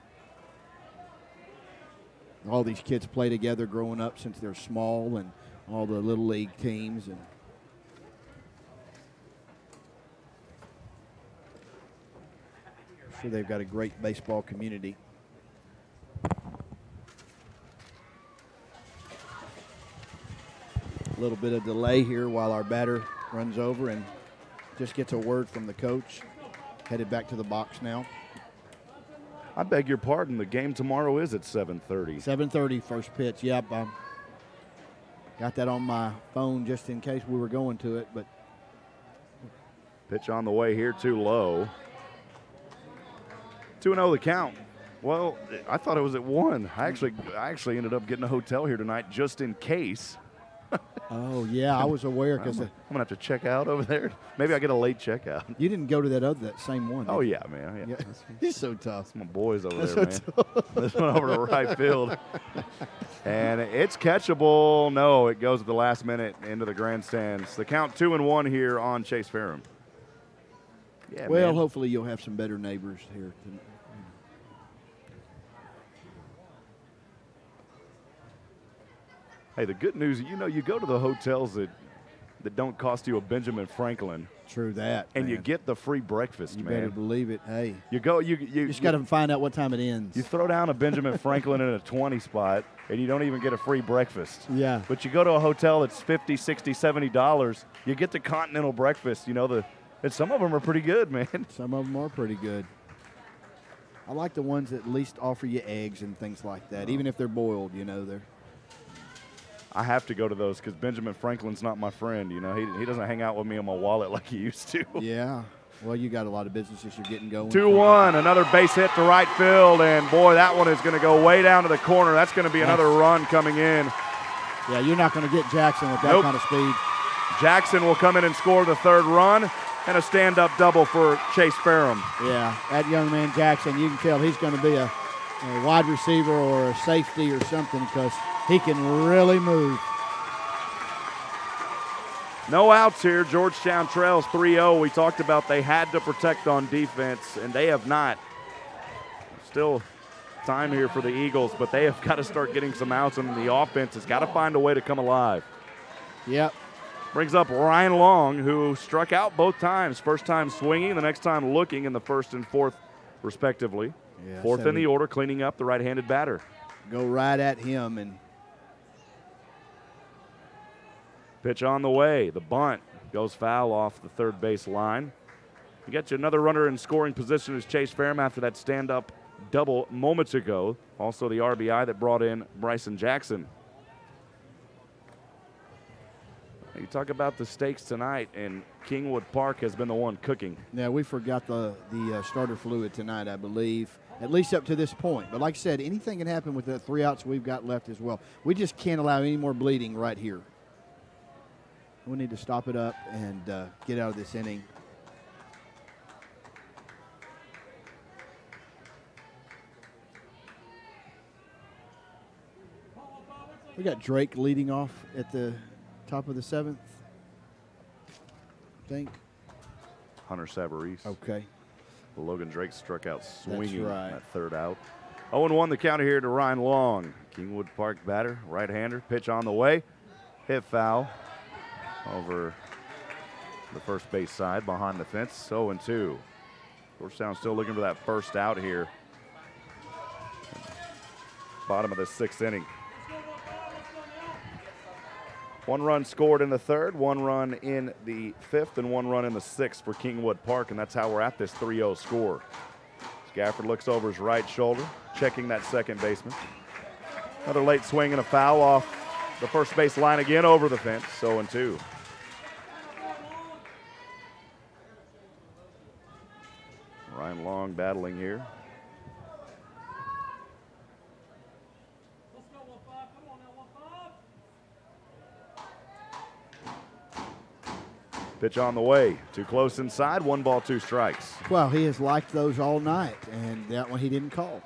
All these kids play together growing up since they're small, and all the little league teams. And I'm sure they've got a great baseball community. A little bit of delay here while our batter runs over and just gets a word from the coach. Headed back to the box now. I beg your pardon, the game tomorrow is at 7:30. 7:30, first pitch. Yep, I got that on my phone just in case we were going to it. But pitch on the way here, too low. 2-0 the count. Well, I thought it was at 1. I actually ended up getting a hotel here tonight just in case. Oh, yeah, I was aware because I'm going to have to check out over there. Maybe I get a late checkout. You didn't go to that same one. Oh, yeah, man. Yeah. He's so tough. That's my boys over there, man. This one over to right field. And it's catchable. No, it goes at the last minute into the grandstands. The count 2-1 here on Chase Ferrum. Yeah, well, man. Hopefully you'll have some better neighbors here tonight. Hey, the good news, you go to the hotels that that don't cost you a Benjamin Franklin. True that. And man. you get the free breakfast, you man. You better believe it. Hey. You go. You just got to find out what time it ends. You throw down a Benjamin Franklin in a 20 spot, and you don't even get a free breakfast. Yeah. But you go to a hotel that's $50, $60, $70, you get the continental breakfast. You know, and some of them are pretty good, man. Some of them are pretty good. I like the ones that at least offer you eggs and things like that, even if they're boiled, you know. I have to go to those because Benjamin Franklin's not my friend. You know, he doesn't hang out with me on my wallet like he used to. Yeah. Well, you got a lot of businesses you're getting going. 2-1, another base hit to right field, and boy, that one is going to go way down to the corner. That's going to be another run coming in. Yeah, you're not going to get Jackson with that kind of speed. Jackson will come in and score the third run, and a stand-up double for Chase Ferrum. Yeah, that young man Jackson, you can tell he's going to be a wide receiver or a safety or something because he can really move. No outs here. Georgetown trails 3-0. We talked about they had to protect on defense, and they have not. Still time here for the Eagles, but they have got to start getting some outs, and the offense has got to find a way to come alive. Yep. Brings up Ryan Long, who struck out both times. First time swinging, the next time looking in the first and fourth, respectively. Yeah, fourth in the order, cleaning up the right-handed batter. Go right at him. And pitch on the way. The bunt goes foul off the third base line. You get you another runner in scoring position is Chase Ferrum after that stand-up double moments ago. Also the RBI that brought in Bryson Jackson. You talk about the stakes tonight, and Kingwood Park has been the one cooking. Yeah, we forgot the starter fluid tonight, I believe, at least up to this point. But like I said, anything can happen with the 3 outs we've got left as well. We just can't allow any more bleeding right here. We need to stop it up and get out of this inning. We got Drake leading off at the top of the 7th, I think. Hunter Savarese. Okay. Logan Drake struck out swinging that third out. 0-1 the counter here to Ryan Long. Kingwood Park batter, right-hander, pitch on the way. Hit foul over the first base side behind the fence. 0-2. Georgetown still looking for that first out here. Bottom of the 6th inning. 1 run scored in the 3rd, 1 run in the 5th, and 1 run in the 6th for Kingwood Park, and that's how we're at this 3-0 score. Scafford looks over his right shoulder, checking that second baseman. Another late swing and a foul off the first base line again over the fence, 0-2. Ryan Long battling here. Pitch on the way. Too close inside. 1 ball, 2 strikes. Well, he has liked those all night, and that one he didn't call.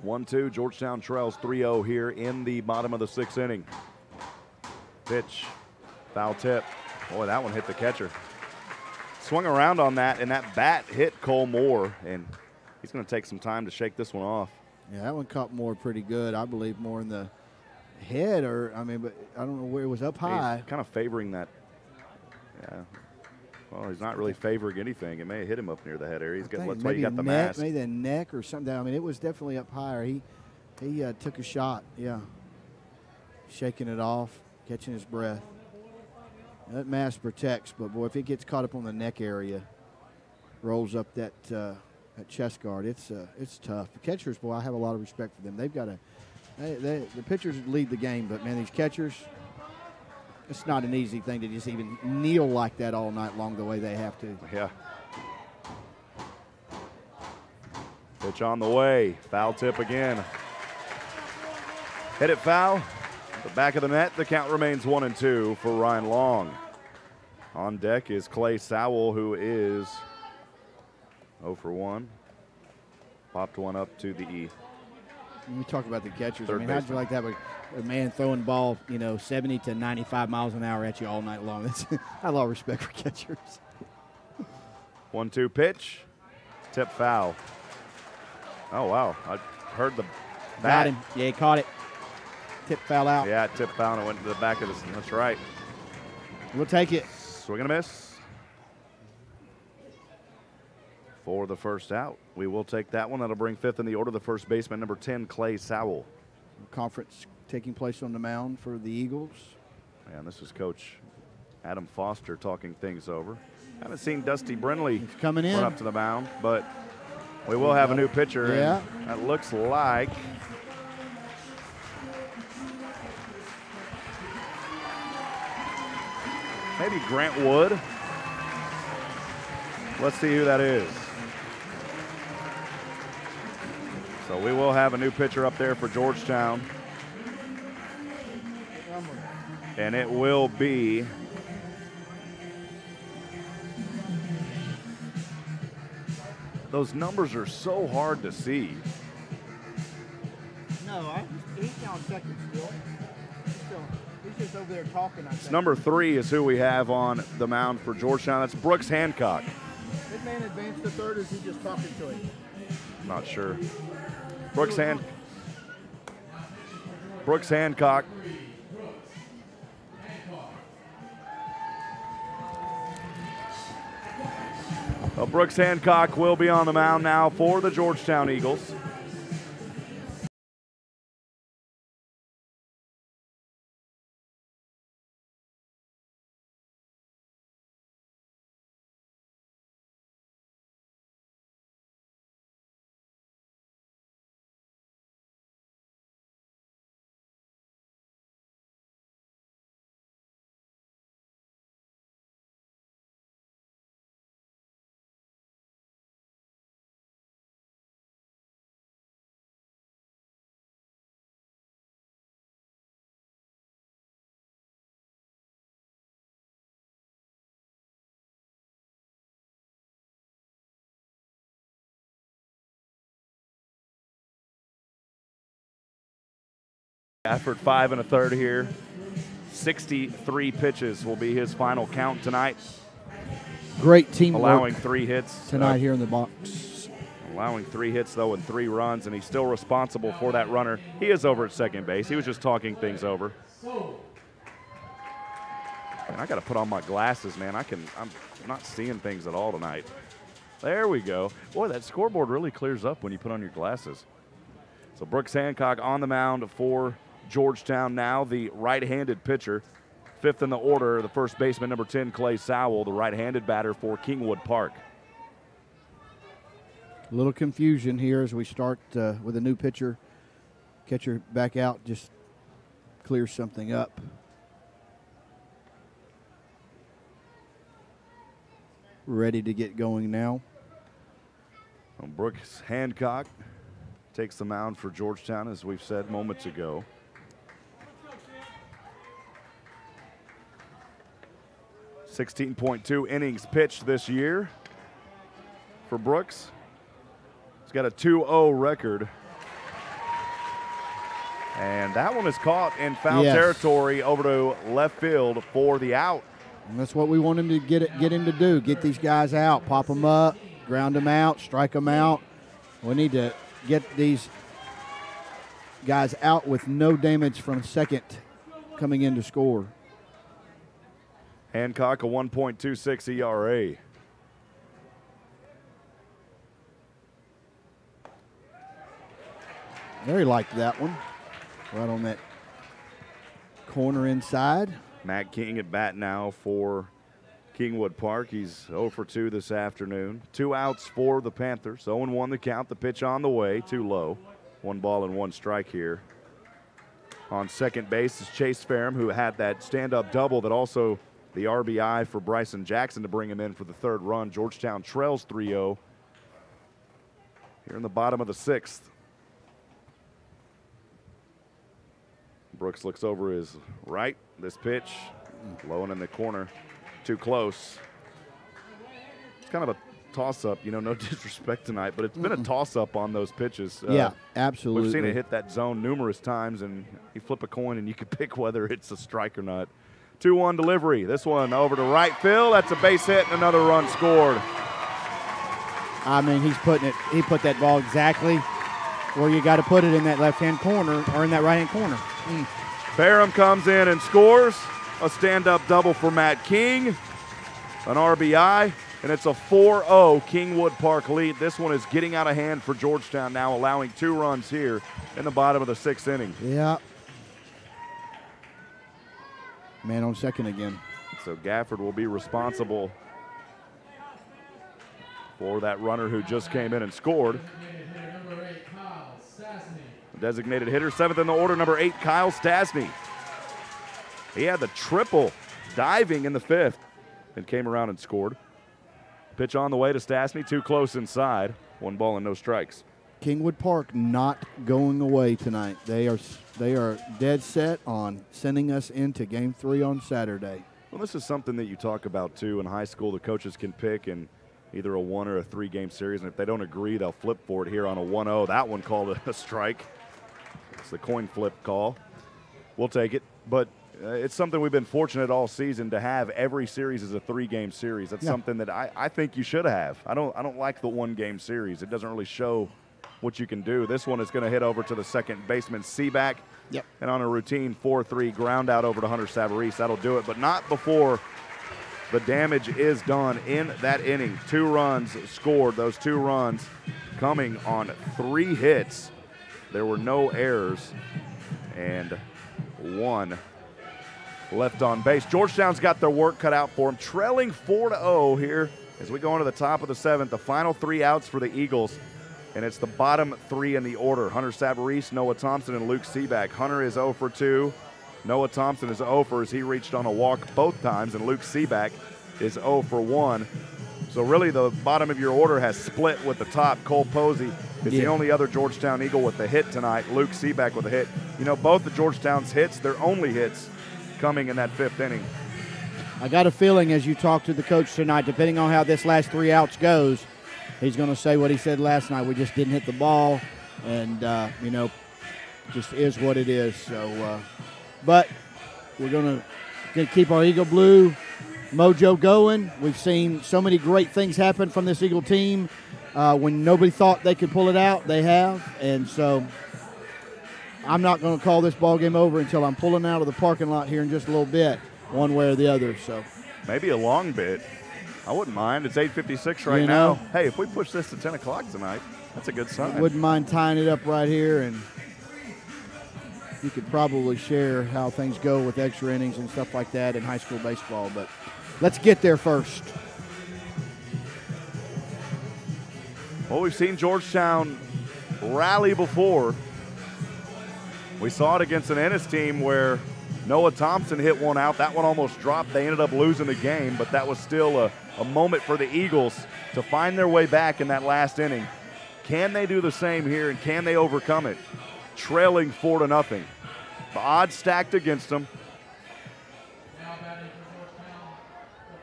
One, 2. Georgetown trails 3-0 here in the bottom of the 6th inning. Pitch. Foul tip. Boy, that one hit the catcher. Swung around on that, and that bat hit Cole Moore, and he's going to take some time to shake this one off. Yeah, that one caught Moore pretty good. I believe more in the head, but I don't know where it was up high. He's kind of favoring that. Yeah. Well, he's not really favoring anything. It may have hit him up near the head area. That's why he got the mask. Maybe the neck or something. I mean, it was definitely up higher. He took a shot. Yeah. Shaking it off, catching his breath. That mask protects, but boy, if it gets caught up on the neck area, rolls up that chest guard, it's tough. The catchers, boy, I have a lot of respect for them. They've got the pitchers lead the game, but man, these catchers, it's not an easy thing to just even kneel like that all night long the way they have to. Yeah. Pitch on the way. Foul tip again. Hit it foul. The back of the net. The count remains 1-2 for Ryan Long. On deck is Clay Sowell, who is 0 for 1. Popped one up to the When we talk about the catchers, third how'd you like to have a man throwing the ball, 70 to 95 miles an hour at you all night long? I have a lot of respect for catchers. 1-2 pitch. Tip foul. Oh, wow. heard the bat. Got him. Yeah, he caught it. Tip foul out. Yeah, tip foul and it went to the back of the. That's right. We'll take it. Swing and a miss. For the first out. We will take that one. That'll bring 5th in the order, the first baseman, number 10, Clay Sowell. Conference taking place on the mound for the Eagles. And this is Coach Adam Foster talking things over. Haven't seen Dusty Brindley coming in run up to the mound, but we will have a new pitcher. Yeah. And that looks like maybe Grant Wood. Let's see who that is. So we will have a new pitcher up there for Georgetown. And it will be those numbers are so hard to see. No, he's down second still. He's just over there talking. I think. Number 3 is who we have on the mound for Georgetown. That's Brooks Hancock. Did man advance to third, or is he just talking to him? Not sure. Brooks Hancock. Well, Brooks Hancock will be on the mound now for the Georgetown Eagles. Effort 5 1/3 here. 63 pitches will be his final count tonight. Great teamwork. Allowing 3 hits tonight here in the box. Allowing 3 hits though and 3 runs, and he's still responsible for that runner. He is over at second base. He was just talking things over. And I got to put on my glasses, man. I'm not seeing things at all tonight. There we go. Boy, that scoreboard really clears up when you put on your glasses. So Brooks Hancock on the mound for Georgetown now, the right-handed pitcher. 5th in the order, the first baseman, number 10, Clay Sowell, the right-handed batter for Kingwood Park. A little confusion here as we start with a new pitcher. Catcher back out, just clear something up. Ready to get going now. Well, Brooks Hancock takes the mound for Georgetown, as we've said moments ago. .2 innings pitched this year for Brooks. He's got a 2-0 record. And that one is caught in foul territory over to left field for the out. And that's what we want him to get him to do. Get these guys out, pop them up, ground them out, strike them out. We need to get these guys out with no damage from second coming in to score. Hancock, a 1.26 ERA. Very liked that one. Right on that corner inside. Matt King at bat now for Kingwood Park. He's 0 for 2 this afternoon. 2 outs for the Panthers. 0-1 the count. The pitch on the way, too low. 1 ball and 1 strike here. On second base is Chase Ferrum, who had that stand-up double that also the RBI for Bryson Jackson to bring him in for the 3rd run. Georgetown trails 3-0 here in the bottom of the 6th. Brooks looks over his right. This pitch, low and in the corner, too close. It's kind of a toss-up, you know, no disrespect tonight, but it's been a toss-up on those pitches. Yeah, absolutely. We've seen it hit that zone numerous times, and you flip a coin and you can pick whether it's a strike or not. 2-1 delivery. This one over to right field. That's a base hit and another run scored. I mean, he put that ball exactly where you got to put it in that left-hand corner or in that right-hand corner. Ferrum comes in and scores. A stand-up double for Matt King. An RBI, and it's a 4-0 Kingwood Park lead. This one is getting out of hand for Georgetown now, allowing 2 runs here in the bottom of the 6th inning. Yeah. Man on second again. So Gafford will be responsible for that runner who just came in and scored. Designated hitter, 7th in the order, number 8, Kyle Stasny. He had the triple diving in the 5th and came around and scored. Pitch on the way to Stasny, too close inside. 1 ball and no strikes. Kingwood Park not going away tonight. They are dead set on sending us into Game 3 on Saturday. Well, this is something that you talk about, too. In high school, the coaches can pick in either a 1 or a 3-game series, and if they don't agree, they'll flip for it here on a 1-0. That one called a strike. It's the coin flip call. We'll take it, but it's something we've been fortunate all season to have. Every series is a 3-game series. That's something that I think you should have. I don't like the 1-game series. It doesn't really show what you can do. This one is going to hit over to the second baseman, Seaback. Yep. And on a routine 4-3 ground out over to Hunter Savarese. That'll do it, but not before the damage is done in that inning. 2 runs scored. Those 2 runs coming on 3 hits. There were no errors and 1 left on base. Georgetown's got their work cut out for them, trailing 4-0 here as we go into the top of the 7th. The final 3 outs for the Eagles, and it's the bottom 3 in the order. Hunter Savarese, Noah Thompson, and Luke Seaback. Hunter is 0 for 2. Noah Thompson is 0 for as he reached on a walk both times, and Luke Seaback is 0 for 1. So really the bottom of your order has split with the top. Cole Posey is the only other Georgetown Eagle with a hit tonight. Luke Seaback with a hit. You know, both of Georgetown's hits, their only hits coming in that 5th inning. I got a feeling as you talk to the coach tonight, depending on how this last 3 outs goes, he's going to say what he said last night. We just didn't hit the ball, and, you know, just is what it is. So, but we're going to keep our Eagle Blue mojo going. We've seen so many great things happen from this Eagle team. When nobody thought they could pull it out, they have. And so I'm not going to call this ball game over until I'm pulling out of the parking lot here in just a little bit, one way or the other. So maybe a long bit. I wouldn't mind. It's 8:56 right now. Hey, if we push this to 10 o'clock tonight, that's a good sign. I wouldn't mind tying it up right here, and you could probably share how things go with extra innings and stuff like that in high school baseball. But let's get there first. Well, we've seen Georgetown rally before. We saw it against an Ennis team where Noah Thompson hit one out. That one almost dropped. They ended up losing the game, but that was still a moment for the Eagles to find their way back in that last inning. Can they do the same here, and can they overcome it? Trailing 4-0. The odds stacked against them. Now batting for Georgetown,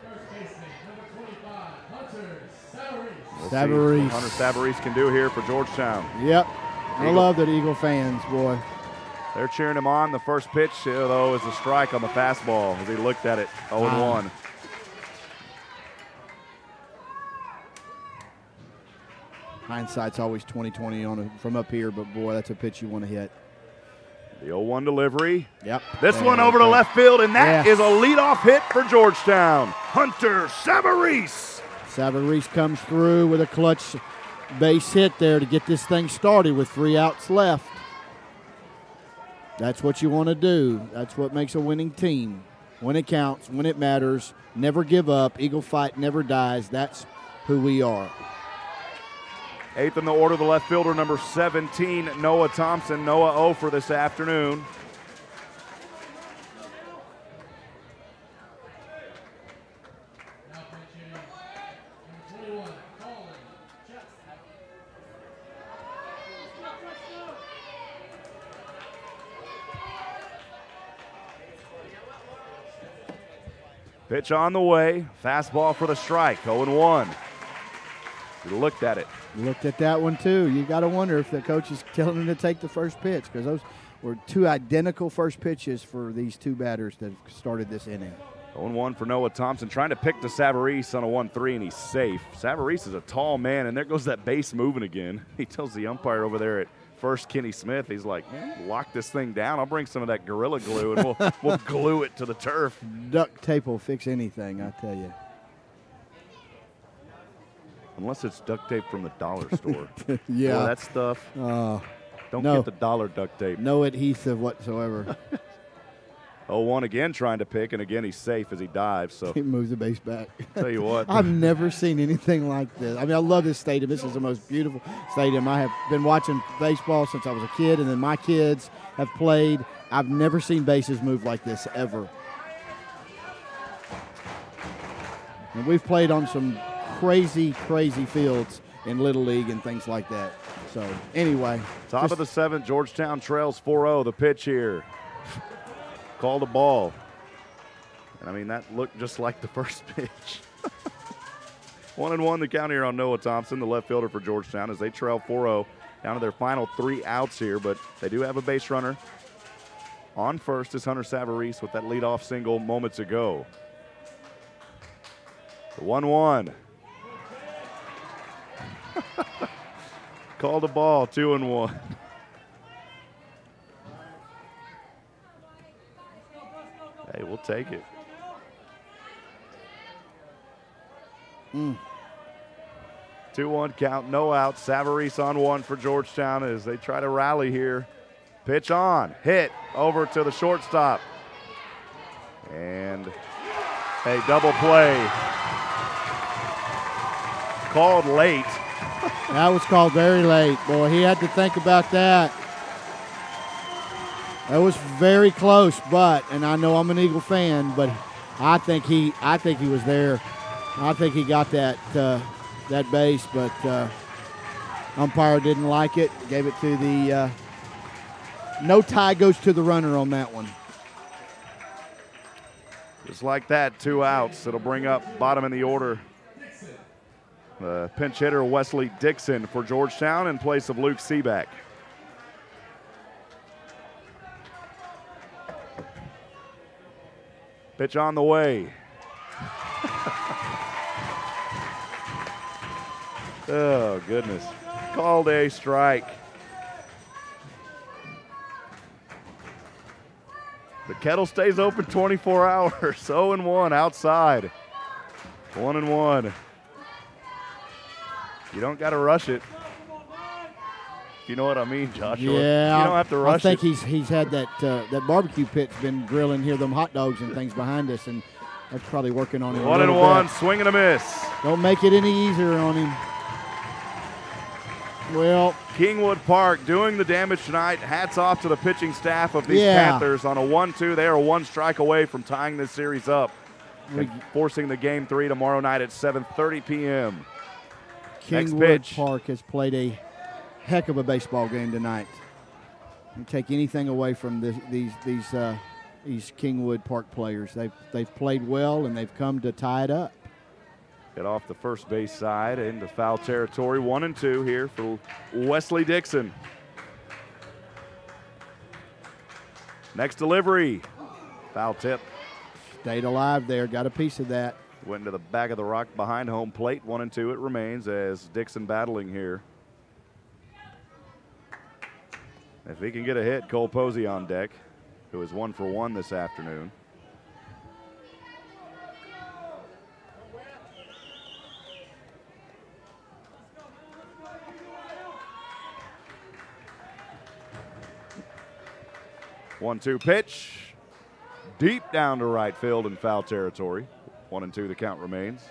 the first baseman, number 25, Hunter Savarese. We'll see what Hunter Savarese can do here for Georgetown. Yep. I love that Eagle fans, boy. They're cheering him on. The first pitch, though, is a strike on the fastball as he looked at it, 0-1. Hindsight's always 20/20 from up here, but boy, that's a pitch you want to hit. The 0-1 delivery. Yep. This one over to left field, and that is a leadoff hit for Georgetown. Hunter Savarese. Savarese comes through with a clutch base hit there to get this thing started with 3 outs left. That's what you want to do. That's what makes a winning team. When it counts, when it matters, never give up. Eagle fight never dies. That's who we are. 8th in the order, the left fielder, number 17, Noah Thompson. Noah 0 for this afternoon. Pitch on the way. Fastball for the strike. 0-1. You looked at it. Looked at that one, too. You got to wonder if the coach is telling him to take the first pitch, because those were 2 identical first pitches for these 2 batters that started this inning. 0-1 for Noah Thompson, trying to pick to Savarese on a 1-3, and he's safe. Savarese is a tall man, and there goes that base moving again. He tells the umpire over there at first Kenny Smith. He's like, man, lock this thing down. I'll bring some of that Gorilla Glue, and we'll glue it to the turf. Duct tape will fix anything, I tell you. Unless it's duct tape from the dollar store. Yeah. Boy, that stuff. Don't get the dollar duct tape. No adhesive whatsoever. 0-1 again trying to pick, and again he's safe as he dives. So he moves the base back. Tell you what. I've never seen anything like this. I mean, I love this stadium. This is the most beautiful stadium. I have been watching baseball since I was a kid, and then my kids have played. I've never seen bases move like this ever. And we've played on some crazy, crazy fields in Little League and things like that. So, anyway. Top of the 7th, Georgetown trails 4-0. The pitch here. Called a ball. And, I mean, that looked just like the first pitch. 1-1 the count here on Noah Thompson, the left fielder for Georgetown, as they trail 4-0 down to their final 3 outs here. But they do have a base runner. On first is Hunter Savarese with that leadoff single moments ago. The 1-1. Called a ball, 2-1. Hey, we'll take it. 2-1 count, no out. Savarese on 1 for Georgetown as they try to rally here. Pitch on, hit over to the shortstop. And a double play. Called late. That was called very late. Boy, he had to think about that. That was very close, but, and I know I'm an Eagle fan, but I think he was there. I think he got that base, but umpire didn't like it. Gave it to the no tie goes to the runner on that one. Just like that, 2 outs. It'll bring up bottom in the order. The pinch hitter Wesley Dixon for Georgetown in place of Luke Seaback. Pitch on the way. Oh, goodness. Called a strike. The kettle stays open 24 hours. 0-1 outside. 1-1. You don't got to rush it. You know what I mean, Joshua? Yeah, you don't have to rush it. I think he's had that barbecue pit's been grilling here, them hot dogs and things behind us, and that's probably working on him. 1-1, swing and a miss. Don't make it any easier on him. Well, Kingwood Park doing the damage tonight. Hats off to the pitching staff of these Panthers. On a 1-2, they are 1 strike away from tying this series up and forcing the Game 3 tomorrow night at 7:30 p.m. Kingwood Park has played a heck of a baseball game tonight. You take anything away from these Kingwood Park players. They've played well, and they've come to tie it up. Get off the first base side into foul territory. 1-2 here for Wesley Dixon. Next delivery. Foul tip. Stayed alive there. Got a piece of that. Went into the back of the rock behind home plate. 1-2 it remains as Dixon battling here. If he can get a hit, Cole Posey on deck, who is 1 for 1 this afternoon. One-two pitch, deep down to right field in foul territory. 1-2 the count remains.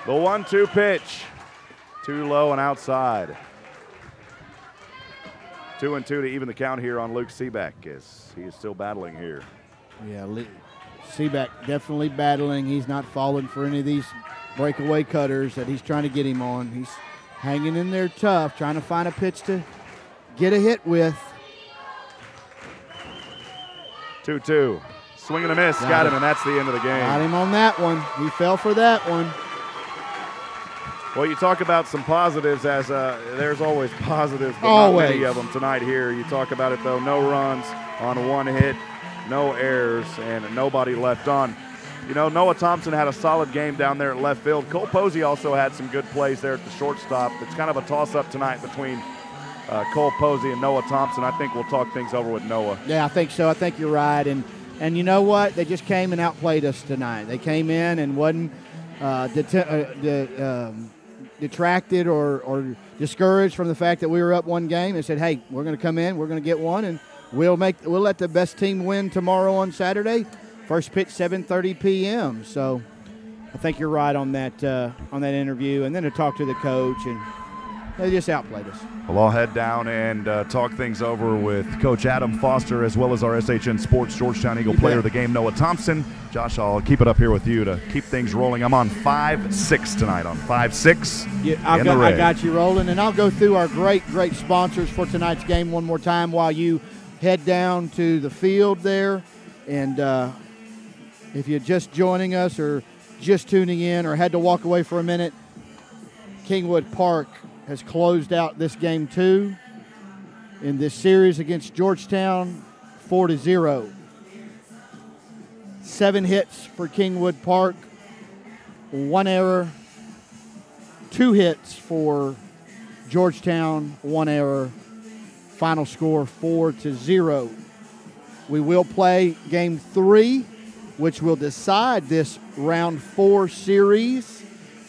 The 1-2 pitch, too low and outside. 2-2 to even the count here on Luke Seaback as he is still battling here. Yeah, Seaback definitely battling. He's not falling for any of these breakaway cutters that he's trying to get him on. He's hanging in there tough, trying to find a pitch to get a hit with. 2-2. Swing and a miss. Got him, and that's the end of the game. Got him on that one. He fell for that one. Well, you talk about some positives, as there's always positives, but always. not many of them tonight here. You talk about it, though, no runs on one hit, no errors, and nobody left on. You know, Noah Thompson had a solid game down there at left field. Cole Posey also had some good plays there at the shortstop. It's kind of a toss-up tonight between Cole Posey and Noah Thompson. I think we'll talk things over with Noah. Yeah, I think so. I think you're right. And you know what? They just came and outplayed us tonight. They came in and wasn't detracted or discouraged from the fact that we were up one game. They said, hey, we're going to come in, we're going to get one, and we'll let the best team win tomorrow on Saturday. First pitch, 7:30 p.m. So I think you're right on that interview. And then to talk to the coach, and they just outplayed us. Well, I'll head down and talk things over with Coach Adam Foster, as well as our SHN Sports Georgetown Eagle player of the game, Noah Thompson. Josh, I'll keep it up here with you to keep things rolling. I'm on 5-6 tonight, on 5-6. Yeah, I got you rolling, and I'll go through our great sponsors for tonight's game one more time while you head down to the field there. And if you're just joining us or just tuning in or had to walk away for a minute, Kingwood Park has closed out this game 2 in this series against Georgetown, 4-0. 7 hits for Kingwood Park, 1 error, 2 hits for Georgetown, 1 error. Final score 4-0. We will play game 3, which will decide this round 4 series.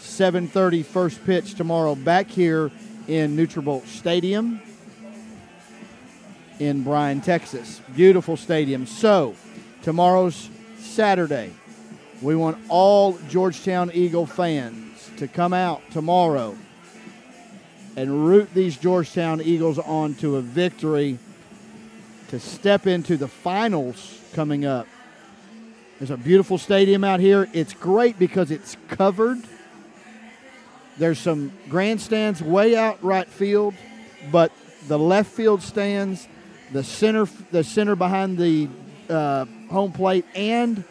7:30 first pitch tomorrow back here in Nutribullet Stadium in Bryan, Texas. Beautiful stadium. So tomorrow's Saturday. We want all Georgetown Eagle fans to come out tomorrow and root these Georgetown Eagles on to a victory to step into the finals coming up. There's a beautiful stadium out here. It's great because it's covered. There's some grandstands way out right field, but the left field stands, the center behind the home plate, and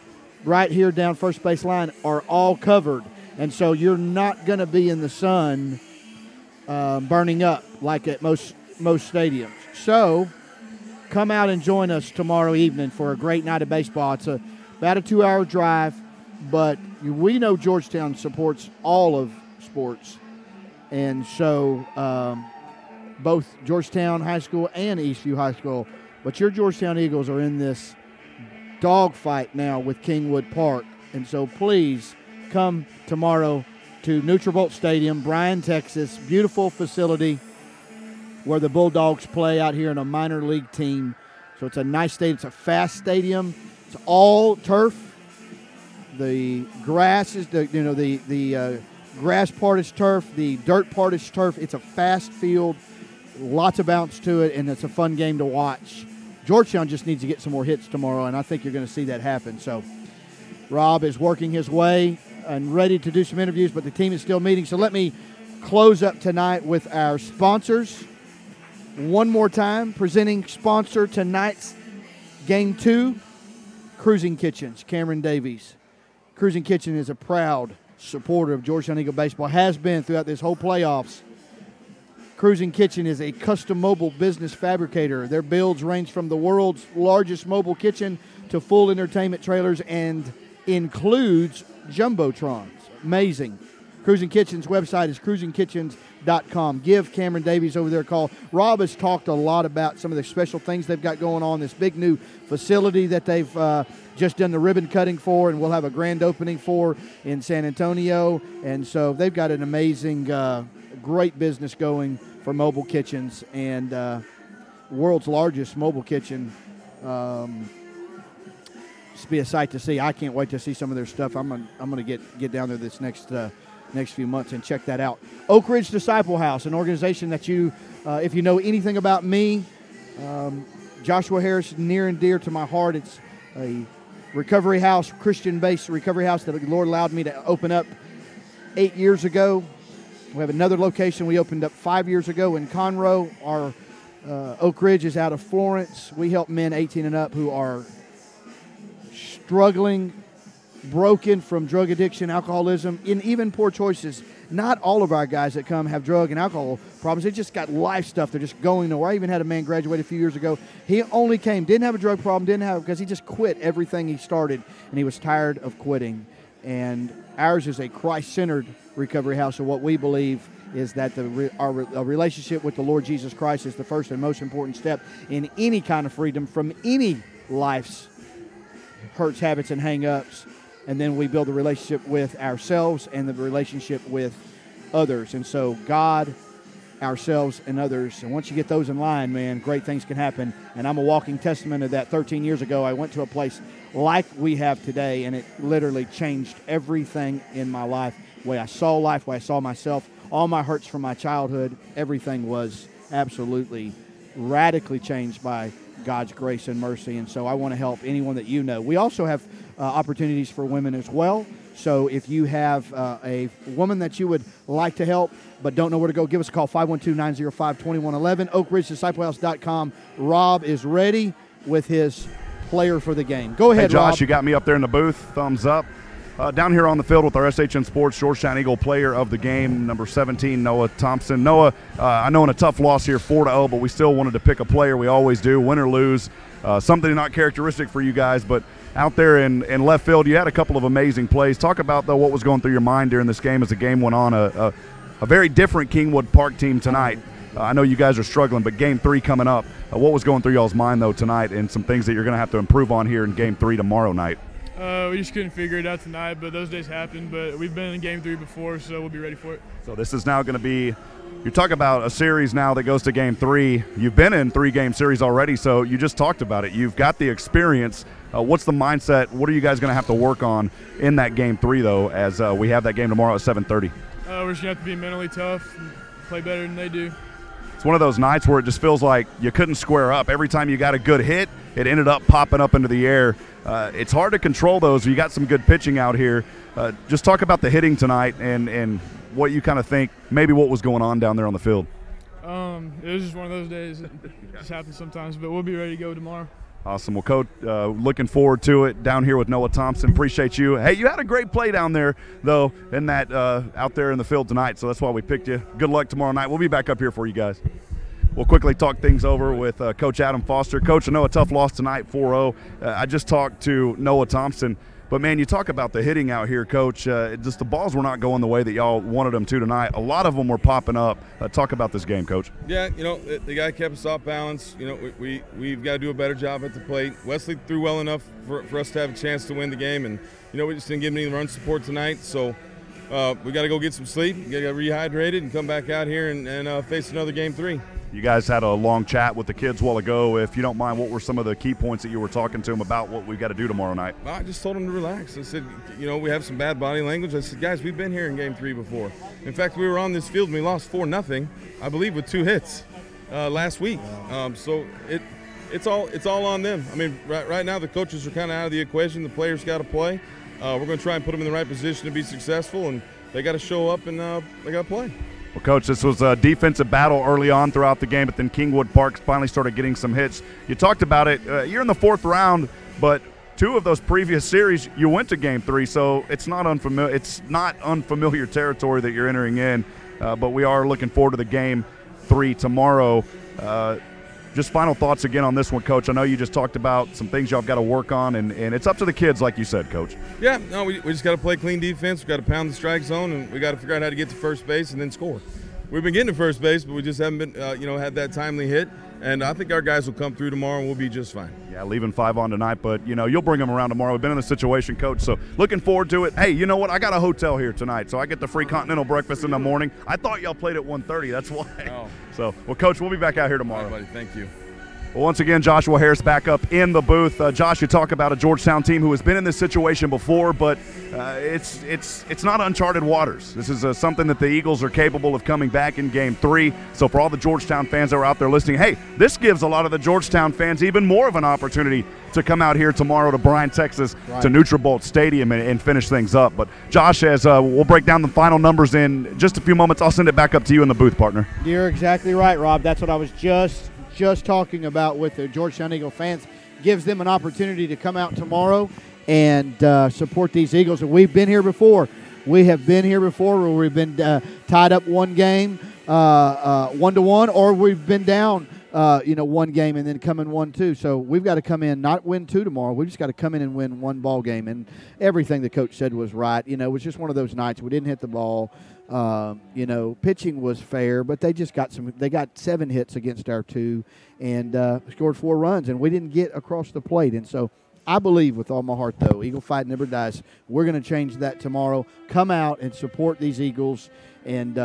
right here down first base line are all covered. And so you're not going to be in the sun burning up like at most stadiums. So come out and join us tomorrow evening for a great night of baseball. It's about a 2-hour drive, but we know Georgetown supports all of sports, and so both Georgetown High School and Eastview High School, but your Georgetown Eagles are in this dogfight now with Kingwood Park, and so please come tomorrow to Nutribullet Stadium, Bryan, Texas. Beautiful facility where the Bulldogs play out here in a minor league team. So it's a nice stadium. It's a fast stadium. It's all turf. The grass is the grass part is turf. The dirt part is turf. It's a fast field, lots of bounce to it, and it's a fun game to watch. Georgetown just needs to get some more hits tomorrow, and I think you're going to see that happen. So Rob is working his way and ready to do some interviews, but the team is still meeting. So let me close up tonight with our sponsors. One more time, presenting sponsor tonight's Game 2, Cruising Kitchens, Cameron Davies. Cruising Kitchen is a proud supporter of Georgetown Eagle baseball, has been throughout this whole playoffs. Cruising Kitchen is a custom mobile business fabricator. Their builds range from the world's largest mobile kitchen to full entertainment trailers and includes jumbotrons. Amazing. Cruising Kitchen's website is cruisingkitchens.com. Give Cameron Davies over there a call. Rob has talked a lot about some of the special things they've got going on, this big new facility that they've just done the ribbon cutting for, and we'll have a grand opening for in San Antonio. And so they've got an amazing, great business going for mobile kitchens, and world's largest mobile kitchen. It's be a sight to see. I can't wait to see some of their stuff. I'm gonna get down there this next few months and check that out. Oak Ridge Disciple House, an organization that you, if you know anything about me, Joshua Harris, near and dear to my heart. It's a recovery house, Christian-based recovery house that the Lord allowed me to open up 8 years ago. We have another location we opened up 5 years ago in Conroe. Our Oak Ridge is out of Florence. We help men 18 and up who are struggling, broken from drug addiction, alcoholism, and even poor choices not all of our guys that come have drug and alcohol problems. They just got life stuff. They're just going nowhere. I even had a man graduate a few years ago. He only came, didn't have a drug problem, because he just quit everything he started, and he was tired of quitting. And ours is a Christ-centered recovery house, so what we believe is that our relationship with the Lord Jesus Christ is the first and most important step in any kind of freedom from any life's hurts, habits, and hang-ups. And then we build a relationship with ourselves and the relationship with others. And so God, ourselves, and others. And once you get those in line, man, great things can happen. And I'm a walking testament of that. 13 years ago, I went to a place like we have today, and it literally changed everything in my life. The way I saw life, the way I saw myself, all my hurts from my childhood, everything was absolutely radically changed by God's grace and mercy. And so I want to help anyone that you know. We also have opportunities for women as well. So if you have a woman that you would like to help but don't know where to go, give us a call, 512-905-2111, oakridgeDisciplehouse.com. Rob is ready with his player for the game. Go ahead, hey, Josh, Rob. You got me up there in the booth. Thumbs up. Down here on the field with our SHN Sports Georgetown Eagle player of the game, number 17, Noah Thompson. Noah, I know in a tough loss here, 4-0, but we still wanted to pick a player. We always do, win or lose. Something not characteristic for you guys, but out there in left field, you had a couple of amazing plays. Talk about, though, what was going through your mind during this game as the game went on. A very different Kingwood Park team tonight. I know you guys are struggling, but Game 3 coming up. What was going through y'all's mind, though, tonight, and some things that you're going to have to improve on here in Game 3 tomorrow night? We just couldn't figure it out tonight, but those days happen. But we've been in Game 3 before, so we'll be ready for it. So this is now going to be – you're talking about a series now that goes to Game 3. You've been in 3-game series already, so you just talked about it. You've got the experience. What's the mindset? What are you guys going to have to work on in that Game 3, though, as we have that game tomorrow at 7:30? We're just going to have to be mentally tough and play better than they do. It's one of those nights where it just feels like you couldn't square up. Every time you got a good hit, it ended up popping up into the air. It's hard to control those. You got some good pitching out here. Just talk about the hitting tonight and what you kind of think, maybe what was going on down there on the field. It was just one of those days. It just happens sometimes, but we'll be ready to go tomorrow. Awesome. Well, Coach, looking forward to it down here with Noah Thompson. Appreciate you. Hey, you had a great play down there, though, in that out there in the field tonight, so that's why we picked you. Good luck tomorrow night. We'll be back up here for you guys. We'll quickly talk things over with Coach Adam Foster. Coach, I know a tough loss tonight, 4-0. I just talked to Noah Thompson. But, man, you talk about the hitting out here, Coach. Just the balls were not going the way that y'all wanted them to tonight. A lot of them were popping up. Talk about this game, Coach. Yeah, you know, the guy kept us off balance. You know, we've got to do a better job at the plate. Wesley threw well enough for us to have a chance to win the game. And, you know, we just didn't give him any run support tonight. So we got to go get some sleep, got to get rehydrated, and come back out here and face another Game 3. You guys had a long chat with the kids a while ago. If you don't mind, what were some of the key points that you were talking to them about what we've got to do tomorrow night? I just told them to relax. I said, you know, we have some bad body language. I said, guys, we've been here in Game 3 before. In fact, we were on this field and we lost 4-0, I believe, with 2 hits last week. So it's all on them. I mean, right now the coaches are kind of out of the equation. The players got to play. We're going to try and put them in the right position to be successful, and they got to show up and they got to play. Well, Coach, this was a defensive battle early on throughout the game, but then Kingwood Park finally started getting some hits. You talked about it. You're in the 4th round, but 2 of those previous series you went to Game 3, so it's not unfamiliar. It's not unfamiliar territory that you're entering in. But we are looking forward to the Game 3 tomorrow. Just final thoughts again on this one, Coach. I know you just talked about some things y'all have got to work on, and it's up to the kids, like you said, Coach. Yeah, no, we just got to play clean defense. We've got to pound the strike zone, and we got to figure out how to get to first base and then score. We've been getting to first base, but we just haven't been, had that timely hit. And I think our guys will come through tomorrow, and we'll be just fine. Yeah, leaving 5 on tonight, but, you'll bring them around tomorrow. We've been in the situation, Coach, so looking forward to it. Hey, you know what? I got a hotel here tonight, so I get the free continental breakfast in the morning. I thought y'all played at 1:30. That's why. Oh. So, well, Coach, we'll be back out here tomorrow. All right, buddy. Thank you. Well, once again, Joshua Harris back up in the booth. Josh, you talk about a Georgetown team who has been in this situation before, but it's not uncharted waters. This is something that the Eagles are capable of coming back in Game 3. So for all the Georgetown fans that are out there listening, hey, this gives a lot of the Georgetown fans even more of an opportunity to come out here tomorrow to Bryan, Texas, to NutriBullet Stadium and finish things up. But Josh, as we'll break down the final numbers in just a few moments, I'll send it back up to you in the booth, partner. You're exactly right, Rob. That's what I was just talking about with the Georgetown Eagle fans. Gives them an opportunity to come out tomorrow and support these Eagles. And we've been here before. We have been here before where we've been tied up one game, 1-1, or we've been down, one game and then come in 1-2. So we've got to come in, not win 2 tomorrow. We've just got to come in and win 1 ball game. And everything the coach said was right. It was just one of those nights we didn't hit the ball. Pitching was fair, but they just got they got 7 hits against our 2 and scored 4 runs, and we didn't get across the plate. And so I believe with all my heart, though, Eagle fight never dies. We're going to change that tomorrow. Come out and support these Eagles, and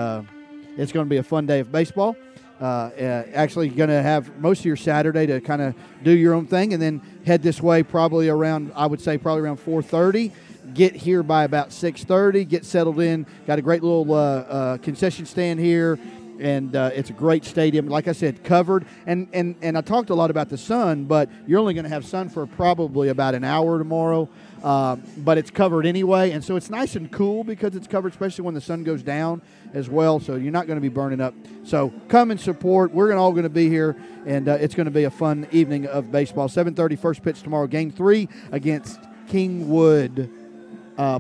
it's going to be a fun day of baseball. Actually going to have most of your Saturday to kind of do your own thing and then head this way probably around 4:30. Get here by about 6:30, get settled in. Got a great little concession stand here, and it's a great stadium. Like I said, covered. And I talked a lot about the sun, but you're only going to have sun for probably about an hour tomorrow. But it's covered anyway, and so it's nice and cool because it's covered, especially when the sun goes down as well, so you're not going to be burning up. So come and support. We're all going to be here, and it's going to be a fun evening of baseball. 7:30 first pitch tomorrow, Game 3 against Kingwood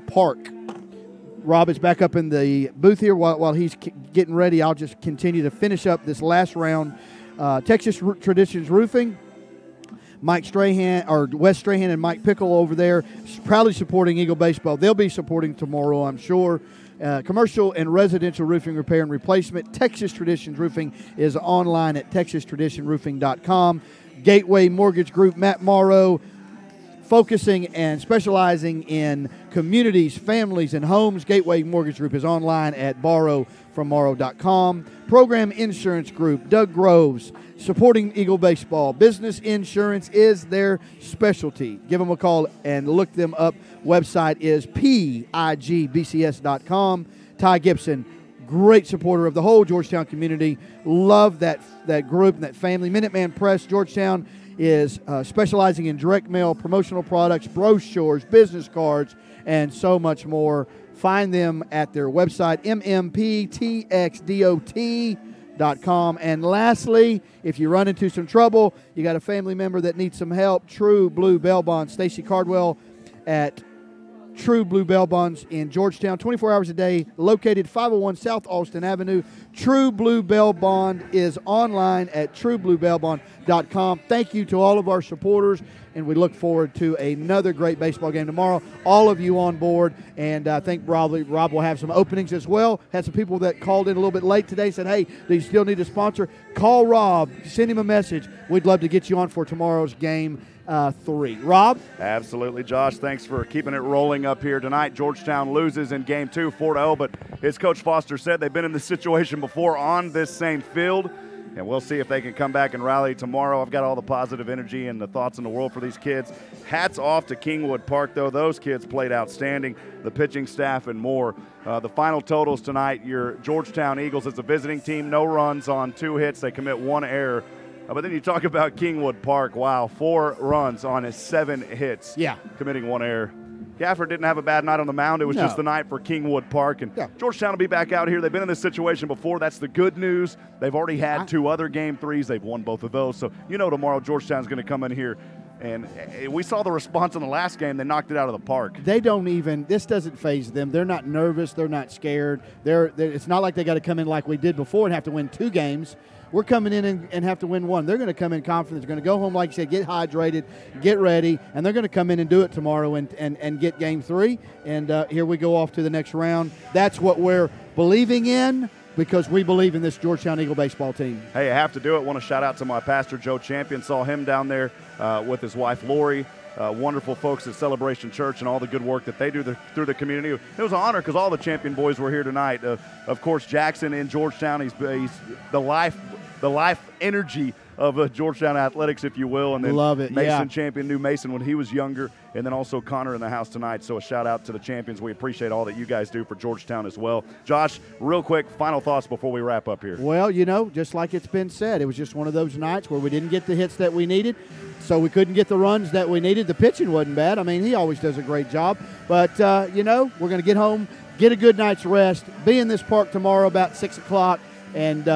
Park. Rob is back up in the booth here while he's getting ready. I'll just continue to finish up this last round. Texas Traditions Roofing. Mike Strahan, or Wes Strahan and Mike Pickle over there, proudly supporting Eagle Baseball. They'll be supporting tomorrow, I'm sure. Commercial and residential roofing repair and replacement. Texas Traditions Roofing is online at texastraditionroofing.com. Gateway Mortgage Group, Matt Morrow, focusing and specializing in communities, families, and homes. Gateway Mortgage Group is online at borrowfrommorrow.com. Program Insurance Group, Doug Groves, supporting Eagle Baseball. Business insurance is their specialty. Give them a call and look them up. Website is pigbcs.com. Ty Gibson, great supporter of the whole Georgetown community. Love that group and that family. Minuteman Press, Georgetown, is specializing in direct mail, promotional products, brochures, business cards, and so much more. Find them at their website, mmptxdot.com. And lastly, if you run into some trouble, you got a family member that needs some help, True Blue Bail Bonds. Stacy Cardwell at True Blue Bail Bonds in Georgetown, 24 hours a day, located 501 South Alston Avenue. True Blue Bail Bond is online at truebluebailbond.com. Thank you to all of our supporters, and we look forward to another great baseball game tomorrow. All of you on board, and I think Rob will have some openings as well. Had some people that called in a little bit late today, said, hey, do you still need a sponsor? Call Rob, send him a message. We'd love to get you on for tomorrow's game 3. Rob? Absolutely, Josh. Thanks for keeping it rolling up here tonight. Georgetown loses in Game 2, 4-0, but as Coach Foster said, they've been in this situation before on this same field, and we'll see if they can come back and rally tomorrow. I've got all the positive energy and the thoughts in the world for these kids. Hats off to Kingwood Park, though. Those kids played outstanding, the pitching staff and more. The final totals tonight, your Georgetown Eagles as a visiting team, no runs on 2 hits. They commit 1 error. But then you talk about Kingwood Park. Wow, 4 runs on his 7 hits. Yeah. Committing 1 error. Gafford didn't have a bad night on the mound. It was just the night for Kingwood Park. And Georgetown will be back out here. They've been in this situation before. That's the good news. They've already had 2 other Game 3s. They've won both of those. So tomorrow Georgetown's going to come in here. And we saw the response in the last game. They knocked it out of the park. They don't even – this doesn't faze them. They're not nervous. They're not scared. It's not like they got to come in like we did before and have to win 2 games. We're coming in and have to win 1. They're going to come in confident. They're going to go home, like you said, get hydrated, get ready, and they're going to come in and do it tomorrow and get Game 3. And here we go off to the next round. That's what we're believing in because we believe in this Georgetown Eagle baseball team. Hey, I have to do it. I want to shout out to my pastor, Joe Champion. Saw him down there with his wife, Lori. Wonderful folks at Celebration Church and all the good work that they do through the community. It was an honor because all the Champion boys were here tonight. Of course, Jackson in Georgetown, he's the life energy of Georgetown athletics, if you will. And then love it. Mason Champion knew Mason when he was younger, and then also Connor in the house tonight. So a shout out to the Champions. We appreciate all that you guys do for Georgetown as well. Josh, real quick, final thoughts before we wrap up here. Well, just like it's been said, it was just one of those nights where we didn't get the hits that we needed, so we couldn't get the runs that we needed. The pitching wasn't bad. I mean, he always does a great job. But, we're going to get home, get a good night's rest, be in this park tomorrow about 6 o'clock, And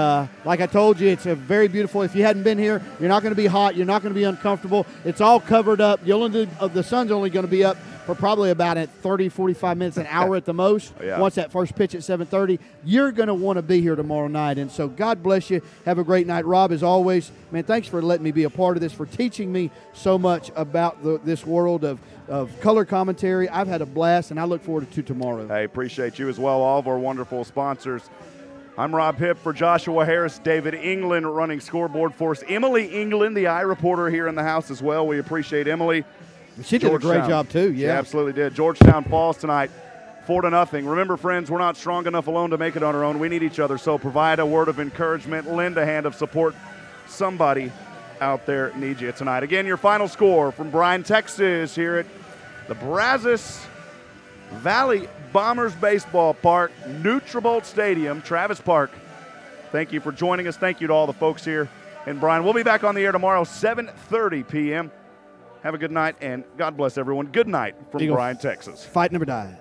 like I told you, it's a very beautiful. If you hadn't been here, you're not going to be hot. You're not going to be uncomfortable. It's all covered up. The sun's only going to be up for probably about 30, 45 minutes, an hour at the most. Yeah. Once that first pitch at 7:30, you're going to want to be here tomorrow night. And so God bless you. Have a great night. Rob, as always, man, thanks for letting me be a part of this, for teaching me so much about this world of color commentary. I've had a blast, and I look forward to tomorrow. Hey, appreciate you as well, all of our wonderful sponsors. I'm Rob Hipp for Joshua Harris, David England running scoreboard for us. Emily England, the iReporter here in the house as well. We appreciate Emily. She did a great job too, yeah. She absolutely did. Georgetown falls tonight 4-0. Remember, friends, we're not strong enough alone to make it on our own. We need each other, so provide a word of encouragement, lend a hand of support. Somebody out there needs you tonight. Again, your final score from Bryan, Texas here at the Brazos Valley Bombers Baseball Park, Nutrabolt Stadium, Travis Park. Thank you for joining us. Thank you to all the folks here in Bryan. We'll be back on the air tomorrow, 7:30 p.m. Have a good night, and God bless everyone. Good night from Eagle Bryan, Texas. Fight never dies.